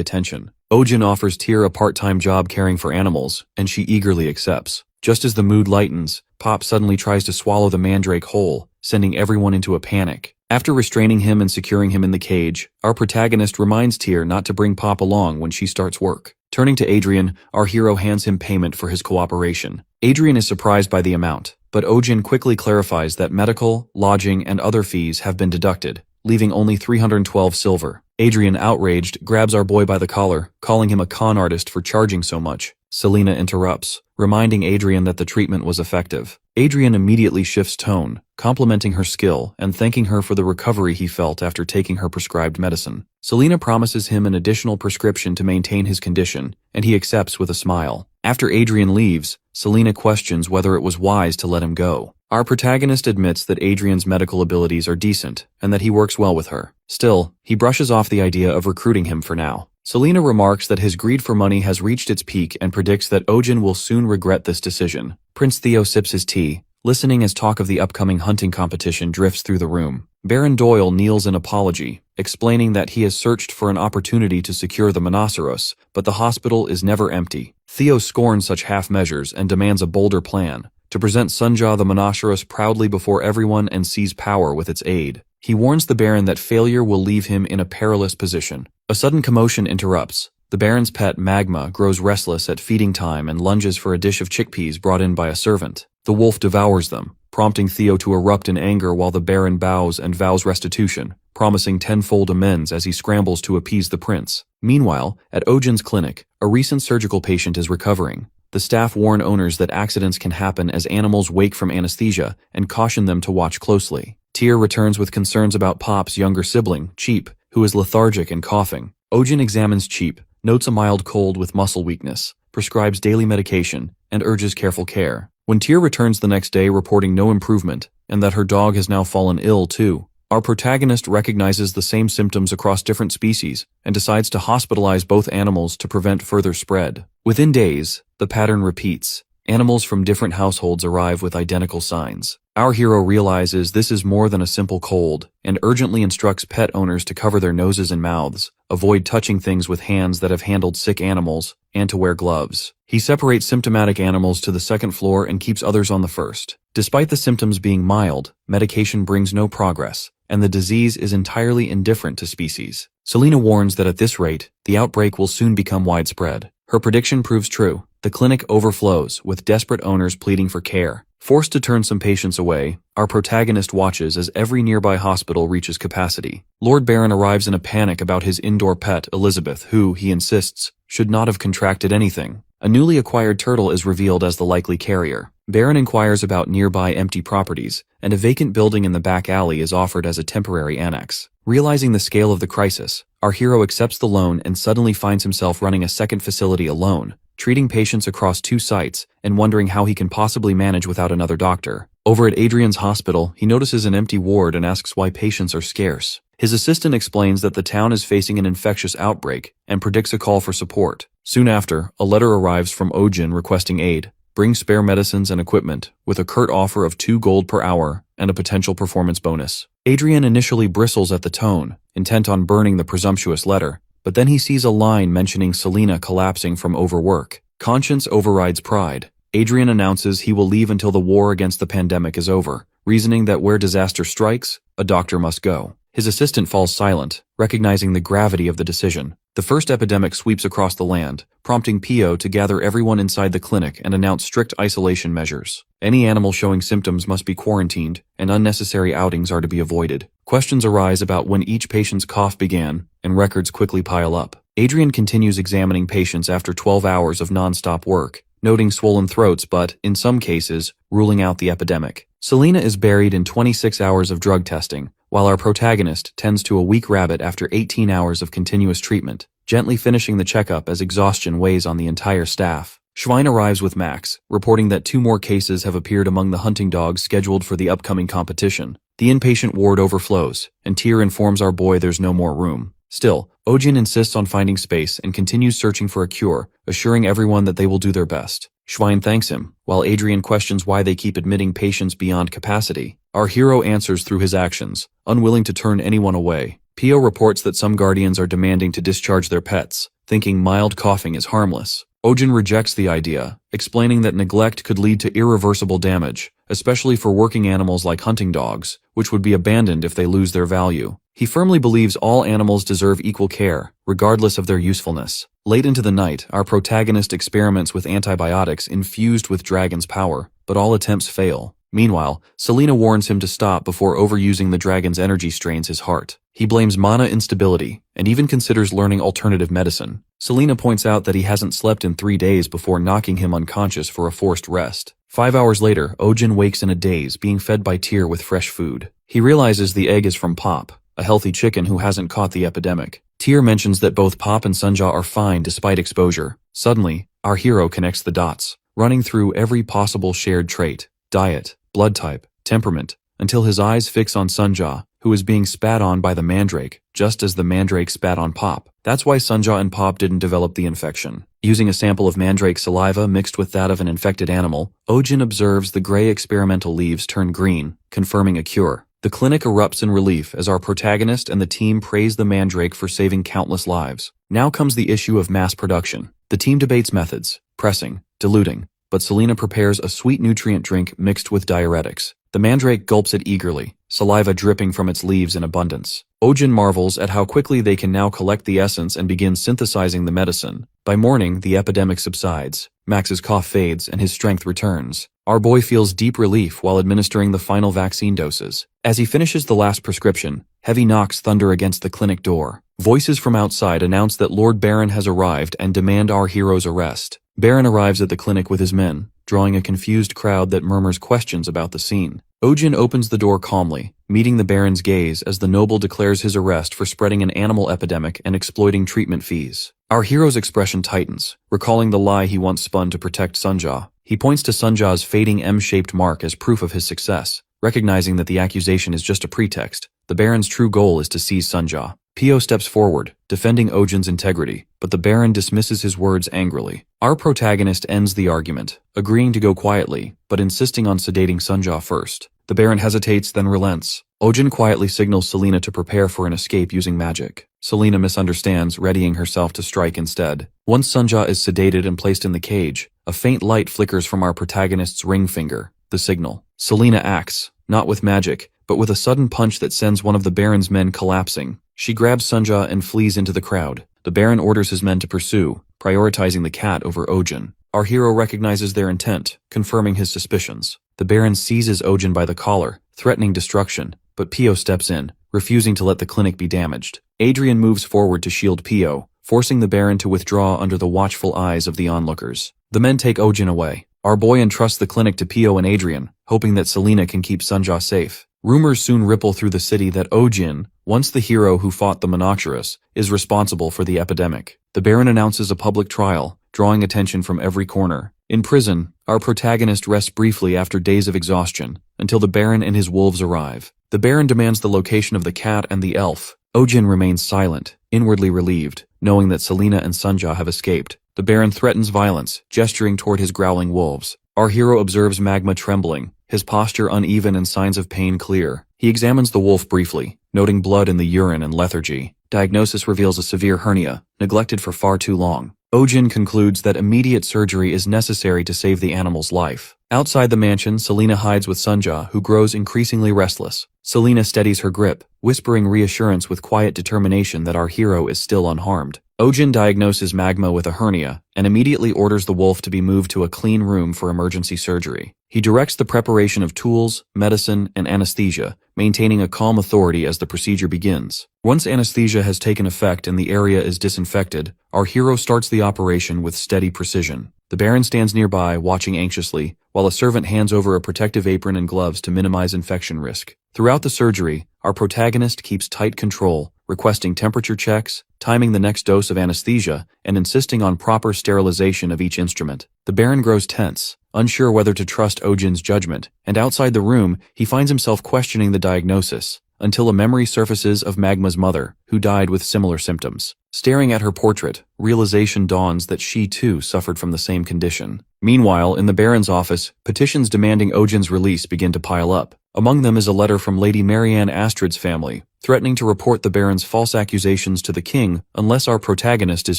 attention. Ohjin offers Tyr a part-time job caring for animals, and she eagerly accepts. Just as the mood lightens, Pop suddenly tries to swallow the mandrake whole, sending everyone into a panic. After restraining him and securing him in the cage, our protagonist reminds Tyr not to bring Pop along when she starts work. Turning to Adrian, our hero hands him payment for his cooperation. Adrian is surprised by the amount, but Ohjin quickly clarifies that medical, lodging, and other fees have been deducted, leaving only 312 silver. Adrian, outraged, grabs our boy by the collar, calling him a con artist for charging so much. Selina interrupts, reminding Adrian that the treatment was effective. Adrian immediately shifts tone, complimenting her skill and thanking her for the recovery he felt after taking her prescribed medicine. Selina promises him an additional prescription to maintain his condition, and he accepts with a smile. After Adrian leaves, Selina questions whether it was wise to let him go. Our protagonist admits that Adrian's medical abilities are decent and that he works well with her. Still, he brushes off the idea of recruiting him for now. Selina remarks that his greed for money has reached its peak and predicts that Ohjin will soon regret this decision. Prince Theo sips his tea, listening as talk of the upcoming hunting competition drifts through the room. Baron Doyle kneels in apology, explaining that he has searched for an opportunity to secure the Monoceros, but the hospital is never empty. Theo scorns such half measures and demands a bolder plan, to present Sunja the Monoceros proudly before everyone and seize power with its aid. He warns the Baron that failure will leave him in a perilous position. A sudden commotion interrupts. The Baron's pet, Magma, grows restless at feeding time and lunges for a dish of chickpeas brought in by a servant. The wolf devours them, prompting Theo to erupt in anger while the Baron bows and vows restitution, promising tenfold amends as he scrambles to appease the prince. Meanwhile, at Ohjin's clinic, a recent surgical patient is recovering. The staff warn owners that accidents can happen as animals wake from anesthesia and caution them to watch closely. Tyr returns with concerns about Pop's younger sibling, Cheap, who is lethargic and coughing. Ohjin examines Cheap, notes a mild cold with muscle weakness, prescribes daily medication, and urges careful care. When Tyr returns the next day reporting no improvement, and that her dog has now fallen ill too, Our protagonist recognizes the same symptoms across different species and decides to hospitalize both animals to prevent further spread. Within days, the pattern repeats. Animals from different households arrive with identical signs. Our hero realizes this is more than a simple cold and urgently instructs pet owners to cover their noses and mouths, avoid touching things with hands that have handled sick animals, and to wear gloves. He separates symptomatic animals to the second floor and keeps others on the first. Despite the symptoms being mild, medication brings no progress, and the disease is entirely indifferent to species. Selena warns that at this rate, the outbreak will soon become widespread. Her prediction proves true. The clinic overflows, with desperate owners pleading for care. Forced to turn some patients away, our protagonist watches as every nearby hospital reaches capacity. Lord Baron arrives in a panic about his indoor pet, Elizabeth, who, he insists, should not have contracted anything. A newly acquired turtle is revealed as the likely carrier. Baron inquires about nearby empty properties, and a vacant building in the back alley is offered as a temporary annex. Realizing the scale of the crisis, our hero accepts the loan and suddenly finds himself running a second facility alone, treating patients across 2 sites and wondering how he can possibly manage without another doctor. Over at Adrian's hospital, he notices an empty ward and asks why patients are scarce. His assistant explains that the town is facing an infectious outbreak and predicts a call for support. Soon after, a letter arrives from Ohjin requesting aid. Bring spare medicines and equipment, with a curt offer of 2 gold per hour and a potential performance bonus. Adrian initially bristles at the tone, intent on burning the presumptuous letter, but then he sees a line mentioning Selena collapsing from overwork. Conscience overrides pride. Adrian announces he will leave until the war against the pandemic is over, reasoning that where disaster strikes, a doctor must go. His assistant falls silent, recognizing the gravity of the decision. The first epidemic sweeps across the land, prompting Pio to gather everyone inside the clinic and announce strict isolation measures. Any animal showing symptoms must be quarantined, and unnecessary outings are to be avoided. Questions arise about when each patient's cough began, and records quickly pile up. Adrian continues examining patients after 12 hours of non-stop work, noting swollen throats but, in some cases, ruling out the epidemic. Selena is buried in 26 hours of drug testing, while our protagonist tends to a weak rabbit after 18 hours of continuous treatment, gently finishing the checkup as exhaustion weighs on the entire staff. Schwein arrives with Max, reporting that 2 more cases have appeared among the hunting dogs scheduled for the upcoming competition. The inpatient ward overflows, and Tyr informs our boy there's no more room. Still, Ohjin insists on finding space and continues searching for a cure, assuring everyone that they will do their best. Schwein thanks him, while Adrian questions why they keep admitting patients beyond capacity. Our hero answers through his actions, unwilling to turn anyone away. Pio reports that some guardians are demanding to discharge their pets, thinking mild coughing is harmless. Ohjin rejects the idea, explaining that neglect could lead to irreversible damage, especially for working animals like hunting dogs, which would be abandoned if they lose their value. He firmly believes all animals deserve equal care, regardless of their usefulness. Late into the night, our protagonist experiments with antibiotics infused with dragon's power, but all attempts fail. Meanwhile, Selena warns him to stop before overusing the dragon's energy strains his heart. He blames mana instability, and even considers learning alternative medicine. Selena points out that he hasn't slept in 3 days before knocking him unconscious for a forced rest. 5 hours later, Ohjin wakes in a daze, being fed by Tyr with fresh food. He realizes the egg is from Pop, a healthy chicken who hasn't caught the epidemic. Tyr mentions that both Pop and Sunja are fine despite exposure. Suddenly, our hero connects the dots, running through every possible shared trait, diet, blood type, temperament, until his eyes fix on Sunja, who is being spat on by the mandrake, just as the mandrake spat on Pop. That's why Sunja and Pop didn't develop the infection. Using a sample of mandrake saliva mixed with that of an infected animal, Ohjin observes the gray experimental leaves turn green, confirming a cure. The clinic erupts in relief as our protagonist and the team praise the mandrake for saving countless lives. Now comes the issue of mass production. The team debates methods, pressing, diluting, but Selena prepares a sweet nutrient drink mixed with diuretics. The mandrake gulps it eagerly, saliva dripping from its leaves in abundance. Ohjin marvels at how quickly they can now collect the essence and begin synthesizing the medicine. By morning, the epidemic subsides. Max's cough fades and his strength returns. Our boy feels deep relief while administering the final vaccine doses. As he finishes the last prescription, heavy knocks thunder against the clinic door. Voices from outside announce that Lord Baron has arrived and demand our hero's arrest. Baron arrives at the clinic with his men, drawing a confused crowd that murmurs questions about the scene. Ohjin opens the door calmly, meeting the Baron's gaze as the noble declares his arrest for spreading an animal epidemic and exploiting treatment fees. Our hero's expression tightens, recalling the lie he once spun to protect Sunja. He points to Sunja's fading M-shaped mark as proof of his success, Recognizing that the accusation is just a pretext, the Baron's true goal is to seize Sunja. Pio steps forward, defending Ohjin's integrity, but the Baron dismisses his words angrily. Our protagonist ends the argument, agreeing to go quietly, but insisting on sedating Sunja first. The Baron hesitates, then relents. Ohjin quietly signals Selena to prepare for an escape using magic. Selena misunderstands, readying herself to strike instead. Once Sunja is sedated and placed in the cage, a faint light flickers from our protagonist's ring finger, the signal. Selena acts, not with magic, but with a sudden punch that sends one of the Baron's men collapsing. She grabs Sunja and flees into the crowd. The Baron orders his men to pursue, prioritizing the cat over Ohjin. Our hero recognizes their intent, confirming his suspicions. The Baron seizes Ohjin by the collar, threatening destruction, but Pio steps in, refusing to let the clinic be damaged. Adrian moves forward to shield Pio, forcing the Baron to withdraw under the watchful eyes of the onlookers. The men take Ohjin away. Our boy entrusts the clinic to Pio and Adrian, hoping that Selena can keep Sunja safe. Rumors soon ripple through the city that Ohjin, once the hero who fought the Monoxerous, is responsible for the epidemic. The Baron announces a public trial, drawing attention from every corner. In prison, our protagonist rests briefly after days of exhaustion, until the Baron and his wolves arrive. The Baron demands the location of the cat and the elf. Ohjin remains silent, inwardly relieved, knowing that Selena and Sunja have escaped. The Baron threatens violence, gesturing toward his growling wolves. Our hero observes Magma trembling, his posture uneven and signs of pain clear. He examines the wolf briefly, noting blood in the urine and lethargy. Diagnosis reveals a severe hernia, neglected for far too long. Ohjin concludes that immediate surgery is necessary to save the animal's life. Outside the mansion, Selena hides with Sunja, who grows increasingly restless. Selena steadies her grip, whispering reassurance with quiet determination that our hero is still unharmed. Ohjin diagnoses Magma with a hernia, and immediately orders the wolf to be moved to a clean room for emergency surgery. He directs the preparation of tools, medicine, and anesthesia, maintaining a calm authority as the procedure begins. Once anesthesia has taken effect and the area is disinfected, our hero starts the operation with steady precision. The Baron stands nearby, watching anxiously, while a servant hands over a protective apron and gloves to minimize infection risk. Throughout the surgery, our protagonist keeps tight control, requesting temperature checks, timing the next dose of anesthesia, and insisting on proper sterilization of each instrument. The Baron grows tense, unsure whether to trust Ohjin's judgment, and outside the room, he finds himself questioning the diagnosis, until a memory surfaces of Magma's mother, who died with similar symptoms. Staring at her portrait, realization dawns that she too suffered from the same condition. Meanwhile, in the Baron's office, petitions demanding Ohjin's release begin to pile up. Among them is a letter from Lady Marianne Astrid's family, threatening to report the Baron's false accusations to the king unless our protagonist is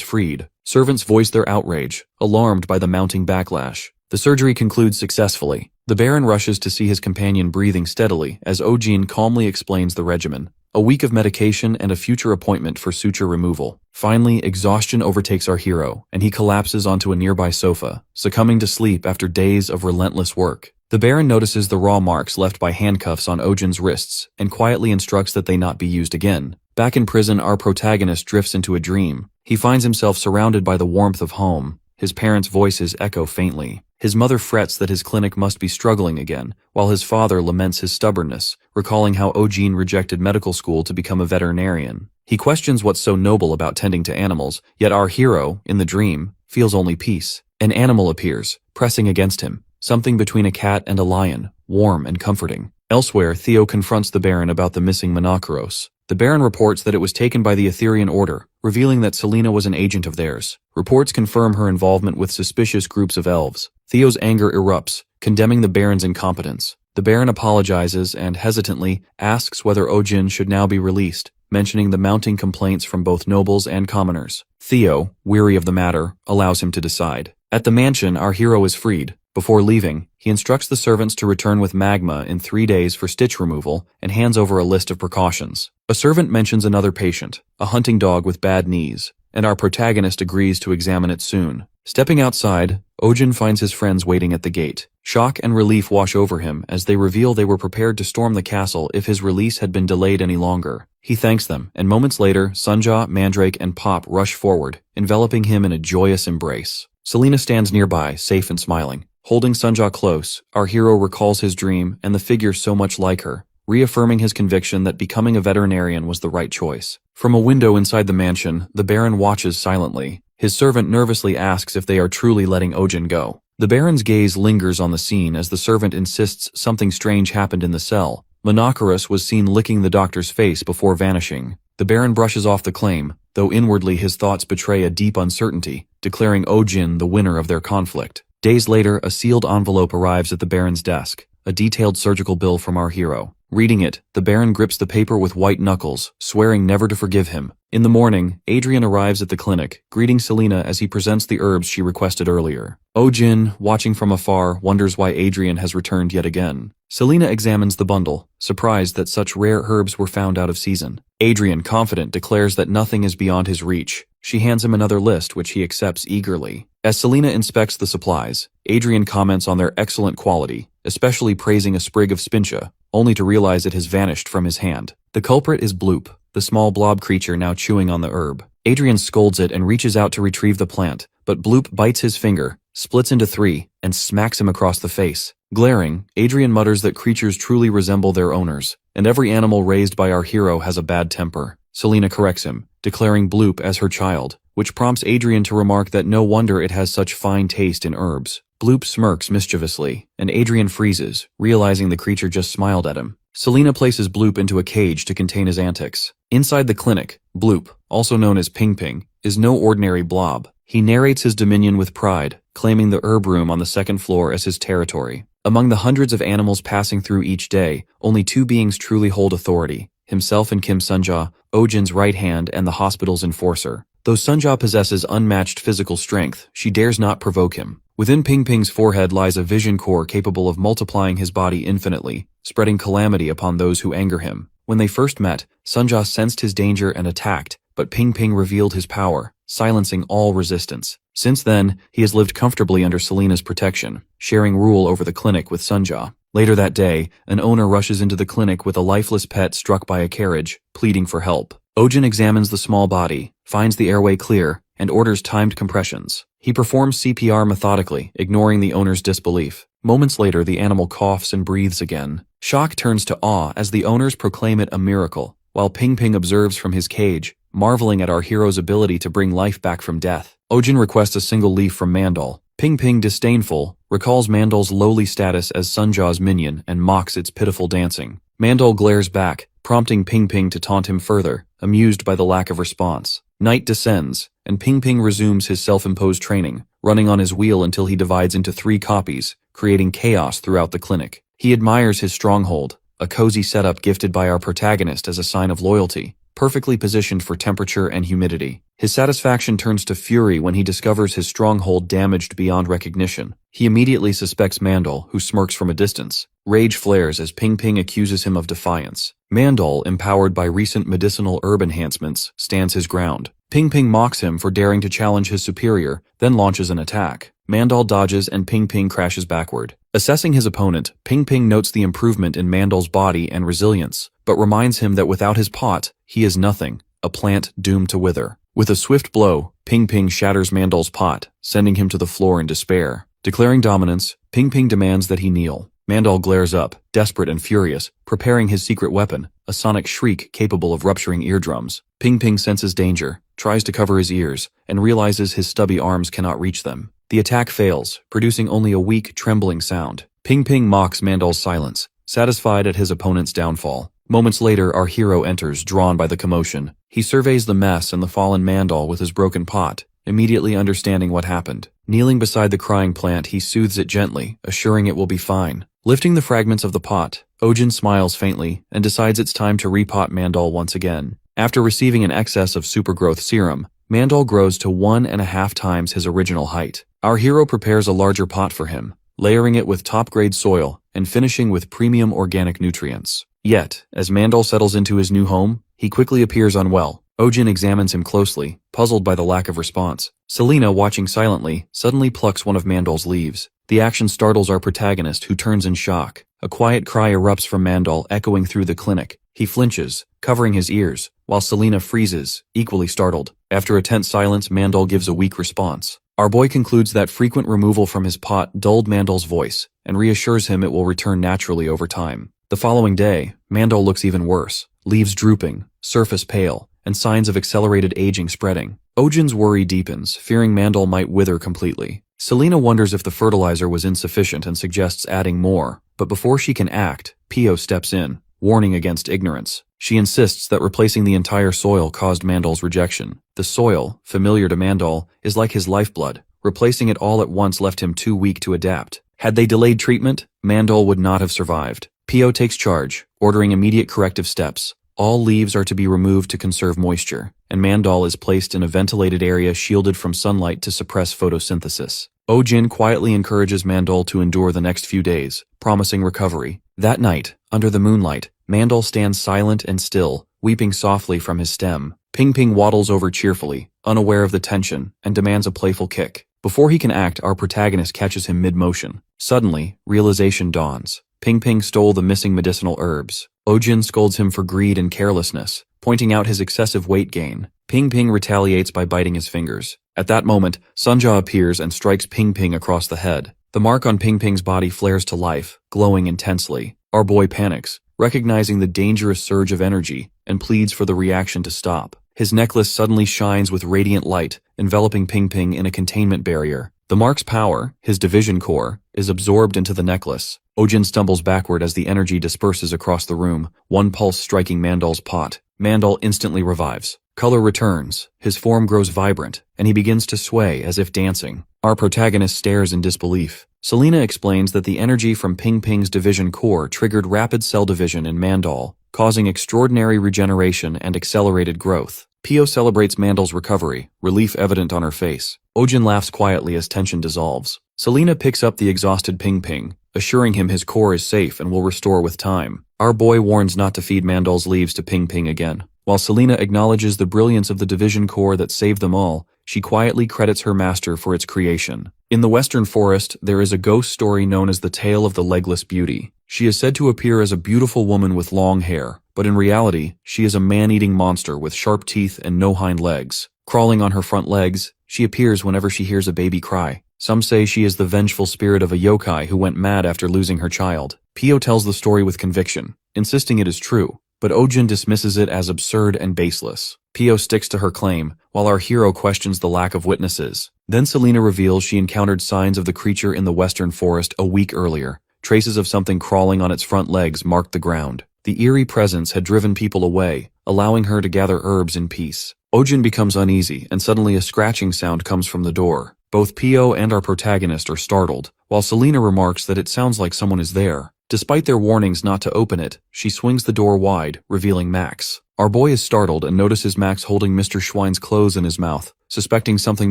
freed. Servants voice their outrage, alarmed by the mounting backlash. The surgery concludes successfully. The Baron rushes to see his companion breathing steadily as Ohjin calmly explains the regimen. A week of medication and a future appointment for suture removal. Finally, exhaustion overtakes our hero, and he collapses onto a nearby sofa, succumbing to sleep after days of relentless work. The Baron notices the raw marks left by handcuffs on Ohjin's wrists, and quietly instructs that they not be used again. Back in prison, our protagonist drifts into a dream. He finds himself surrounded by the warmth of home. His parents' voices echo faintly. His mother frets that his clinic must be struggling again, while his father laments his stubbornness, recalling how Ohjin rejected medical school to become a veterinarian. He questions what's so noble about tending to animals, yet our hero, in the dream, feels only peace. An animal appears, pressing against him, something between a cat and a lion, warm and comforting. Elsewhere, Theo confronts the Baron about the missing Monoceros. The Baron reports that it was taken by the Etherian Order, revealing that Selena was an agent of theirs. Reports confirm her involvement with suspicious groups of elves. Theo's anger erupts, condemning the Baron's incompetence. The Baron apologizes and, hesitantly, asks whether Ohjin should now be released, mentioning the mounting complaints from both nobles and commoners. Theo, weary of the matter, allows him to decide. At the mansion, our hero is freed. Before leaving, he instructs the servants to return with Magma in 3 days for stitch removal and hands over a list of precautions. A servant mentions another patient, a hunting dog with bad knees, and our protagonist agrees to examine it soon. Stepping outside, Ohjin finds his friends waiting at the gate. Shock and relief wash over him as they reveal they were prepared to storm the castle if his release had been delayed any longer. He thanks them, and moments later, Sunja, Mandrake, and Pop rush forward, enveloping him in a joyous embrace. Selena stands nearby, safe and smiling. Holding Sunja close, our hero recalls his dream and the figure so much like her, reaffirming his conviction that becoming a veterinarian was the right choice. From a window inside the mansion, the Baron watches silently. His servant nervously asks if they are truly letting Ohjin go. The Baron's gaze lingers on the scene as the servant insists something strange happened in the cell. Monochorus was seen licking the doctor's face before vanishing. The Baron brushes off the claim, though inwardly his thoughts betray a deep uncertainty, declaring Ohjin the winner of their conflict. Days later, a sealed envelope arrives at the Baron's desk, a detailed surgical bill from our hero. Reading it, the Baron grips the paper with white knuckles, swearing never to forgive him. In the morning, Adrian arrives at the clinic, greeting Selina as he presents the herbs she requested earlier. Ohjin, watching from afar, wonders why Adrian has returned yet again. Selina examines the bundle, surprised that such rare herbs were found out of season. Adrian, confident, declares that nothing is beyond his reach. She hands him another list, which he accepts eagerly. As Selina inspects the supplies, Adrian comments on their excellent quality, especially praising a sprig of spincha, only to realize it has vanished from his hand. The culprit is Bloop, the small blob creature now chewing on the herb. Adrian scolds it and reaches out to retrieve the plant, but Bloop bites his finger, splits into three, and smacks him across the face. Glaring, Adrian mutters that creatures truly resemble their owners, and every animal raised by our hero has a bad temper. Selina corrects him, declaring Bloop as her child, which prompts Adrian to remark that no wonder it has such fine taste in herbs. Bloop smirks mischievously, and Adrian freezes, realizing the creature just smiled at him. Selina places Bloop into a cage to contain his antics. Inside the clinic, Bloop, also known as Ping Ping, is no ordinary blob. He narrates his dominion with pride, claiming the herb room on the second floor as his territory. Among the hundreds of animals passing through each day, only two beings truly hold authority, himself and Kim Sunja, Ohjin's right hand and the hospital's enforcer. Though Sunja possesses unmatched physical strength, she dares not provoke him. Within Ping Ping's forehead lies a vision core capable of multiplying his body infinitely, spreading calamity upon those who anger him. When they first met, Sunja sensed his danger and attacked, but Ping Ping revealed his power, silencing all resistance. Since then, he has lived comfortably under Selina's protection, sharing rule over the clinic with Sunja. Later that day, an owner rushes into the clinic with a lifeless pet struck by a carriage, pleading for help. Ohjin examines the small body, finds the airway clear, and orders timed compressions. He performs CPR methodically, ignoring the owner's disbelief. Moments later, the animal coughs and breathes again. Shock turns to awe as the owners proclaim it a miracle, while Ping Ping observes from his cage, marveling at our hero's ability to bring life back from death. Ohjin requests a single leaf from Mandal. Ping Ping, disdainful, recalls Mandal's lowly status as Sunja's minion and mocks its pitiful dancing. Mandal glares back, prompting Ping Ping to taunt him further, amused by the lack of response. Night descends, and Ping Ping resumes his self-imposed training, running on his wheel until he divides into 3 copies, creating chaos throughout the clinic. He admires his stronghold, a cozy setup gifted by our protagonist as a sign of loyalty, perfectly positioned for temperature and humidity. His satisfaction turns to fury when he discovers his stronghold damaged beyond recognition. He immediately suspects Mandal, who smirks from a distance. Rage flares as Ping Ping accuses him of defiance. Mandal, empowered by recent medicinal herb enhancements, stands his ground. Ping Ping mocks him for daring to challenge his superior, then launches an attack. Mandal dodges and Ping Ping crashes backward. Assessing his opponent, Ping Ping notes the improvement in Mandal's body and resilience, but reminds him that without his pot, he is nothing, a plant doomed to wither. With a swift blow, Ping Ping shatters Mandal's pot, sending him to the floor in despair. Declaring dominance, Ping Ping demands that he kneel. Mandal glares up, desperate and furious, preparing his secret weapon, a sonic shriek capable of rupturing eardrums. Ping Ping senses danger, tries to cover his ears, and realizes his stubby arms cannot reach them. The attack fails, producing only a weak, trembling sound. Ping Ping mocks Mandal's silence, satisfied at his opponent's downfall. Moments later, our hero enters, drawn by the commotion. He surveys the mess and the fallen Mandal with his broken pot, immediately understanding what happened. Kneeling beside the crying plant, he soothes it gently, assuring it will be fine. Lifting the fragments of the pot, Ohjin smiles faintly and decides it's time to repot Mandal once again. After receiving an excess of supergrowth serum, Mandal grows to 1.5 times his original height. Our hero prepares a larger pot for him, layering it with top-grade soil and finishing with premium organic nutrients. Yet, as Mandal settles into his new home, he quickly appears unwell. Ohjin examines him closely, puzzled by the lack of response. Selina, watching silently, suddenly plucks one of Mandal's leaves. The action startles our protagonist, who turns in shock. A quiet cry erupts from Mandal, echoing through the clinic. He flinches, covering his ears, while Selina freezes, equally startled. After a tense silence, Mandal gives a weak response. Our boy concludes that frequent removal from his pot dulled Mandal's voice, and reassures him it will return naturally over time. The following day, Mandal looks even worse, leaves drooping, surface pale, and signs of accelerated aging spreading. Ohjin's worry deepens, fearing Mandal might wither completely. Selena wonders if the fertilizer was insufficient and suggests adding more, but before she can act, Pio steps in, warning against ignorance. She insists that replacing the entire soil caused Mandal's rejection. The soil, familiar to Mandal, is like his lifeblood. Replacing it all at once left him too weak to adapt. Had they delayed treatment, Mandal would not have survived. Pio takes charge, ordering immediate corrective steps. All leaves are to be removed to conserve moisture, and Mandal is placed in a ventilated area shielded from sunlight to suppress photosynthesis. Ohjin quietly encourages Mandal to endure the next few days, promising recovery. That night, under the moonlight, Mandal stands silent and still, weeping softly from his stem. Ping Ping waddles over cheerfully, unaware of the tension, and demands a playful kick. Before he can act, our protagonist catches him mid-motion. Suddenly, realization dawns. Ping Ping stole the missing medicinal herbs. Ohjin scolds him for greed and carelessness, pointing out his excessive weight gain. Ping Ping retaliates by biting his fingers. At that moment, Sunja appears and strikes Ping Ping across the head. The mark on Ping Ping's body flares to life, glowing intensely. Our boy panics, recognizing the dangerous surge of energy, and pleads for the reaction to stop. His necklace suddenly shines with radiant light, enveloping Ping Ping in a containment barrier. The mark's power, his division core, is absorbed into the necklace. Ohjin stumbles backward as the energy disperses across the room, one pulse striking Mandal's pot. Mandal instantly revives. Color returns, his form grows vibrant, and he begins to sway as if dancing. Our protagonist stares in disbelief. Selena explains that the energy from Ping Ping's division core triggered rapid cell division in Mandal, causing extraordinary regeneration and accelerated growth. Pio celebrates Mandal's recovery, relief evident on her face. Ohjin laughs quietly as tension dissolves. Selena picks up the exhausted Ping Ping, assuring him his core is safe and will restore with time. Our boy warns not to feed Mandal's leaves to Ping Ping again. While Selena acknowledges the brilliance of the division core that saved them all, she quietly credits her master for its creation. In the Western Forest, there is a ghost story known as the Tale of the Legless Beauty. She is said to appear as a beautiful woman with long hair, but in reality, she is a man-eating monster with sharp teeth and no hind legs. Crawling on her front legs, she appears whenever she hears a baby cry. Some say she is the vengeful spirit of a yokai who went mad after losing her child. Pio tells the story with conviction, insisting it is true, but Ohjin dismisses it as absurd and baseless. Pio sticks to her claim, while our hero questions the lack of witnesses. Then Selena reveals she encountered signs of the creature in the Western Forest a week earlier. Traces of something crawling on its front legs marked the ground. The eerie presence had driven people away, allowing her to gather herbs in peace. Ohjin becomes uneasy, and suddenly a scratching sound comes from the door. Both Pio and our protagonist are startled, while Selena remarks that it sounds like someone is there. Despite their warnings not to open it, she swings the door wide, revealing Max. Our boy is startled and notices Max holding Mr. Schwein's clothes in his mouth, suspecting something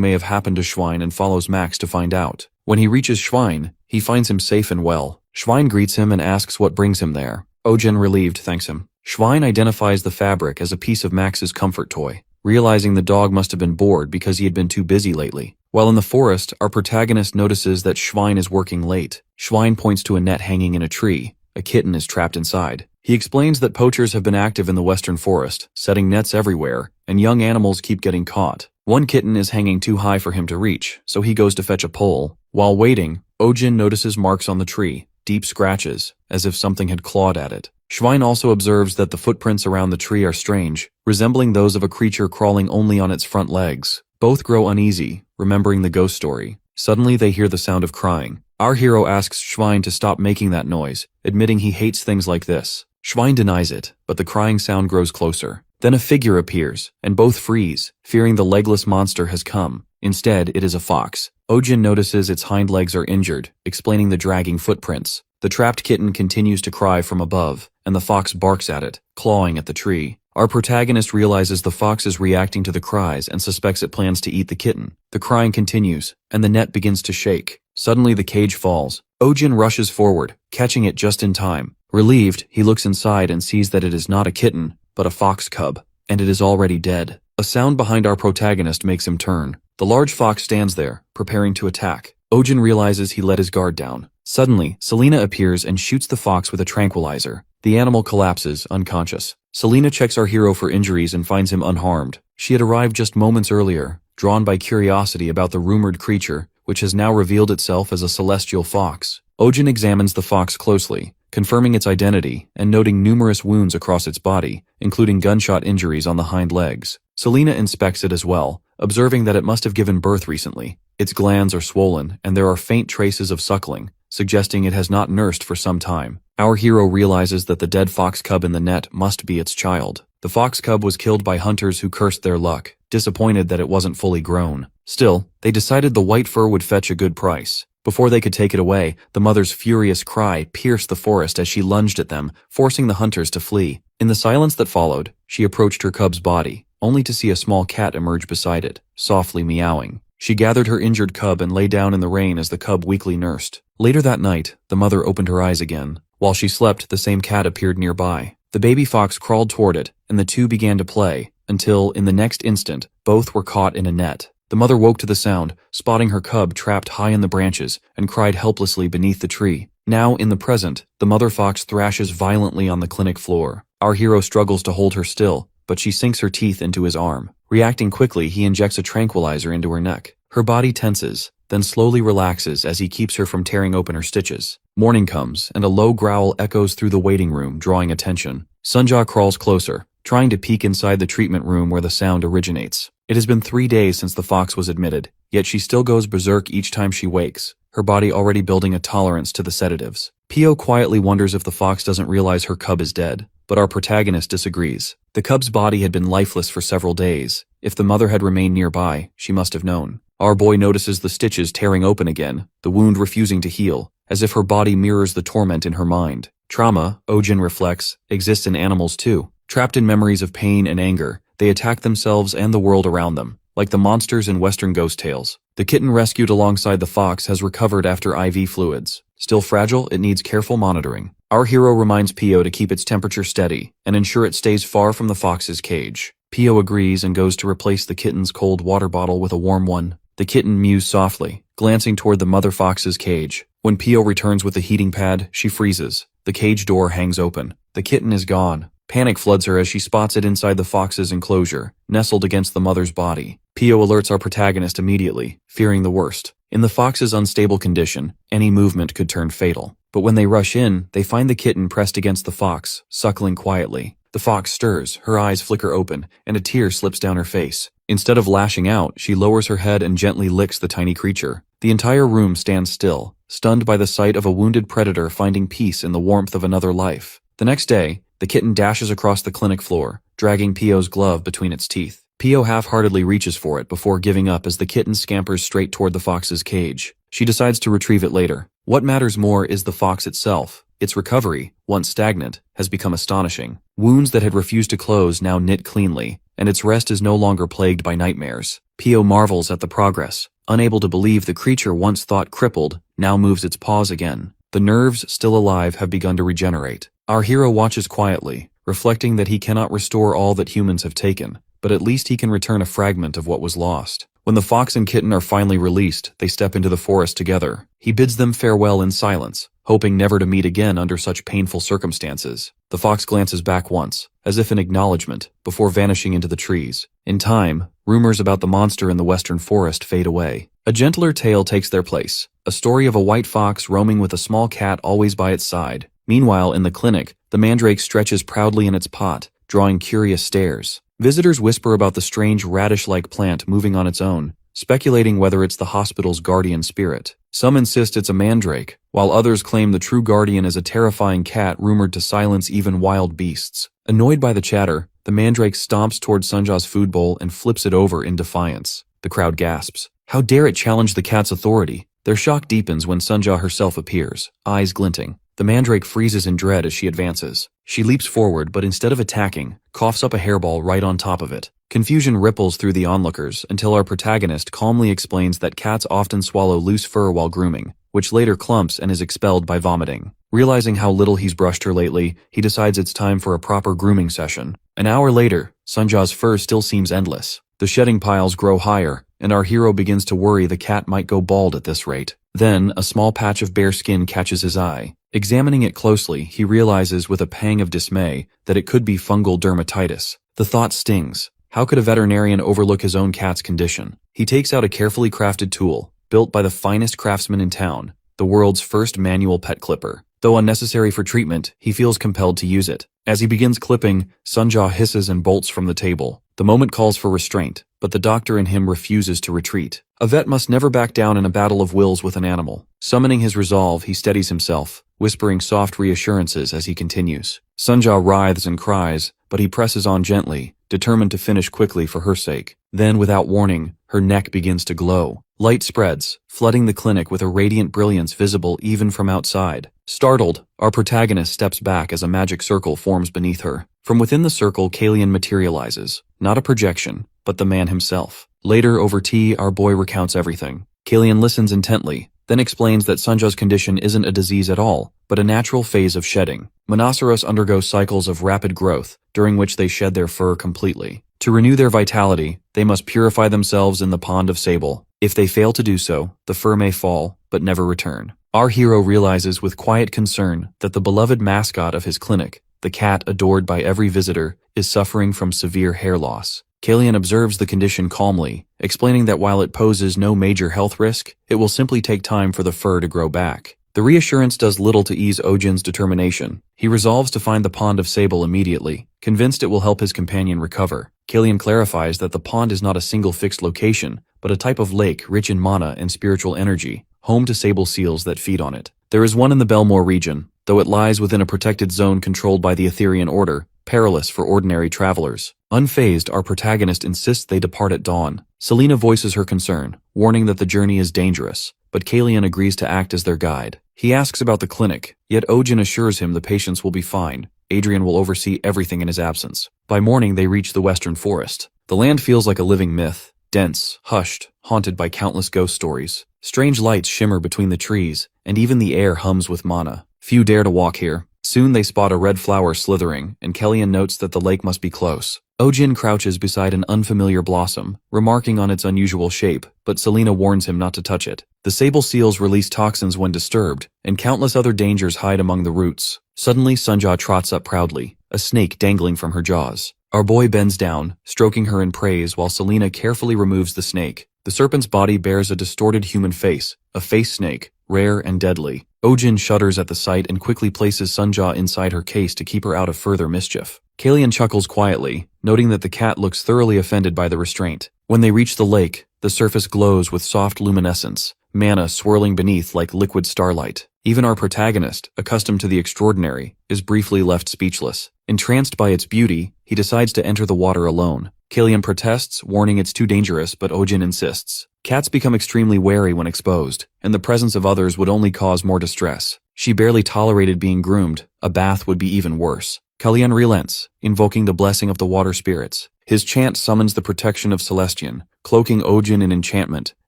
may have happened to Schwein and follows Max to find out. When he reaches Schwein, he finds him safe and well. Schwein greets him and asks what brings him there. Ohjin, relieved, thanks him. Schwein identifies the fabric as a piece of Max's comfort toy, realizing the dog must have been bored because he had been too busy lately. While in the forest, our protagonist notices that Schwein is working late. Schwein points to a net hanging in a tree. A kitten is trapped inside. He explains that poachers have been active in the Western Forest, setting nets everywhere, and young animals keep getting caught. One kitten is hanging too high for him to reach, so he goes to fetch a pole. While waiting, Ohjin notices marks on the tree, deep scratches, as if something had clawed at it. Schwein also observes that the footprints around the tree are strange, resembling those of a creature crawling only on its front legs. Both grow uneasy, remembering the ghost story. Suddenly they hear the sound of crying. Our hero asks Schwein to stop making that noise, admitting he hates things like this. Schwein denies it, but the crying sound grows closer. Then a figure appears, and both freeze, fearing the legless monster has come. Instead, it is a fox. Ohjin notices its hind legs are injured, explaining the dragging footprints. The trapped kitten continues to cry from above, and the fox barks at it, clawing at the tree. Our protagonist realizes the fox is reacting to the cries and suspects it plans to eat the kitten. The crying continues, and the net begins to shake. Suddenly the cage falls. Ohjin rushes forward, catching it just in time. Relieved, he looks inside and sees that it is not a kitten, but a fox cub, and it is already dead. A sound behind our protagonist makes him turn. The large fox stands there, preparing to attack. Ohjin realizes he let his guard down. Suddenly, Selena appears and shoots the fox with a tranquilizer. The animal collapses, unconscious. Selena checks our hero for injuries and finds him unharmed. She had arrived just moments earlier, drawn by curiosity about the rumored creature, which has now revealed itself as a celestial fox. Ohjin examines the fox closely, confirming its identity and noting numerous wounds across its body, including gunshot injuries on the hind legs. Selena inspects it as well, observing that it must have given birth recently. Its glands are swollen, and there are faint traces of suckling, suggesting it has not nursed for some time. Our hero realizes that the dead fox cub in the net must be its child. The fox cub was killed by hunters who cursed their luck, disappointed that it wasn't fully grown. Still, they decided the white fur would fetch a good price. Before they could take it away, the mother's furious cry pierced the forest as she lunged at them, forcing the hunters to flee. In the silence that followed, she approached her cub's body, only to see a small cat emerge beside it, softly meowing. She gathered her injured cub and lay down in the rain as the cub weakly nursed. Later that night, the mother opened her eyes again. While she slept, the same cat appeared nearby. The baby fox crawled toward it, and the two began to play, until, in the next instant, both were caught in a net. The mother woke to the sound, spotting her cub trapped high in the branches, and cried helplessly beneath the tree. Now, in the present, the mother fox thrashes violently on the clinic floor. Our hero struggles to hold her still, but she sinks her teeth into his arm. Reacting quickly, he injects a tranquilizer into her neck. Her body tenses, then slowly relaxes as he keeps her from tearing open her stitches. Morning comes, and a low growl echoes through the waiting room, drawing attention. Sunja crawls closer, trying to peek inside the treatment room where the sound originates. It has been 3 days since the fox was admitted, yet she still goes berserk each time she wakes, her body already building a tolerance to the sedatives. Pio quietly wonders if the fox doesn't realize her cub is dead, but our protagonist disagrees. The cub's body had been lifeless for several days. If the mother had remained nearby, she must have known. Our boy notices the stitches tearing open again, the wound refusing to heal, as if her body mirrors the torment in her mind. Trauma, Ohjin reflects, exists in animals too. Trapped in memories of pain and anger, they attack themselves and the world around them, like the monsters in Western ghost tales. The kitten rescued alongside the fox has recovered after IV fluids. Still fragile, it needs careful monitoring. Our hero reminds Pio to keep its temperature steady and ensure it stays far from the fox's cage. Pio agrees and goes to replace the kitten's cold water bottle with a warm one. The kitten mews softly, glancing toward the mother fox's cage. When Pio returns with the heating pad, she freezes. The cage door hangs open. The kitten is gone. Panic floods her as she spots it inside the fox's enclosure, nestled against the mother's body. Pio alerts our protagonist immediately, fearing the worst. In the fox's unstable condition, any movement could turn fatal. But when they rush in, they find the kitten pressed against the fox, suckling quietly. The fox stirs, her eyes flicker open, and a tear slips down her face. Instead of lashing out, she lowers her head and gently licks the tiny creature. The entire room stands still, stunned by the sight of a wounded predator finding peace in the warmth of another life. The next day, the kitten dashes across the clinic floor, dragging Pio's glove between its teeth. Pio half-heartedly reaches for it before giving up as the kitten scampers straight toward the fox's cage. She decides to retrieve it later. What matters more is the fox itself. Its recovery, once stagnant, has become astonishing. Wounds that had refused to close now knit cleanly, and its rest is no longer plagued by nightmares. Pio marvels at the progress, unable to believe the creature once thought crippled now moves its paws again. The nerves, still alive, have begun to regenerate. Our hero watches quietly, reflecting that he cannot restore all that humans have taken, but at least he can return a fragment of what was lost. When the fox and kitten are finally released, they step into the forest together. He bids them farewell in silence, hoping never to meet again under such painful circumstances. The fox glances back once, as if in acknowledgement, before vanishing into the trees. In time, rumors about the monster in the western forest fade away. A gentler tale takes their place, a story of a white fox roaming with a small cat always by its side. Meanwhile, in the clinic, the mandrake stretches proudly in its pot, drawing curious stares. Visitors whisper about the strange radish-like plant moving on its own, speculating whether it's the hospital's guardian spirit. Some insist it's a mandrake, while others claim the true guardian is a terrifying cat rumored to silence even wild beasts. Annoyed by the chatter, the mandrake stomps toward Sunja's food bowl and flips it over in defiance. The crowd gasps. How dare it challenge the cat's authority? Their shock deepens when Sunja herself appears, eyes glinting. The mandrake freezes in dread as she advances. She leaps forward, but instead of attacking, coughs up a hairball right on top of it. Confusion ripples through the onlookers until our protagonist calmly explains that cats often swallow loose fur while grooming, which later clumps and is expelled by vomiting. Realizing how little he's brushed her lately, he decides it's time for a proper grooming session. An hour later, Sunja's fur still seems endless. The shedding piles grow higher, and our hero begins to worry the cat might go bald at this rate. Then, a small patch of bare skin catches his eye. Examining it closely, he realizes with a pang of dismay that it could be fungal dermatitis. The thought stings. How could a veterinarian overlook his own cat's condition? He takes out a carefully crafted tool, built by the finest craftsman in town, the world's first manual pet clipper. Though unnecessary for treatment, he feels compelled to use it. As he begins clipping, Sunja hisses and bolts from the table. The moment calls for restraint. but the doctor in him refuses to retreat. A vet must never back down in a battle of wills with an animal. Summoning his resolve, he steadies himself, whispering soft reassurances as he continues. Sunja writhes and cries, but he presses on gently, determined to finish quickly for her sake. Then, without warning, her neck begins to glow. Light spreads, flooding the clinic with a radiant brilliance visible even from outside. Startled, our protagonist steps back as a magic circle forms beneath her. From within the circle, Kalian materializes, not a projection, but the man himself. Later, over tea, our boy recounts everything. Kalian listens intently, then explains that Sunja's condition isn't a disease at all, but a natural phase of shedding. Monoceros undergo cycles of rapid growth, during which they shed their fur completely. To renew their vitality, they must purify themselves in the pond of sable. If they fail to do so, the fur may fall, but never return. Our hero realizes with quiet concern that the beloved mascot of his clinic, the cat adored by every visitor, is suffering from severe hair loss. Kalian observes the condition calmly, explaining that while it poses no major health risk, it will simply take time for the fur to grow back. The reassurance does little to ease Ohjin's determination. He resolves to find the pond of sable immediately, convinced it will help his companion recover. Kalian clarifies that the pond is not a single fixed location, but a type of lake rich in mana and spiritual energy, home to sable seals that feed on it. There is one in the Belmore region, though it lies within a protected zone controlled by the Etherian Order, perilous for ordinary travelers. Unfazed, our protagonist insists they depart at dawn. Selena voices her concern, warning that the journey is dangerous, but Kalian agrees to act as their guide. He asks about the clinic, yet Ohjin assures him the patients will be fine. Adrian will oversee everything in his absence. By morning, they reach the western forest. The land feels like a living myth, dense, hushed, haunted by countless ghost stories. Strange lights shimmer between the trees, and even the air hums with mana. Few dare to walk here. Soon they spot a red flower slithering, and Kalian notes that the lake must be close. Ohjin crouches beside an unfamiliar blossom, remarking on its unusual shape, but Selena warns him not to touch it. The sable seals release toxins when disturbed, and countless other dangers hide among the roots. Suddenly, Sunja trots up proudly, a snake dangling from her jaws. Our boy bends down, stroking her in praise while Selena carefully removes the snake. The serpent's body bears a distorted human face, a face snake, rare and deadly. Ohjin shudders at the sight and quickly places Sunja inside her case to keep her out of further mischief. Kalian chuckles quietly, noting that the cat looks thoroughly offended by the restraint. When they reach the lake, the surface glows with soft luminescence, mana swirling beneath like liquid starlight. Even our protagonist, accustomed to the extraordinary, is briefly left speechless. Entranced by its beauty, he decides to enter the water alone. Kalian protests, warning it's too dangerous, but Ohjin insists. Cats become extremely wary when exposed, and the presence of others would only cause more distress. She barely tolerated being groomed. A bath would be even worse. Kalian relents, invoking the blessing of the water spirits. His chant summons the protection of Celestian, cloaking Ohjin in enchantment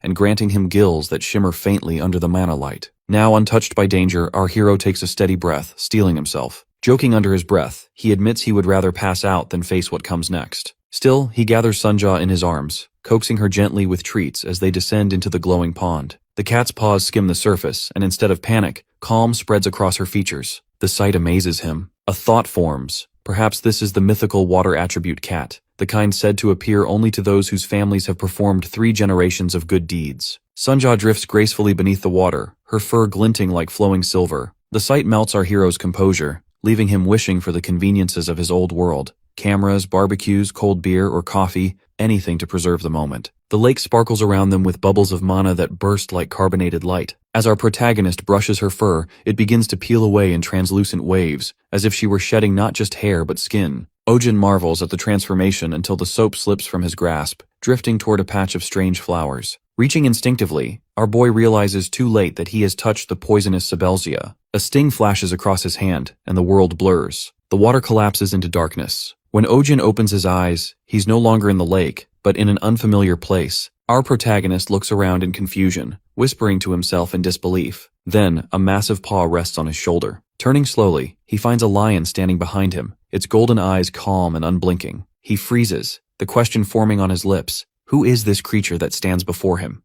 and granting him gills that shimmer faintly under the mana light. Now untouched by danger, our hero takes a steady breath, steeling himself. Joking under his breath, he admits he would rather pass out than face what comes next. Still, he gathers Sunja in his arms, coaxing her gently with treats as they descend into the glowing pond. The cat's paws skim the surface, and instead of panic, calm spreads across her features. The sight amazes him. A thought forms. Perhaps this is the mythical water attribute cat, the kind said to appear only to those whose families have performed 3 generations of good deeds. Sunja drifts gracefully beneath the water, her fur glinting like flowing silver. The sight melts our hero's composure, leaving him wishing for the conveniences of his old world. Cameras, barbecues, cold beer, or coffee, anything to preserve the moment. The lake sparkles around them with bubbles of mana that burst like carbonated light. As our protagonist brushes her fur, it begins to peel away in translucent waves, as if she were shedding not just hair but skin. Ohjin marvels at the transformation until the soap slips from his grasp, drifting toward a patch of strange flowers. Reaching instinctively, our boy realizes too late that he has touched the poisonous Sabelsia. A sting flashes across his hand, and the world blurs. The water collapses into darkness. When Ohjin opens his eyes, he's no longer in the lake, but in an unfamiliar place. Our protagonist looks around in confusion, whispering to himself in disbelief. Then, a massive paw rests on his shoulder. Turning slowly, he finds a lion standing behind him, its golden eyes calm and unblinking. He freezes, the question forming on his lips. Who is this creature that stands before him?